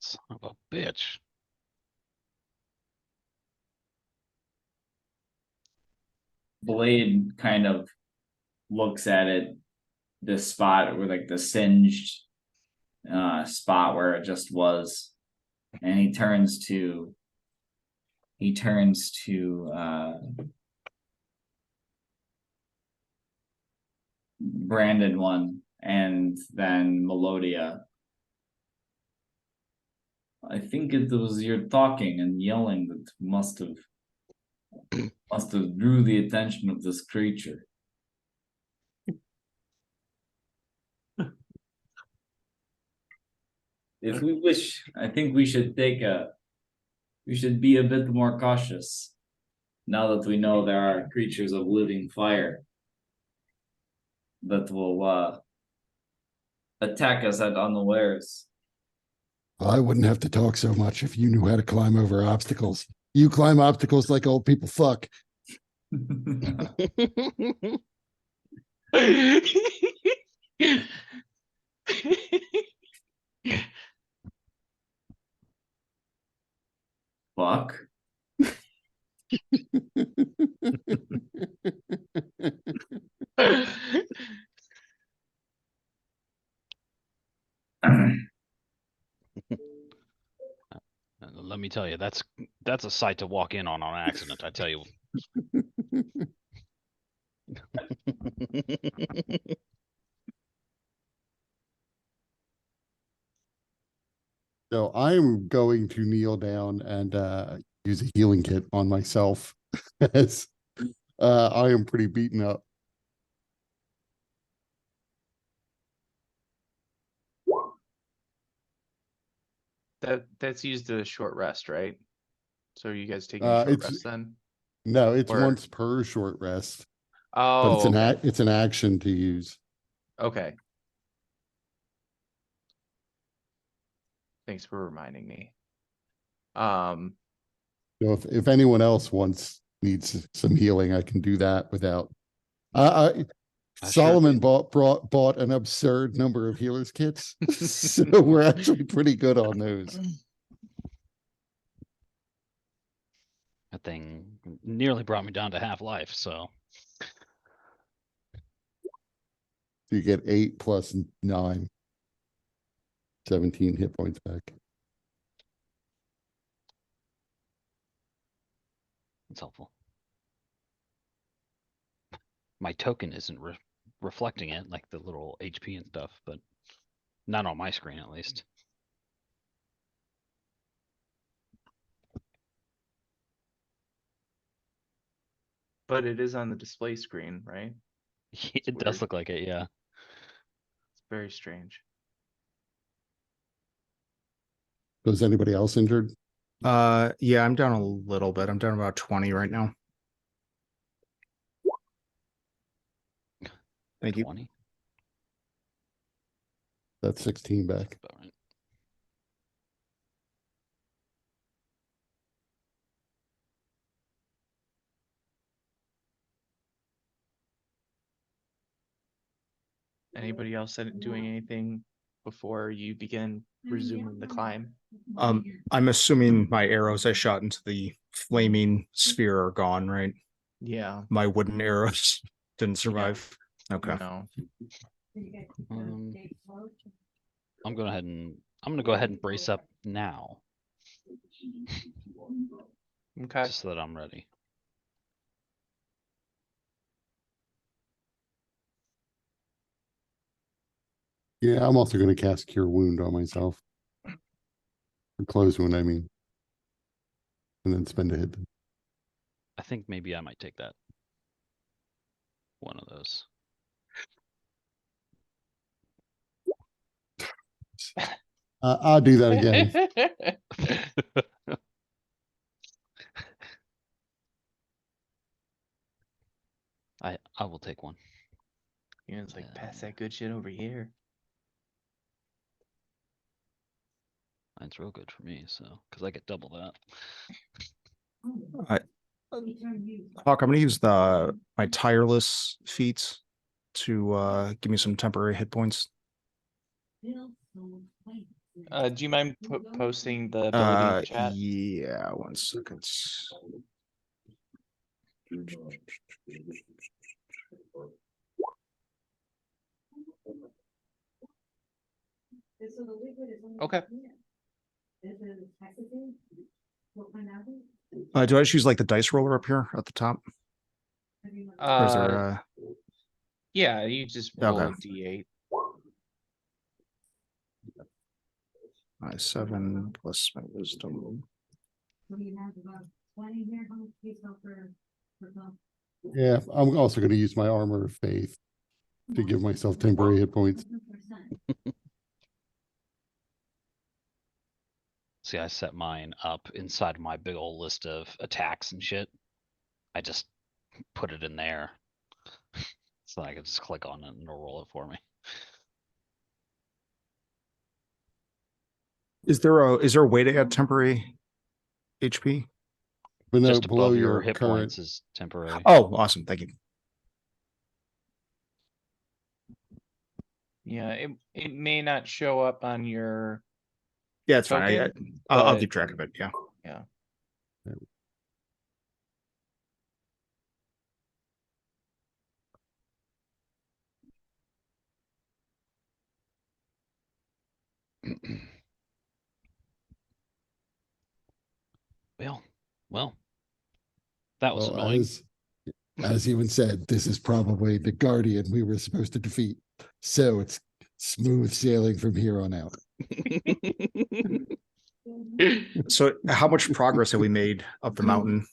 Son of a bitch.
Blade kind of looks at it, this spot where like the singed spot where it just was, and he turns to Brandon one and then Melodia. I think it was your talking and yelling that must have drew the attention of this creature. If we wish, I think we should be a bit more cautious now that we know there are creatures of living fire that will attack us at unawares.
I wouldn't have to talk so much if you knew how to climb over obstacles. You climb obstacles like old people fuck.
Fuck.
Let me tell you, that's a sight to walk in on accident. I tell you.
So I'm going to kneel down and use a healing kit on myself as I am pretty beaten up.
That's used as a short rest, right? So are you guys taking a short
It's
rest then?
no, it's
Or-
once per short rest, but
Oh,
it's
okay.
it's an action to use.
Okay. Thanks for reminding me.
So if anyone else needs some healing, I can do that without. Solomon bought an absurd number of healers kits, so we're actually pretty good on those.
That thing nearly brought me down to half life, so
You get 8 plus 9, 17 hit points back.
it's helpful. My token isn't reflecting it, like the little HP and stuff, but not on my screen at least.
but it is on the display screen, right?
It does
weird.
look like it, yeah.
It's very strange.
So is anybody else injured?
Yeah, I'm down a little bit. I'm down about 20 right now. Thank you.
20?
That's 16 back.
About right.
Anybody else doing anything before you begin resuming the climb?
I'm assuming my arrows I shot into the flaming sphere are gone, right?
Yeah.
My wooden arrows didn't survive. Okay.
No.
I'm gonna go ahead and brace up now,
Okay.
just so that I'm ready.
Yeah, I'm also going to cast Cure Wound on myself. Or Close Wound, I mean. And then spend a hit.
I think maybe I might take that. One of those.
I'll do that again.
I will take one.
It's like, pass that good shit over here.
Mine's real good for me, so because I get double that.
Hawk, I'm gonna use my tireless feats to give me some temporary hit points.
Do you mind posting the ability in the chat?
Yeah, 1 second.
Okay.
Do I just use like the dice roller up here at the top? Or is there
Yeah, you just roll
Okay.
a d8.
my 7 plus my wisdom?
Yeah, I'm also gonna use my armor of faith to give myself temporary hit points.
See, I set mine up inside my big old list of attacks and shit. I just put it in there. So I can just click on it and it'll roll it for me.
Is there a way to add temporary HP?
But no,
Just
below
above your
your
hit
current,
points is temporary.
Oh, awesome. Thank you.
Yeah, it may not show up on your
Yeah, it's fine.
token,
I'll
but-
keep track of it. Yeah.
Yeah.
Well, that was
well,
annoying.
as even said, this is probably the guardian we were supposed to defeat. So it's smooth sailing from here on out.
So how much progress have we made up the mountain?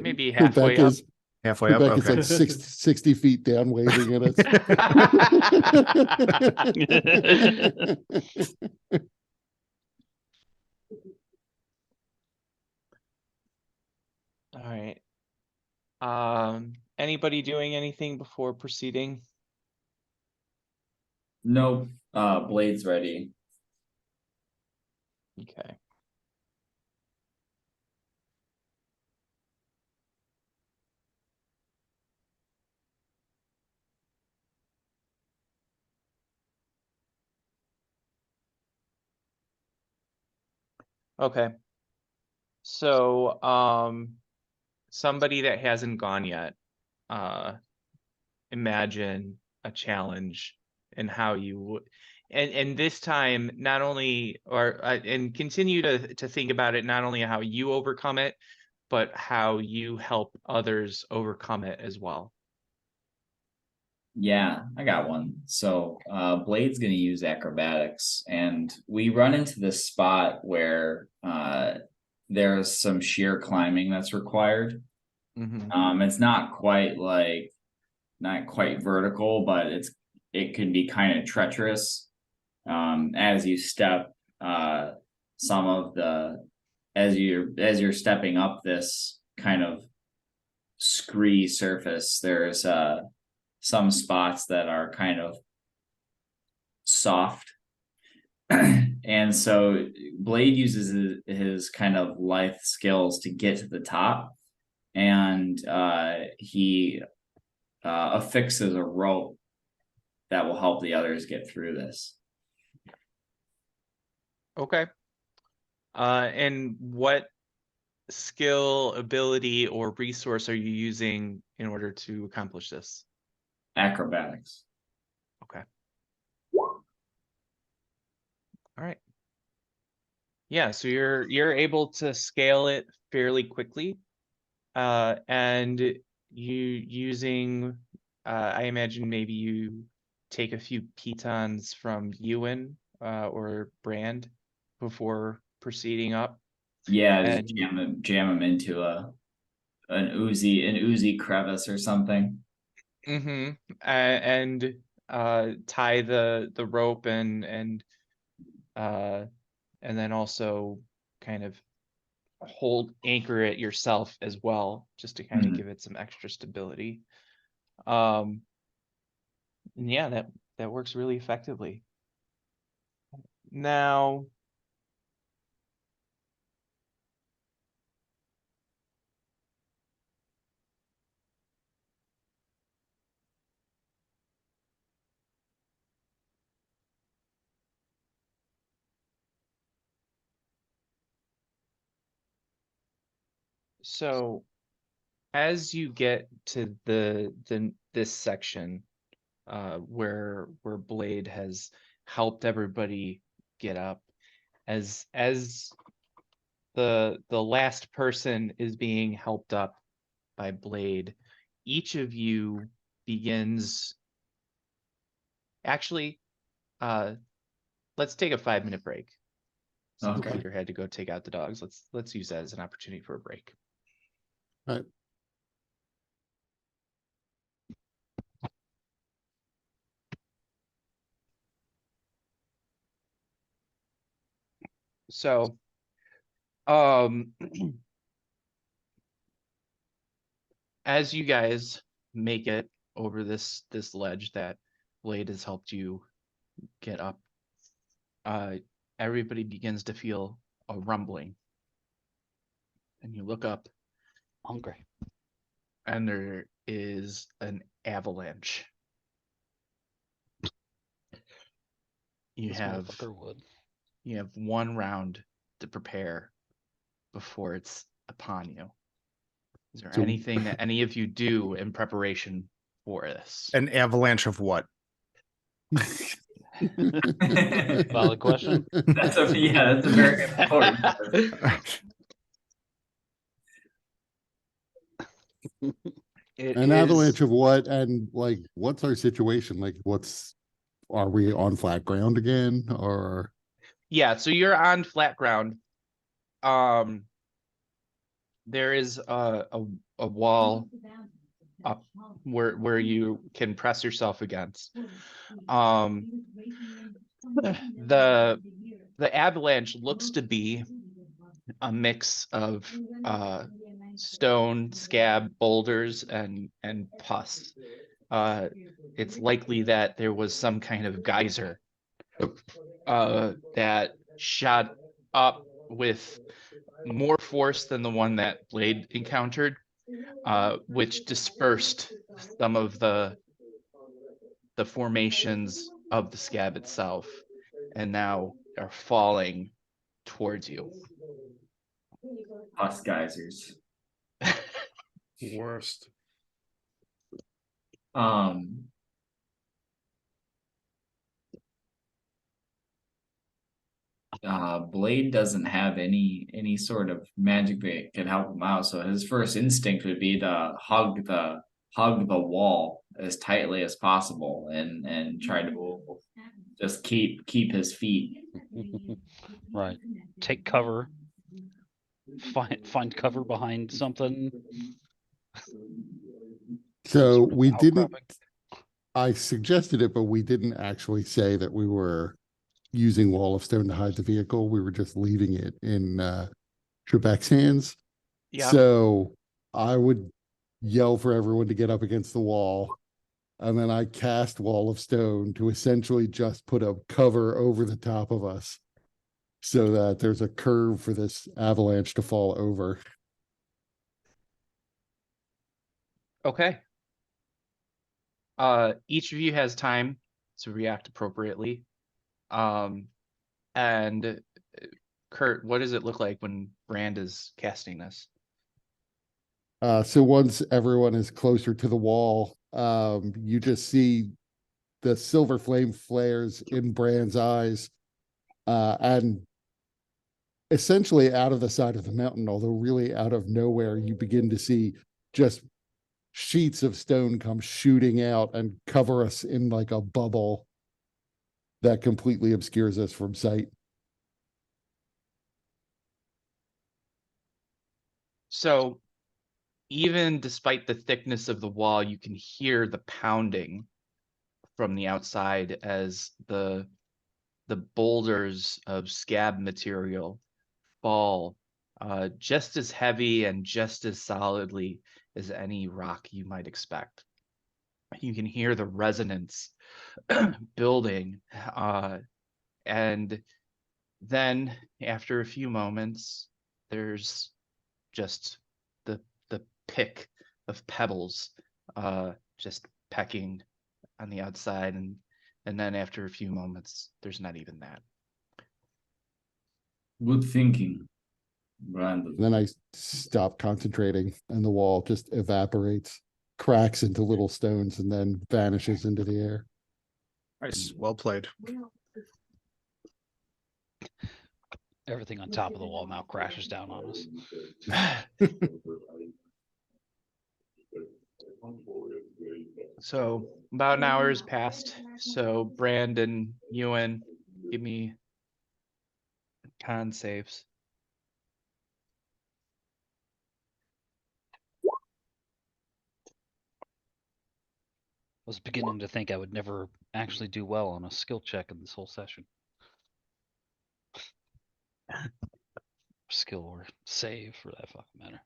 Maybe halfway up.
Rebecca's
Halfway up?
Rebecca's
Okay.
like 60 feet down waving at us.
All right. Anybody doing anything before proceeding?
Nope. Blade's ready.
Okay. Okay. So, somebody that hasn't gone yet, imagine a challenge and how you would, and this time not only, or and continue to think about it, not only how you overcome it, but how you help others overcome it as well.
Yeah, I got one. So Blade's gonna use acrobatics, and we run into this spot where there's some sheer climbing that's required.
Mm-hmm.
It's not quite vertical, but it can be kind of treacherous. As you step some of the as you're stepping up this kind of scree surface, there's some spots that are kind of soft. And so Blade uses his kind of lithe skills to get to the top, and he affixes a rope that will help the others get through this.
Okay. And what skill, ability, or resource are you using in order to accomplish this?
Acrobatics.
Okay. All right. Yeah, so you're able to scale it fairly quickly. And you using I imagine maybe you take a few pitons from Ewan or Brand before proceeding up.
Yeah, just
And
jam him into an oozy crevice or something.
mm-hmm. And tie the rope and then also kind of anchor it yourself as well, just to kind of give it some extra stability. And yeah, that works really effectively. Now, So as you get to this section, where Blade has helped everybody get up, as the last person is being helped up by Blade, each of you begins. Actually, let's take a 5-minute break. Since
Okay.
Peter had to go take out the dogs, let's use that as an opportunity for a break.
Right.
So, as you guys make it over this ledge that Blade has helped you get up, everybody begins to feel a rumbling, and you look up,
Hungry.
and there is an avalanche. You
This
have
motherfucker would.
1 round to prepare before it's upon you. Is there
So-
anything that any of you do in preparation for this?
An avalanche of what?
Valid question.
That's a very important question.
It
An
is-
avalanche of what? And like, what's our situation? Like, are we on flat ground again, or?
Yeah, so you're on flat ground. There is a wall up where you can press yourself against. The avalanche looks to be a mix of stone, scab, boulders, and pus. It's likely that there was some kind of geyser that shot up with more force than the one that Blade encountered, which dispersed some of the formations of the scab itself, and now are falling towards you.
Us geysers.
Worst.
Blade doesn't have any sort of magic that can help him out, so his first instinct would be to hug the wall as tightly as possible and try to just keep his feet.
Right. Take cover. Find cover behind something.
So
Sort of
we didn't,
outcropping.
I suggested it, but we didn't actually say that we were using Wall of Stone to hide the vehicle. We were just leaving it in Trebek's hands.
Yeah.
So I would yell for everyone to get up against the wall. And then I cast Wall of Stone to essentially just put a cover over the top of us so that there's a curve for this avalanche to fall over.
Okay. Each of you has time to react appropriately. And Kurt, what does it look like when Brand is casting this?
So once everyone is closer to the wall, you just see the silver flame flares in Brand's eyes, and essentially out of the side of the mountain, although really out of nowhere, you begin to see just sheets of stone come shooting out and cover us in like a bubble that completely obscures us from sight.
So even despite the thickness of the wall, you can hear the pounding from the outside as the boulders of scab material fall, just as heavy and just as solidly as any rock you might expect. You can hear the resonance building, and then after a few moments, there's just the pick of pebbles, just pecking on the outside, and then after a few moments, there's not even that.
Good thinking. Brandon.
Then I stop concentrating and the wall just evaporates, cracks into little stones, and then vanishes into the air.
Nice. Well played.
Everything on top of the wall now crashes down on us.
So about an hour has passed. So Brandon, Ewan, give me con saves.
Was beginning to think I would never actually do well on a skill check in this whole session. Skill or save for that fucking matter.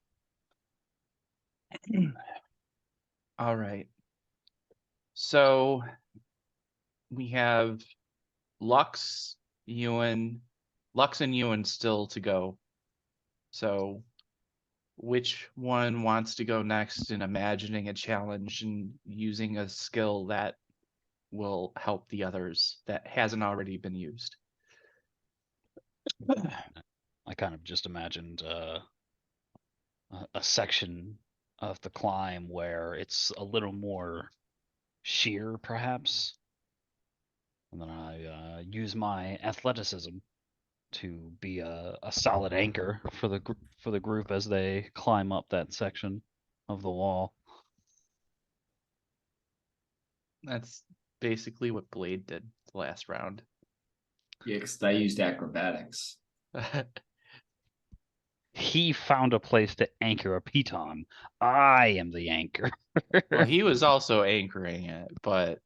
All right. So we have Lux, Lux and Ewan still to go. So which one wants to go next in imagining a challenge and using a skill that will help the others that hasn't already been used?
I kind of just imagined a section of the climb where it's a little more sheer, perhaps. And then I use my athleticism to be a solid anchor for the group as they climb up that section of the wall.
That's basically what Blade did the last round.
Yeah, because I used acrobatics.
He found a place to anchor a piton. I am the anchor.
Well, he was also anchoring it, but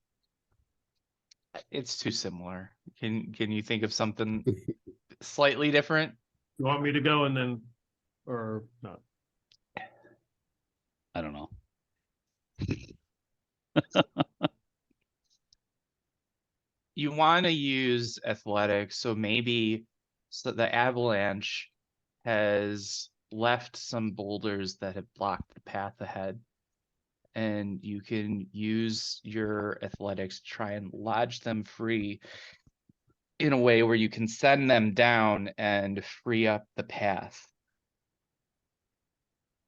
it's too similar. Can you think of something slightly different?
You want me to go and then, or not?
I don't know.
You want to use athletics, so maybe the avalanche has left some boulders that have blocked the path ahead, and you can use your athletics to try and lodge them free in a way where you can send them down and free up the path.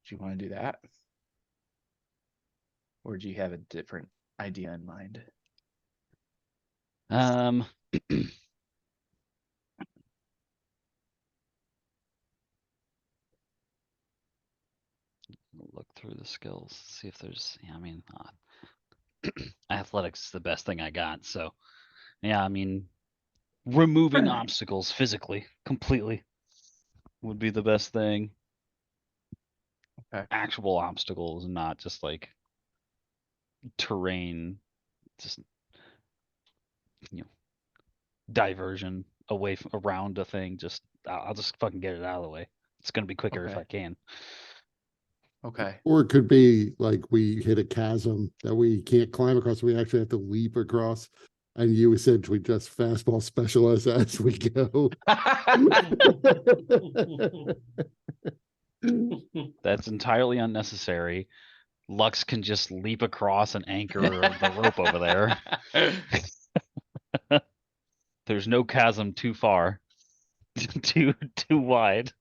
Do you want to do that? Or do you have a different idea in mind?
Look through the skills, see if there's. Yeah, I mean, athletics is the best thing I got. So, yeah, I mean, removing obstacles physically completely would be the best thing.
Okay.
Actual obstacles, not just like terrain, just diversion away from around a thing. Just I'll just fucking get it out of the way. It's gonna be quicker if
Okay.
I can.
Okay.
Or it could be like we hit a chasm that we can't climb across. We actually have to leap across. And you essentially just fastball specialize as we go.
That's entirely unnecessary. Lux can just leap across and anchor the rope over there. There's no chasm too far, too wide.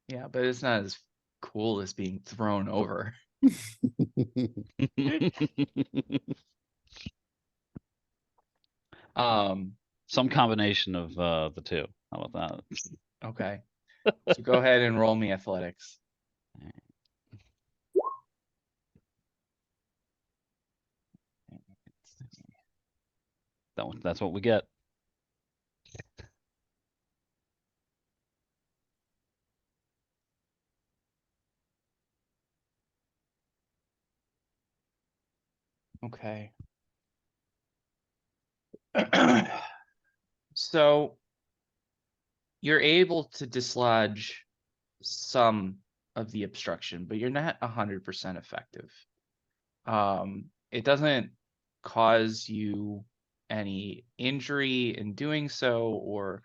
Yeah, but it's not as cool as being thrown over.
Some combination of the two. How about that?
Okay. So go ahead and roll me athletics.
That's what we get.
Okay. So you're able to dislodge some of the obstruction, but you're not 100% effective. It doesn't cause you any injury in doing so or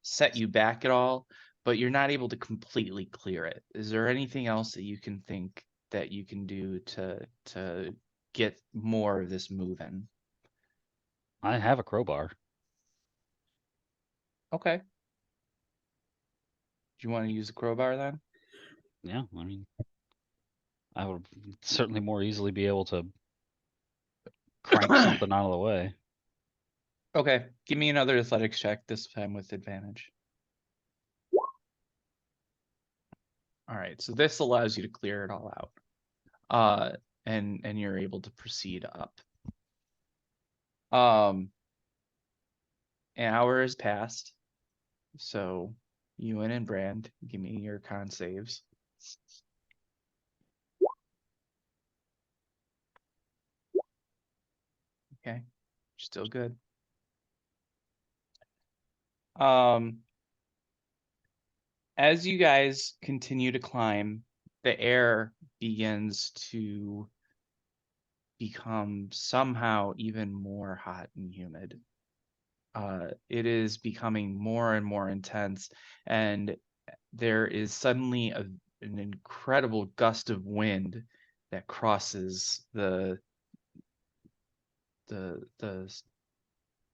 set you back at all, but you're not able to completely clear it. Is there anything else that you can think that you can do to get more of this moving?
I have a crowbar.
Okay. Do you want to use a crowbar then?
Yeah, I mean, I would certainly more easily be able to crank something out of the way.
Okay, give me another athletics check, this time with advantage. All right, so this allows you to clear it all out. And you're able to proceed up. An hour has passed. So Ewan and Brand, give me your con saves. Okay, still good. As you guys continue to climb, the air begins to become somehow even more hot and humid. It is becoming more and more intense, and there is suddenly an incredible gust of wind that crosses the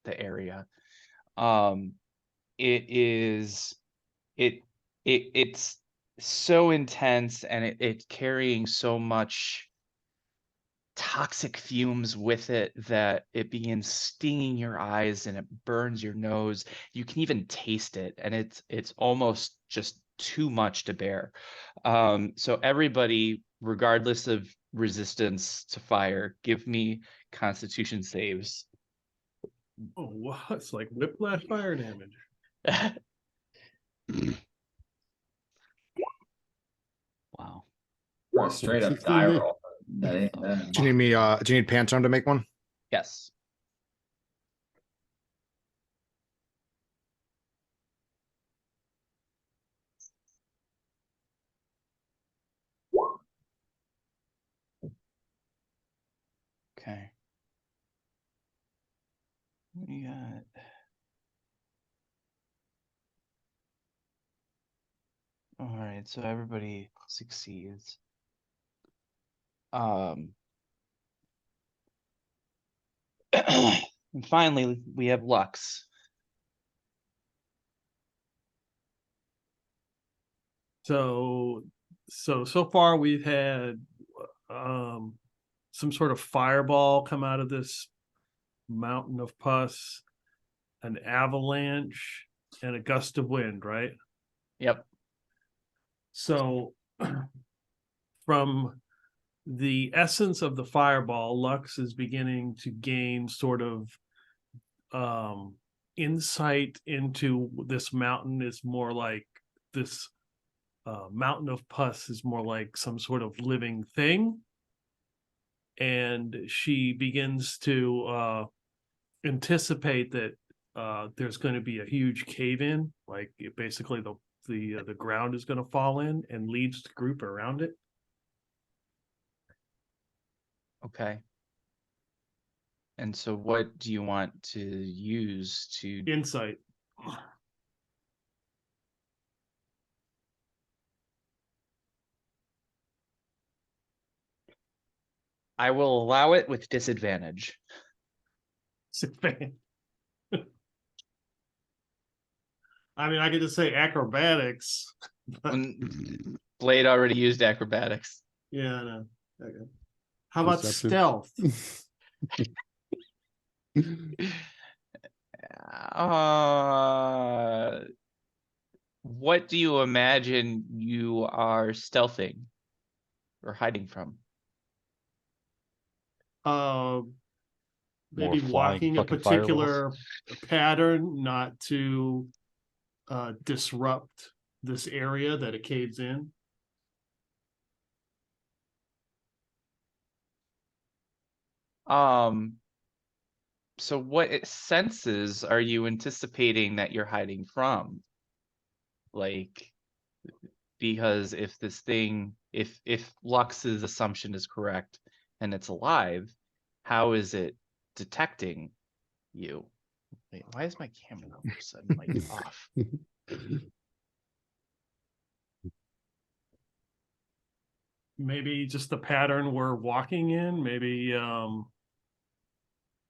area. It's so intense, and it's carrying so much toxic fumes with it that it begins stinging your eyes and it burns your nose. You can even taste it, and it's almost just too much to bear. So everybody, regardless of resistance to fire, give me Constitution saves.
Oh wow, it's like whiplash fire damage.
Wow.
For a straight up
16
die
me.
roll. That ain't bad.
Do you need me? Do you need Pantone to make one?
Yes. Okay. We got. All right, so everybody succeeds. And finally, we have Lux.
So far we've had some sort of fireball come out of this mountain of pus, an avalanche, and a gust of wind, right?
Yep.
So from the essence of the fireball, Lux is beginning to gain sort of insight into this mountain is more like this mountain of pus is more like some sort of living thing. And she begins to anticipate that there's going to be a huge cave in, like basically the ground is going to fall in, and leads the group around it.
Okay. And so what do you want to use to
Insight.
I will allow it with disadvantage.
I mean, I could just say acrobatics.
Blade already used acrobatics.
Yeah, I know. Okay. How about
Perception.
stealth?
What do you imagine you are stealthing or hiding from?
Maybe
flying
walking a
fucking fireballs.
particular pattern, not to disrupt this area that it caves in.
So what senses are you anticipating that you're hiding from? Like, because if this thing, if Lux's assumption is correct and it's alive, how is it detecting you? Wait, why is my camera all of a sudden like off?
Maybe just the pattern we're walking in. Maybe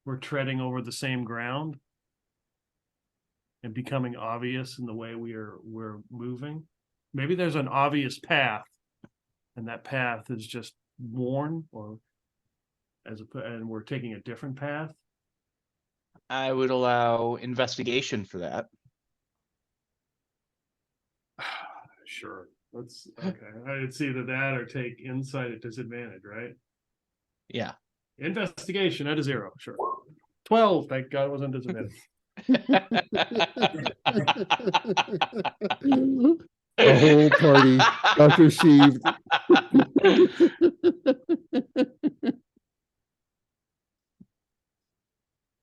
we're treading over the same ground. and becoming obvious in the way we're moving. Maybe there's an obvious path, and that path is just worn, or and we're taking a different path.
I would allow investigation for that.
Sure. Let's okay. It's either that or take insight at disadvantage, right?
Yeah.
Investigation at a 0, sure. 12, thank God it wasn't disadvantage.
The whole party got deceived.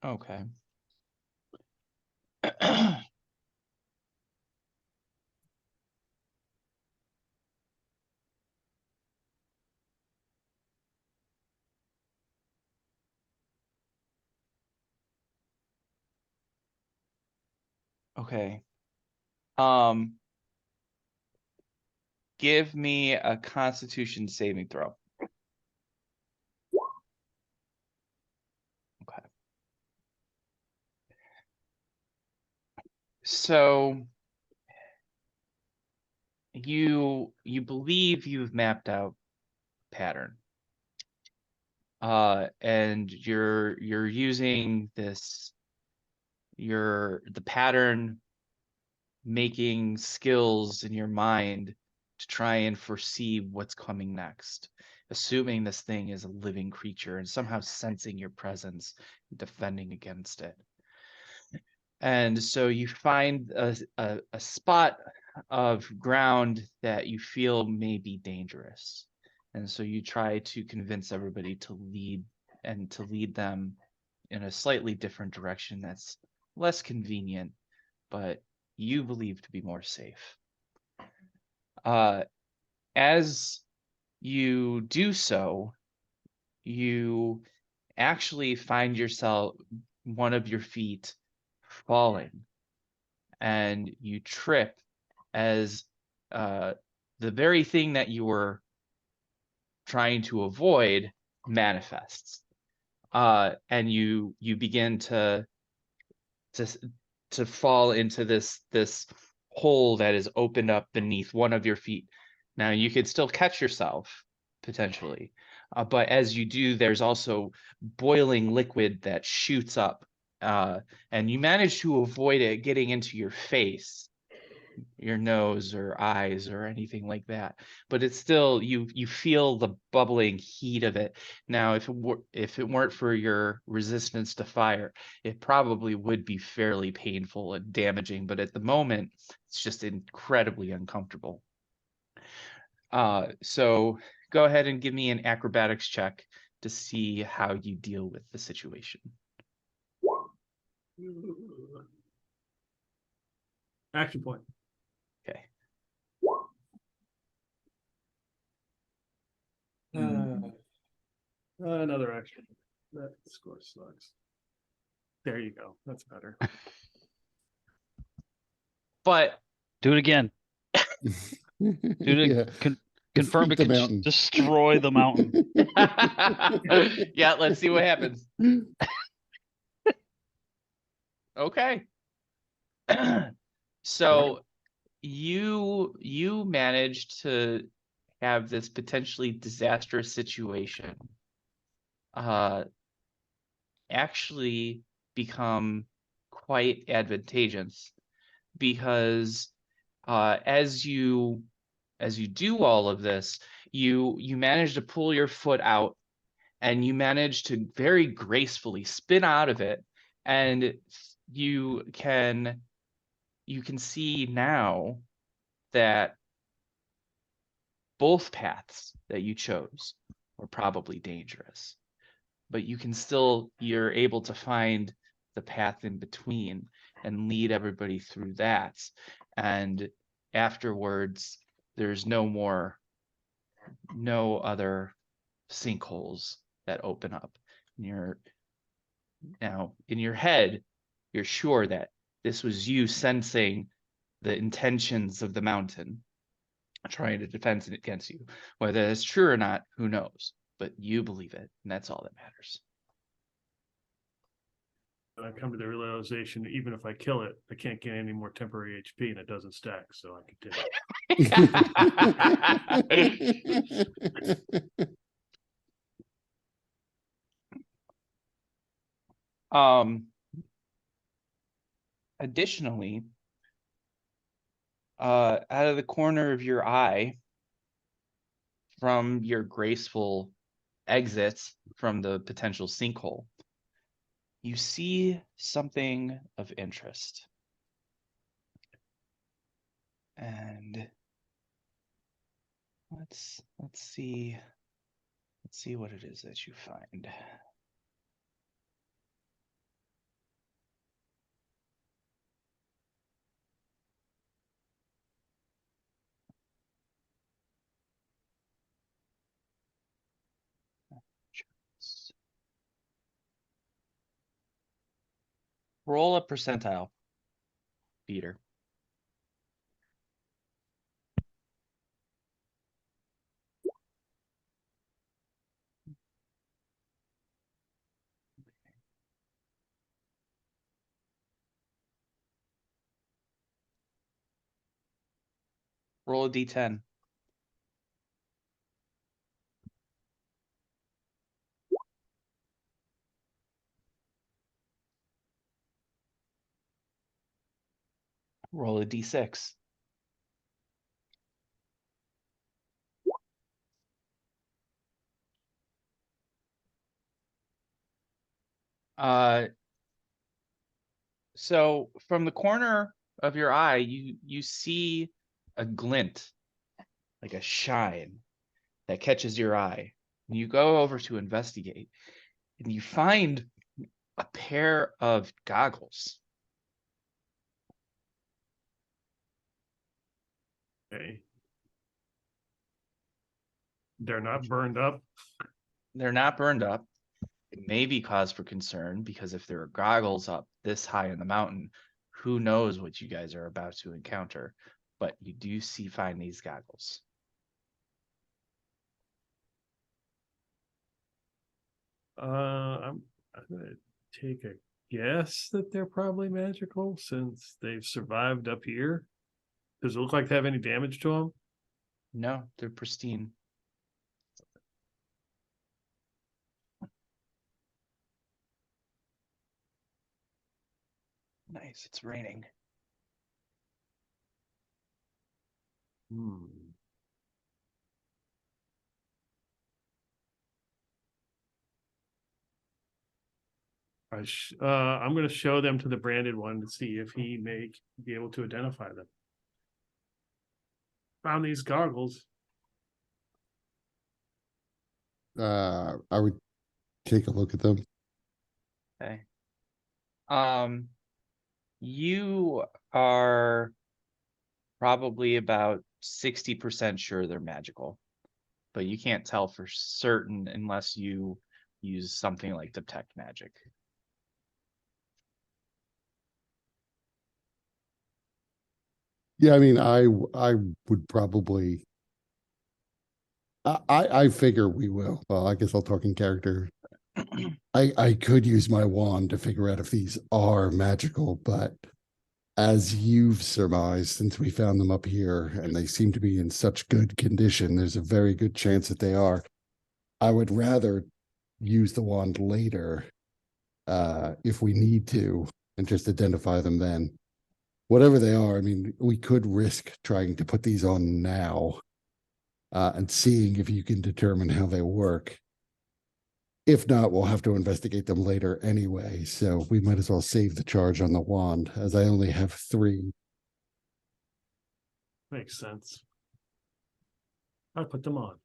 Okay. Okay. Give me a Constitution saving throw. Okay. So you believe you've mapped out pattern. And you're using this the pattern making skills in your mind to try and foresee what's coming next, assuming this thing is a living creature and somehow sensing your presence and defending against it. And so you find a spot of ground that you feel may be dangerous. And so you try to convince everybody to lead them in a slightly different direction that's less convenient, but you believe to be more safe. As you do so, you actually find yourself, one of your feet falling, and you trip as the very thing that you were trying to avoid manifests. And you begin to fall into this hole that is opened up beneath one of your feet. Now you could still catch yourself potentially, but as you do, there's also boiling liquid that shoots up, and you manage to avoid it getting into your face, your nose or eyes or anything like that, but it's still, you feel the bubbling heat of it. Now if it weren't for your resistance to fire, it probably would be fairly painful and damaging, but at the moment it's just incredibly uncomfortable. So go ahead and give me an acrobatics check to see how you deal with the situation.
Action point.
Okay.
Another action. That score sucks. There you go. That's better.
But
Do it again. Do it.
Yeah.
Confirm
Defeat
to
the mountain.
destroy the mountain.
yeah, let's see what happens. Okay. So you managed to have this potentially disastrous situation actually become quite advantageous, because as you do all of this, you manage to pull your foot out, and you manage to very gracefully spin out of it, and you can see now that both paths that you chose were probably dangerous, but you're able to find the path in between and lead everybody through that. And afterwards, there's no other sinkholes that open up. Now in your head, you're sure that this was you sensing the intentions of the mountain, trying to defend it against you. Whether that's true or not, who knows? But you believe it, and that's all that matters.
And I come to the realization, even if I kill it, I can't get any more temporary HP and it doesn't stack, so I continue.
Additionally, out of the corner of your eye, from your graceful exits from the potential sinkhole, you see something of interest. And let's see what it is that you find. Roll a percentile, Peter. Roll a d10. Roll a d6. So from the corner of your eye, you see a glint, like a shine that catches your eye. And you go over to investigate, and you find a pair of goggles.
Okay. They're not burned up.
They're not burned up. It may be cause for concern because if there are goggles up this high in the mountain, who knows what you guys are about to encounter. But you do find these goggles.
I'm gonna take a guess that they're probably magical since they've survived up here. Does it look like they have any damage to them?
No, they're pristine. Nice, it's raining.
I'm going to show them to the branded one to see if he may be able to identify them. Found these goggles.
I would take a look at them.
Okay. You are probably about 60% sure they're magical, but you can't tell for certain unless you use something like detect magic.
Yeah, I mean, I would probably. I figure we will. Well, I guess I'll talk in character. I could use my wand to figure out if these are magical, but as you've surmised, since we found them up here and they seem to be in such good condition, there's a very good chance that they are. I would rather use the wand later if we need to and just identify them then. Whatever they are, I mean, we could risk trying to put these on now and seeing if you can determine how they work. If not, we'll have to investigate them later anyway. So we might as well save the charge on the wand, as I only have 3.
Makes sense. I put them on.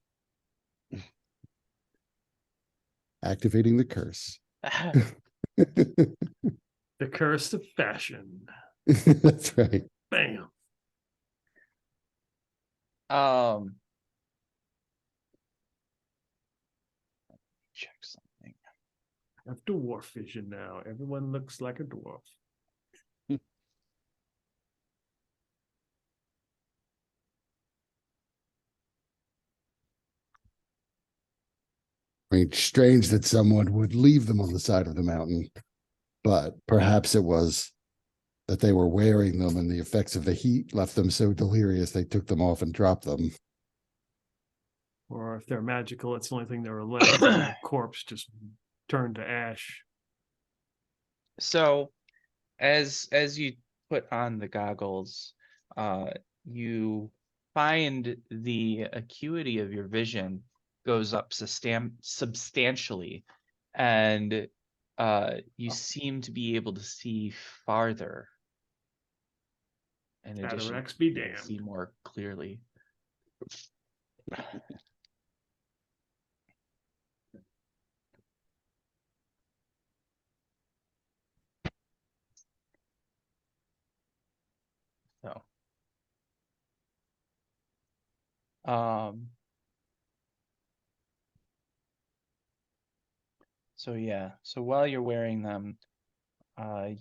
Activating the curse.
The curse of fashion.
That's right.
Bam.
Check something.
I have dwarf vision now. Everyone looks like a dwarf.
I mean, strange that someone would leave them on the side of the mountain. but perhaps it was that they were wearing them and the effects of the heat left them so delirious they took them off and dropped them.
Or if they're magical, it's the only thing they were left. And the corpse just turned to ash.
So as you put on the goggles, you find the acuity of your vision goes up substantially, and you seem to be able to see farther. In addition,
Cataracts be
you can
damned.
see more clearly. So, so yeah, so while you're wearing them,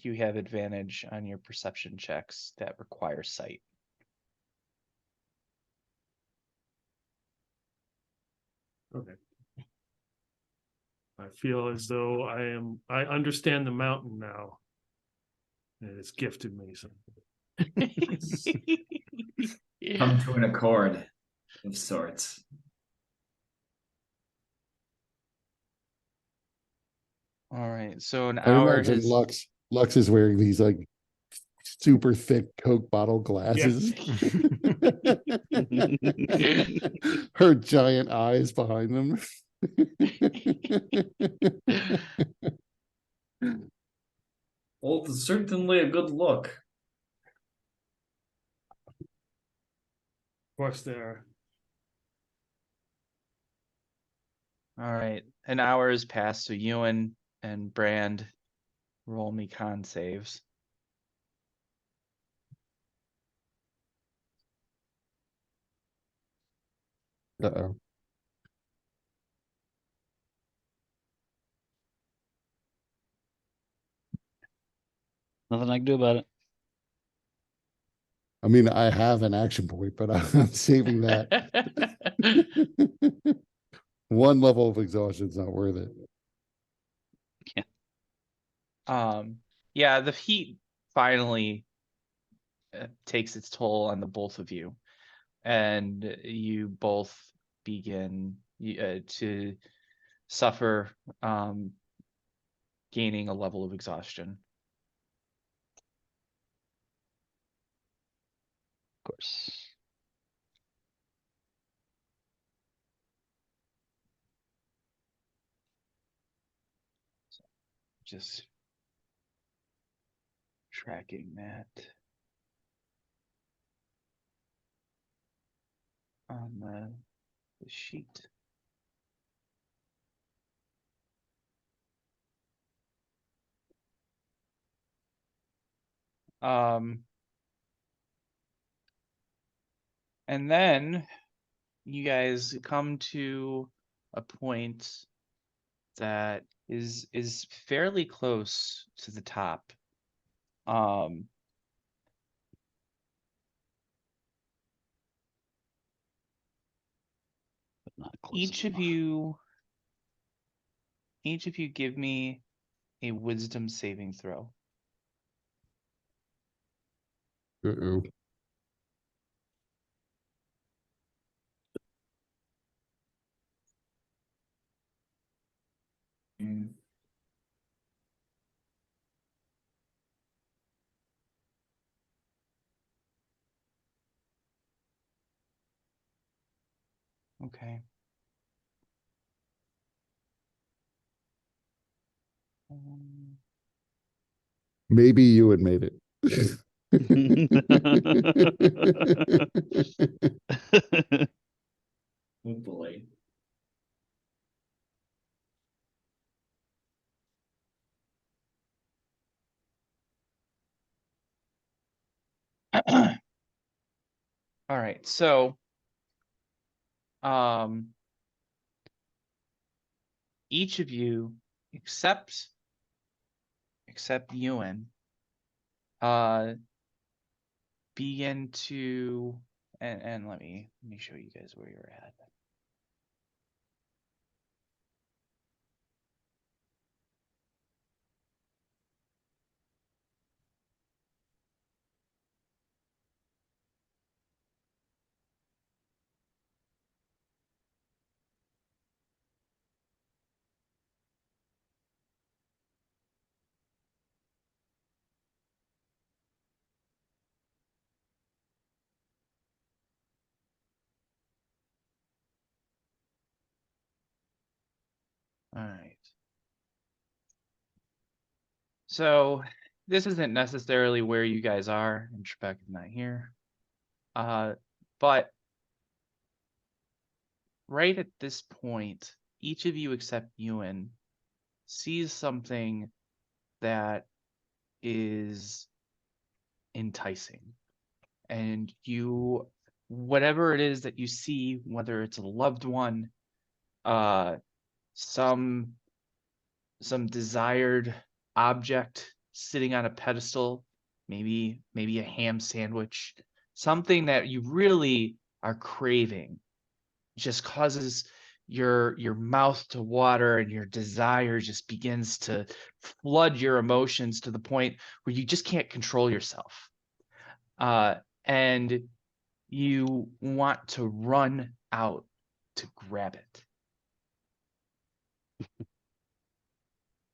you have advantage on your perception checks that require sight.
Okay. I feel as though I understand the mountain now. And it's gifted me something.
Come to an accord of sorts.
All right, so an
I
hour
imagine
has
Lux is wearing these like super thick Coke bottle glasses. Her giant eyes behind them.
Well, it's certainly a good look.
Of course, there.
all right. An hour has passed, so Ewan and Brand roll me con saves.
Uh-oh.
Nothing I can do about it.
I mean, I have an action point, but I'm saving that. One level of exhaustion is not worth it.
Yeah, the heat finally takes its toll on the both of you, and you both begin to suffer, gaining a level of exhaustion.
Of course.
Just tracking that on the sheet. And then you guys come to a point that is fairly close to the top.
But not close
Each of
enough.
you give me a wisdom saving throw.
Uh-oh.
Mm.
Okay.
Maybe you had made it.
Oh boy.
All right, so each of you except Ewan begin to and let me show you guys where you're at. right. So this isn't necessarily where you guys are, and Trebek is not here. But right at this point, each of you except Ewan sees something that is enticing. And you, whatever it is that you see, whether it's a loved one, some desired object sitting on a pedestal, maybe a ham sandwich, something that you really are craving, just causes your mouth to water and your desire just begins to flood your emotions to the point where you just can't control yourself. And you want to run out to grab it.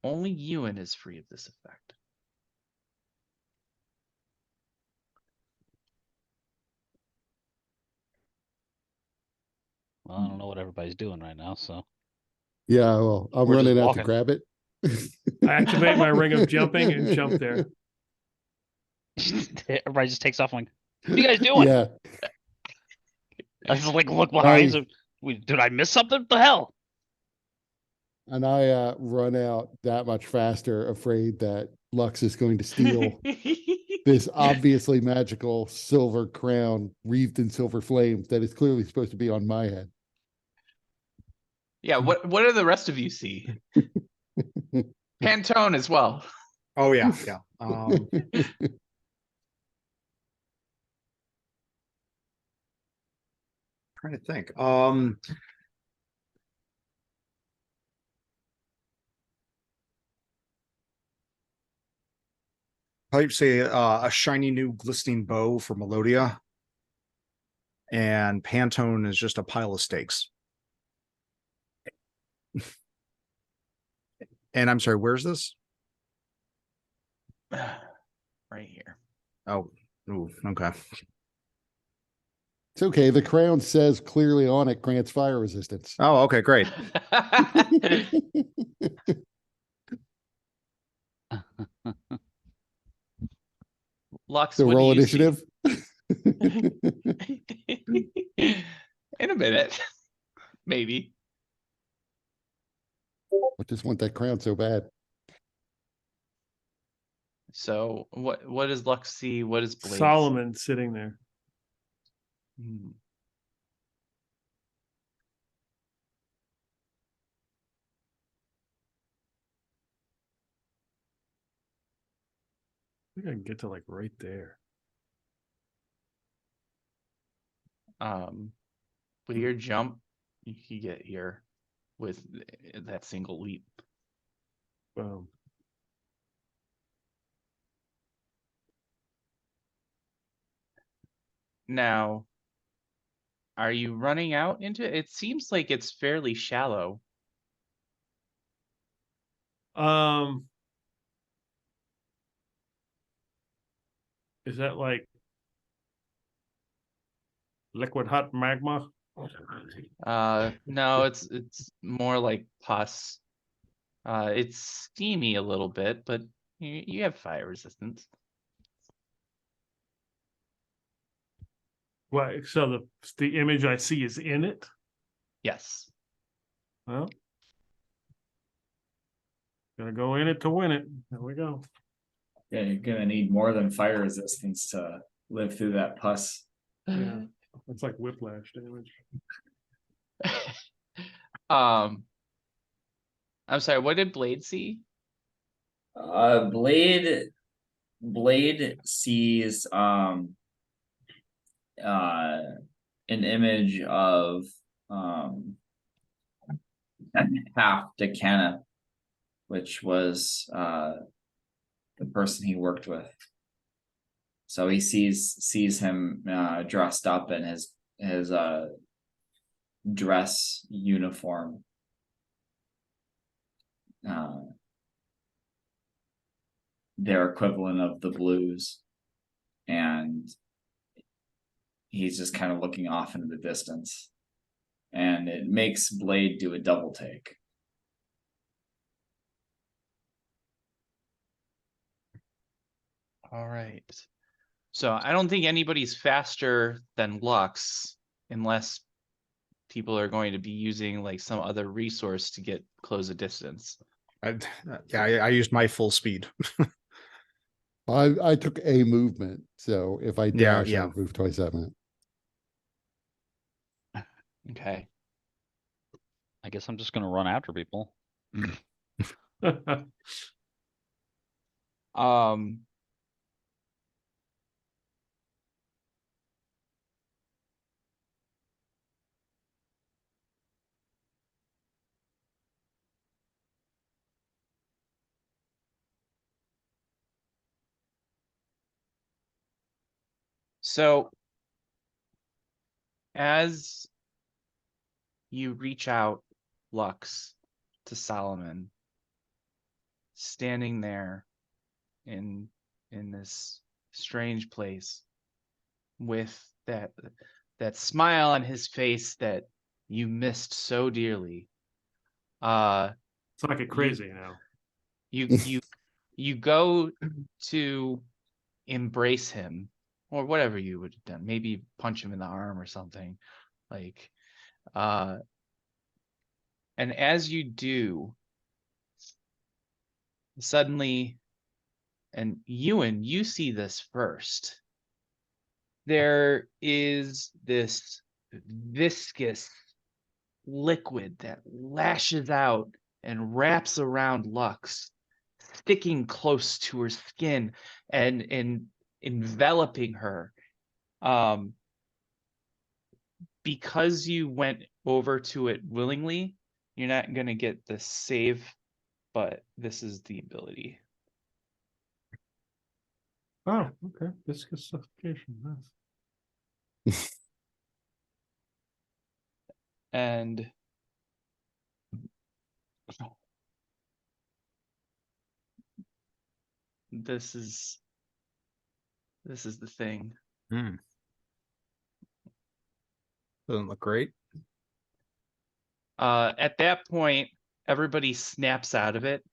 Only Ewan is free of this effect.
Well, I don't know what everybody's doing right now, so
Yeah, well, I'm
We're just
running out to
walking.
grab it.
I activate my ring of jumping and jump there.
everybody just takes off. Like, what are you guys doing?
Yeah,
I just like look behind. So, did I miss something? What the hell?
and I run out that much faster, afraid that Lux is going to steal this obviously magical silver crown wreathed in silver flames that is clearly supposed to be on my head.
Yeah, what do the rest of you see? Pantone as well.
Oh yeah, yeah. Trying to think. I'd say a shiny new glistening bow for Melodia. And Pantone is just a pile of steaks. And I'm sorry, where's this?
Right here.
Oh, ooh, okay.
It's okay. The crown says clearly on it grants fire resistance.
Oh, okay, great.
Lux,
So
what
roll
do you see?
initiative.
In a minute. Maybe.
I just want that crown so bad.
So what does Lux see? What does Blade
Solomon sitting there.
see?
I think I can get to like right there.
With your jump, you can get here with that single leap.
Boom.
Now, are you running out into it? It seems like it's fairly shallow.
Is that like liquid hot magma?
No, it's more like pus. It's steamy a little bit, but you have fire resistance.
Well, so the image I see is in it.
Yes.
Well, gonna go in it to win it. There we go.
Yeah, you're gonna need more than fire resistance to live through that pus.
Yeah, it's like whiplash damage.
I'm sorry, what did Blade see?
Blade sees an image of half Decana, which was the person he worked with. So he sees him dressed up in his dress uniform. Their equivalent of the blues, and he's just kind of looking off into the distance, and it makes Blade do a double take.
All right. So I don't think anybody's faster than Lux unless people are going to be using like some other resource to get close a distance.
I used my full speed.
I took a movement, so if I
Yeah,
dash, I
yeah.
would move twice that minute.
Okay.
I guess I'm just gonna run after people.
Um So as you reach out, Lux, to Solomon, standing there in this strange place with that smile on his face that you missed so dearly.
It's like a crazy now.
You go to embrace him or whatever you would have done, maybe punch him in the arm or something, like and as you do, suddenly, and Ewan, you see this first, there is this viscous liquid that lashes out and wraps around Lux, sticking close to her skin and enveloping her. Because you went over to it willingly, you're not going to get the save, but this is the ability.
Oh, okay. Viscous suffocation. Nice.
And this is the thing.
Hmm. Doesn't look great.
At that point, everybody snaps out of it.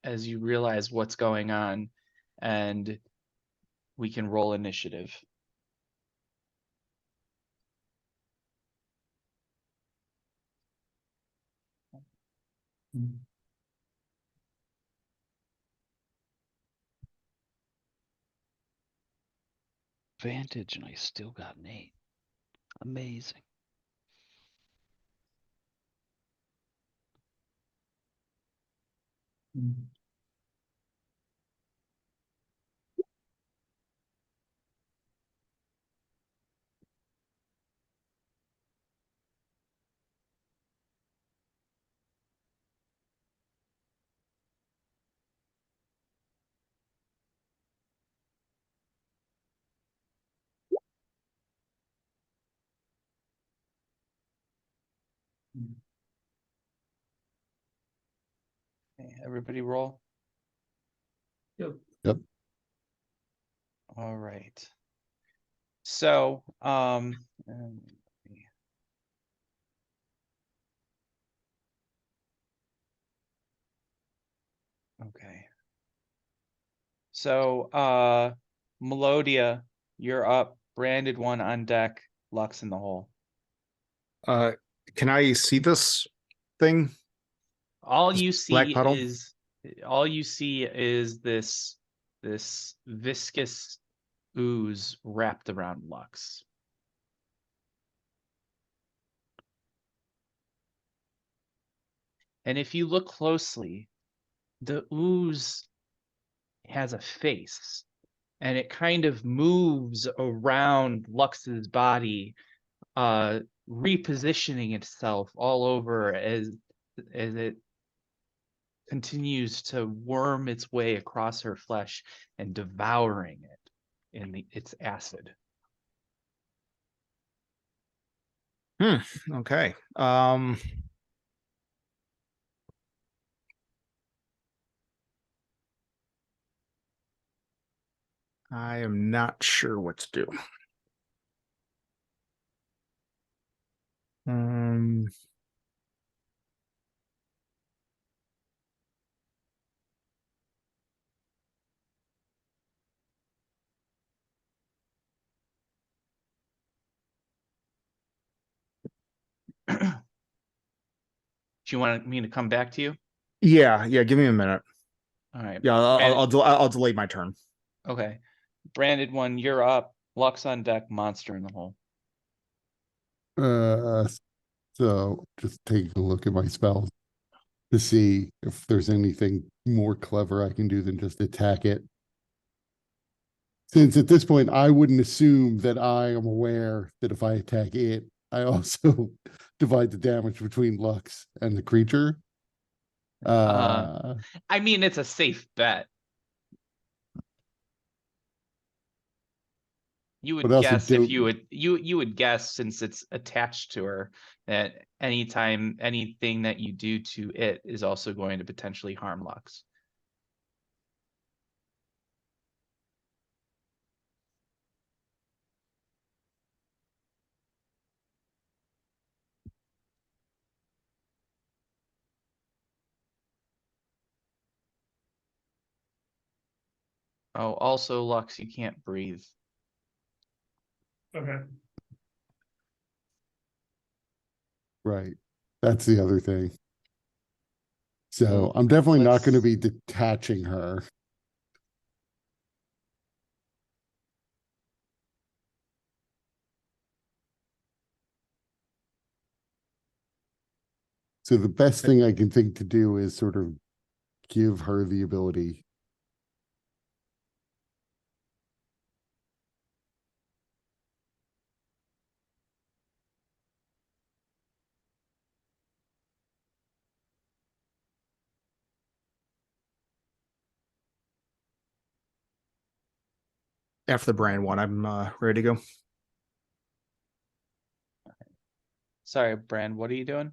As you realize what's going on, and we can roll initiative.
Advantage, and I still got an 8. Amazing.
Okay, everybody roll.
Yep.
Yep.
All right. So, okay. So, Melodia, you're up. Branded one on deck. Lux in the hole.
Can I see this thing?
All
This
you
black
see
puddle?
is this viscous ooze wrapped around Lux. And if you look closely, the ooze has a face, and it kind of moves around Lux's body, repositioning itself all over as it continues to worm its way across her flesh and devouring it in its acid.
Okay. I am not sure what to do. Um,
Do you want me to come back to you?
Yeah, give me a minute.
All right.
Yeah,
Branded-
I'll delay my turn.
Okay. Branded one, you're up. Lux on deck, monster in the hole.
So just taking a look at my spells to see if there's anything more clever I can do than just attack it. Since at this point, I wouldn't assume that I am aware that if I attack it, I also divide the damage between Lux and the creature.
I mean, it's a safe bet. You
But
would
also
guess if
don't-
you would guess, since it's attached to her, that anytime anything that you do to it is also going to potentially harm Lux. Oh, also Lux, you can't breathe.
Okay.
right. That's the other thing. So
Well,
I'm definitely not going to
let's-
be detaching her. So the best thing I can think to do is sort of give her the ability.
After the Brian one, I'm ready to go.
Sorry, Brand, what are you doing?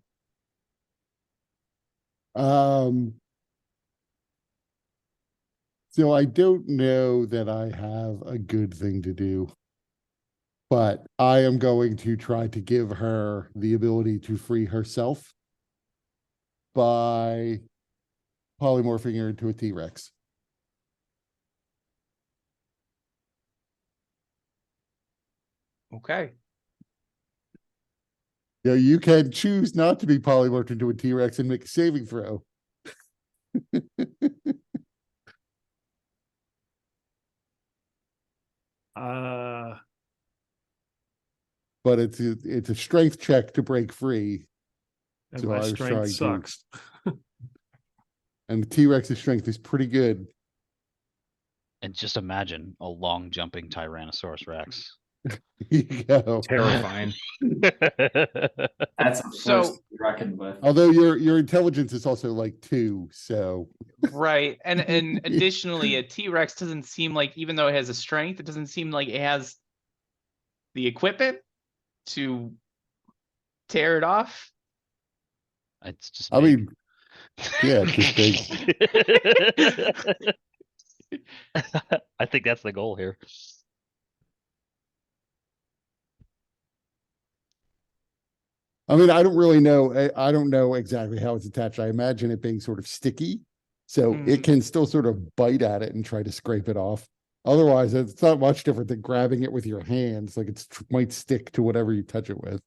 So I don't know that I have a good thing to do, but I am going to try to give her the ability to free herself by polymorphing her into a T-Rex.
Okay.
You know, you can choose not to be polymorphed into a T-Rex and make a saving throw. But it's a strength check to break free.
And
So
my
I was
strength
trying to-
sucks.
And the T-Rex's strength is pretty good.
And just imagine a long jumping Tyrannosaurus Rex.
Here you go.
Terrifying.
That's a
So-
force to be reckoned with.
Although your intelligence is also like 2, so
Right. And additionally, a T-Rex doesn't seem like, even though it has a strength, it doesn't seem like it has the equipment to tear it off.
It's just
I
big.
mean, yeah, it's just big.
I think that's the goal here.
I mean, I don't really know. I don't know exactly how it's attached. I imagine it being sort of sticky, so it
Mhm.
can still sort of bite at it and try to scrape it off. Otherwise, it's not much different than grabbing it with your hands. Like it might stick to whatever you touch it with.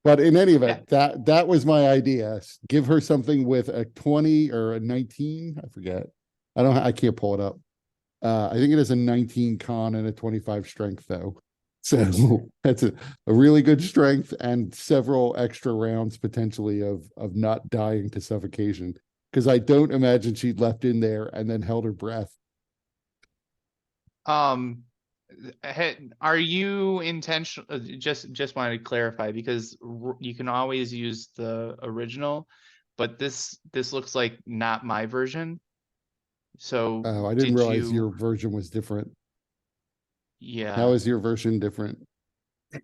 But in any event, that was my idea. Give her something with a 20 or a 19. I forget. I can't pull it up. I think it is a 19 con and a 25 strength though. So that's a really good strength and several extra rounds potentially of not dying to suffocation. Because I don't imagine she'd left in there and then held her breath.
Are you intentional? Just wanted to clarify, because you can always use the original, but this looks like not my version. So
Oh, I didn't
did
realize
you?
your version was different.
Yeah.
How is your version different?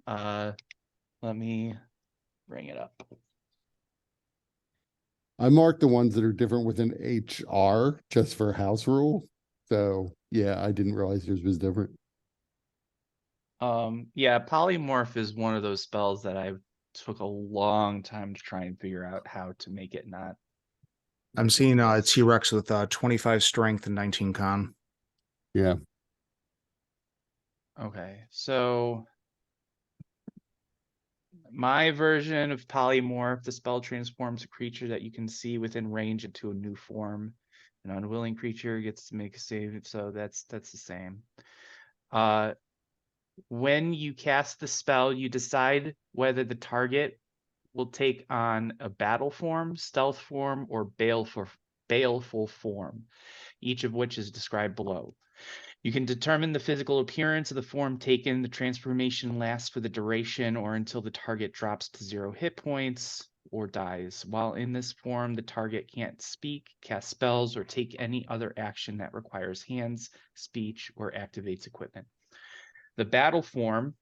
Let me bring it up.
I marked the ones that are different with an HR just for house rule. So yeah, I didn't realize yours was different.
Yeah, polymorph is one of those spells that I took a long time to try and figure out how to make it not.
I'm seeing a T-Rex with 25 strength and 19 con.
Yeah.
Okay, so My version of polymorph, the spell transforms a creature that you can see within range into a new form. An unwilling creature gets to make a save, so that's the same. When you cast the spell, you decide whether the target will take on a battle form, stealth form, or baleful form, each of which is described below. You can determine the physical appearance of the form taken. The transformation lasts for the duration or until the target drops to 0 hit points or dies. While in this form, the target can't speak, cast spells, or take any other action that requires hands, speech, or activates equipment. The battle form,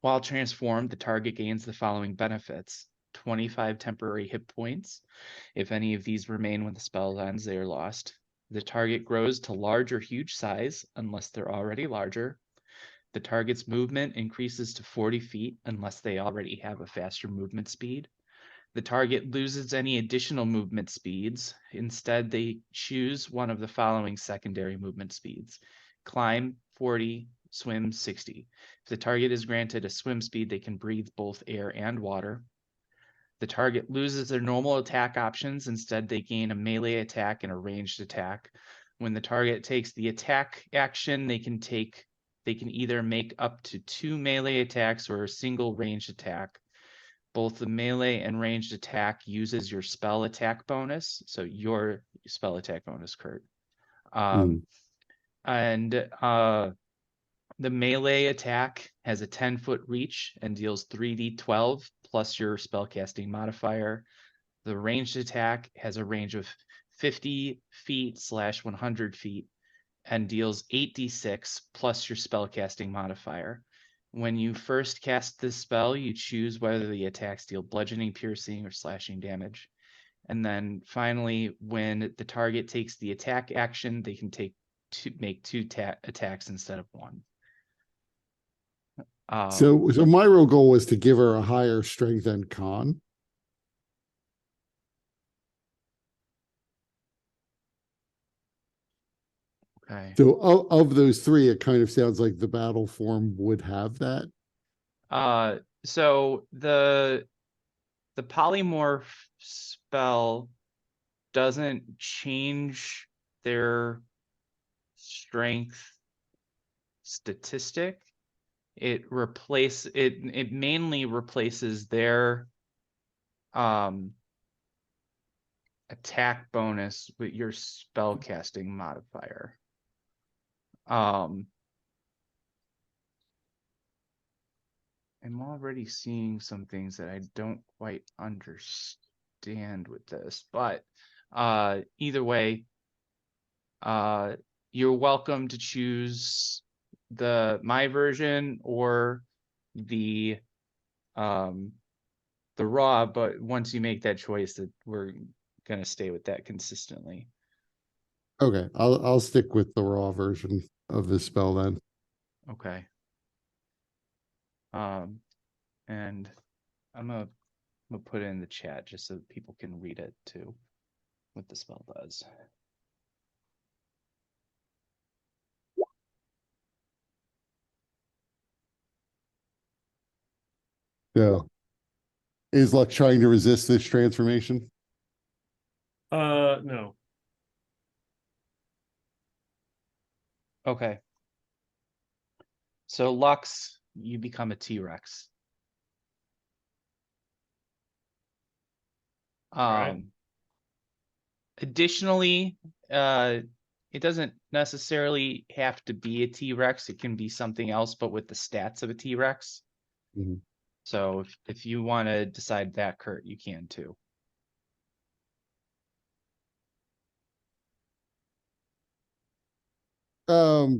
while transformed, the target gains the following benefits: 25 temporary hit points. If any of these remain when the spell ends, they are lost. The target grows to large or huge size unless they're already larger. The target's movement increases to 40 feet unless they already have a faster movement speed. The target loses any additional movement speeds. Instead, they choose one of the following secondary movement speeds: climb 40, swim 60. If the target is granted a swim speed, they can breathe both air and water. The target loses their normal attack options. Instead, they gain a melee attack and a ranged attack. When the target takes the attack action, they can either make up to 2 melee attacks or a single ranged attack. Both the melee and ranged attack uses your spell attack bonus. So your spell attack bonus, Kurt. The melee attack has a 10-foot reach and deals 3d12 plus your spellcasting modifier. The ranged attack has a range of 50 feet / 100 feet and deals 8d6 plus your spellcasting modifier. When you first cast this spell, you choose whether the attacks deal bludgeoning, piercing, or slashing damage. And then finally, when the target takes the attack action, they can make two attacks instead of one.
So my real goal was to give her a higher strength and con.
Okay.
So of those three, it kind of sounds like the battle form would have that.
So the polymorph spell doesn't change their strength statistic. It mainly replaces their attack bonus with your spellcasting modifier. I'm already seeing some things that I don't quite understand with this, but either way, you're welcome to choose my version or the raw, but once you make that choice, that we're gonna stay with that consistently.
Okay, I'll stick with the raw version of this spell then.
Okay. And I'm gonna put it in the chat just so that people can read it too, what the spell does.
So is Luck trying to resist this transformation?
No.
Okay. So Lux, you become a T-Rex.
Right.
Additionally, it doesn't necessarily have to be a T-Rex. It can be something else, but with the stats of a T-Rex.
Mhm.
So if you want to decide that, Kurt, you can too.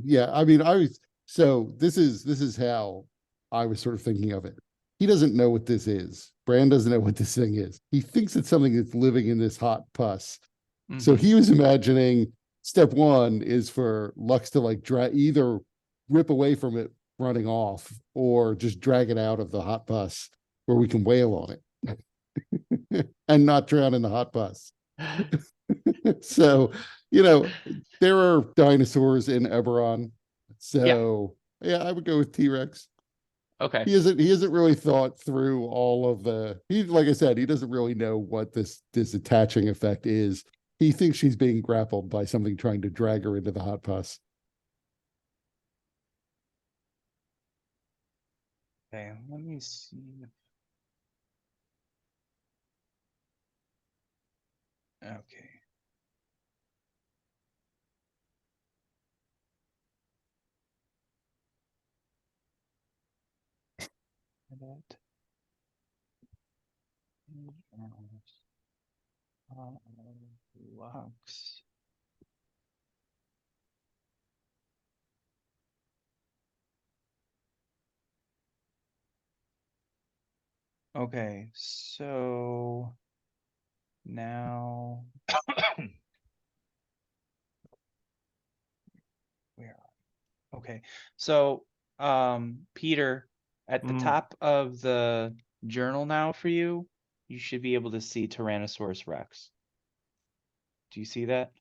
Yeah, I mean, this is how I was sort of thinking of it. He doesn't know what this is. Bran doesn't know what this thing is. He thinks it's something that's living in this hot pus. So
Mhm.
he was imagining step one is for Lux to like either rip away from it running off or just drag it out of the hot pus where we can wail on it and not drown in the hot pus. So, there are dinosaurs in Eberron. So, yeah, I would go with T-Rex.
Okay.
He hasn't really thought through all of like I said, he doesn't really know what this attaching effect is. He thinks she's being grappled by something trying to drag her into the hot pus.
Okay, let me see. Okay. That Lux. Okay, so now where? Okay, so Peter, at the
Mm.
top of the journal now for you, you should be able to see Tyrannosaurus Rex. Do you see that?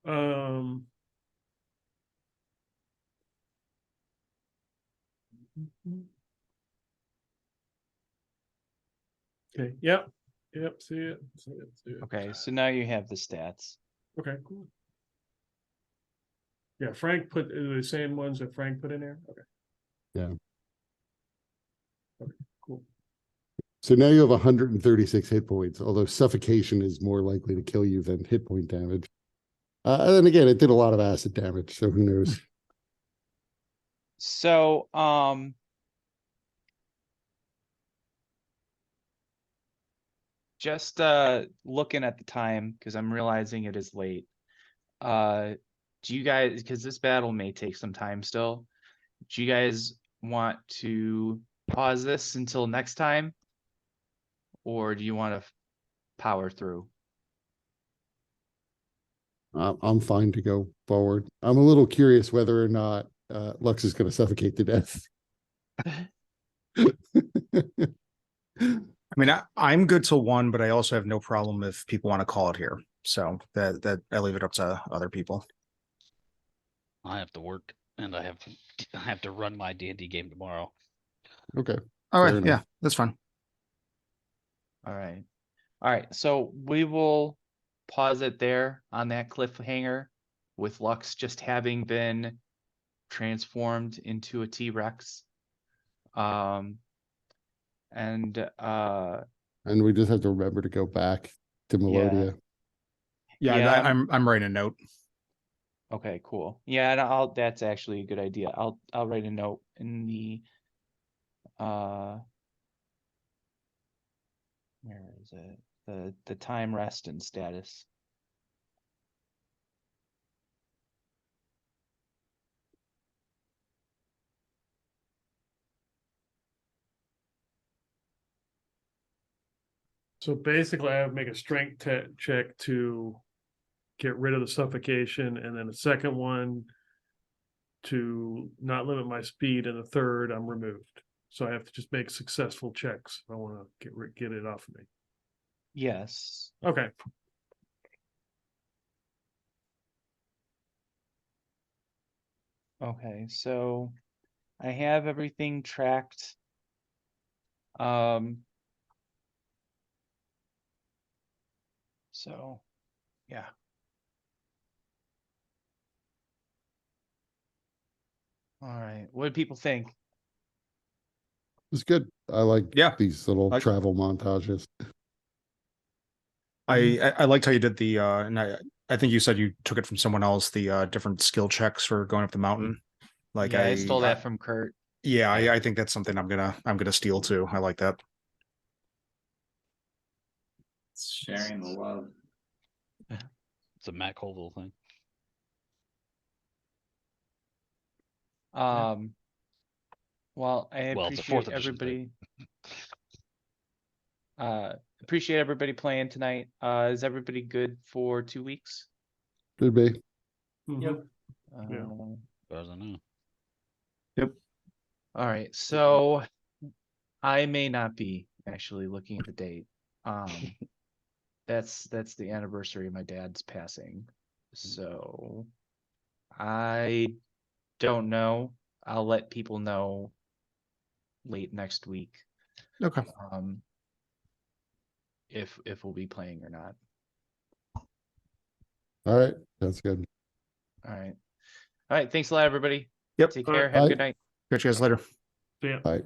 Um. Okay. Yep. Yep. See it. See it. See it.
Okay, so now you have the stats.
Okay. Cool. Yeah. Frank put the same ones that Frank put in there. Okay.
Yeah.
Okay. Cool.
So now you have 136 hit points, although suffocation is more likely to kill you than hit point damage. And then again, it did a lot of acid damage, so who knows?
So, just looking at the time, because I'm realizing it is late. Do you guys, because this battle may take some time still, do you guys want to pause this until next time? Or do you want to power through?
I'm fine to go forward. I'm a little curious whether or not Lux is going to suffocate to death.
I mean, I'm good till 1, but I also have no problem if people want to call it here. So that I leave it up to other people.
I have to work and I have to run my D&D game tomorrow.
Okay.
All
Fair
right, yeah,
enough.
that's fine.
All right. All right. So we will pause it there on that cliffhanger with Lux just having been transformed into a T-Rex. And
And we just have to remember to go back to Melodia.
Yeah,
Yeah,
I'm writing a note.
okay, cool. Yeah, and that's actually a good idea. I'll write a note in the where is it? The time rest and status.
So basically, I have to make a strength check to get rid of the suffocation, and then a second one to not limit my speed, and the third I'm removed. So I have to just make successful checks if I want to get it off of me.
Yes.
Okay.
Okay, so I have everything tracked. So yeah. All right. What do people think?
It's good. I like
Yeah.
these little
I-
travel montages.
I liked how you did the and I think you said you took it from someone else, the different skill checks for going up the mountain. Like
Yeah, I stole that from Kurt.
yeah,
Yeah.
I think that's something I'm gonna steal too. I like that.
It's sharing the love.
It's a Matt Colville thing.
Well, I
Well, it's a
appreciate
4th edition thing.
everybody. Appreciate everybody playing tonight. Is everybody good for 2 weeks?
Could be.
Mhm. Yeah.
Uh,
As far as I know.
all right, so I may not be actually looking at the date. That's the anniversary of my dad's passing. So I don't know. I'll let people know late next week.
Okay.
If we'll be playing or not.
All right, that's good.
All right. All right. Thanks a lot, everybody.
Yep.
Take
All right.
care. Have a good
Bye.
night.
Catch you guys later.
So yeah.
Bye.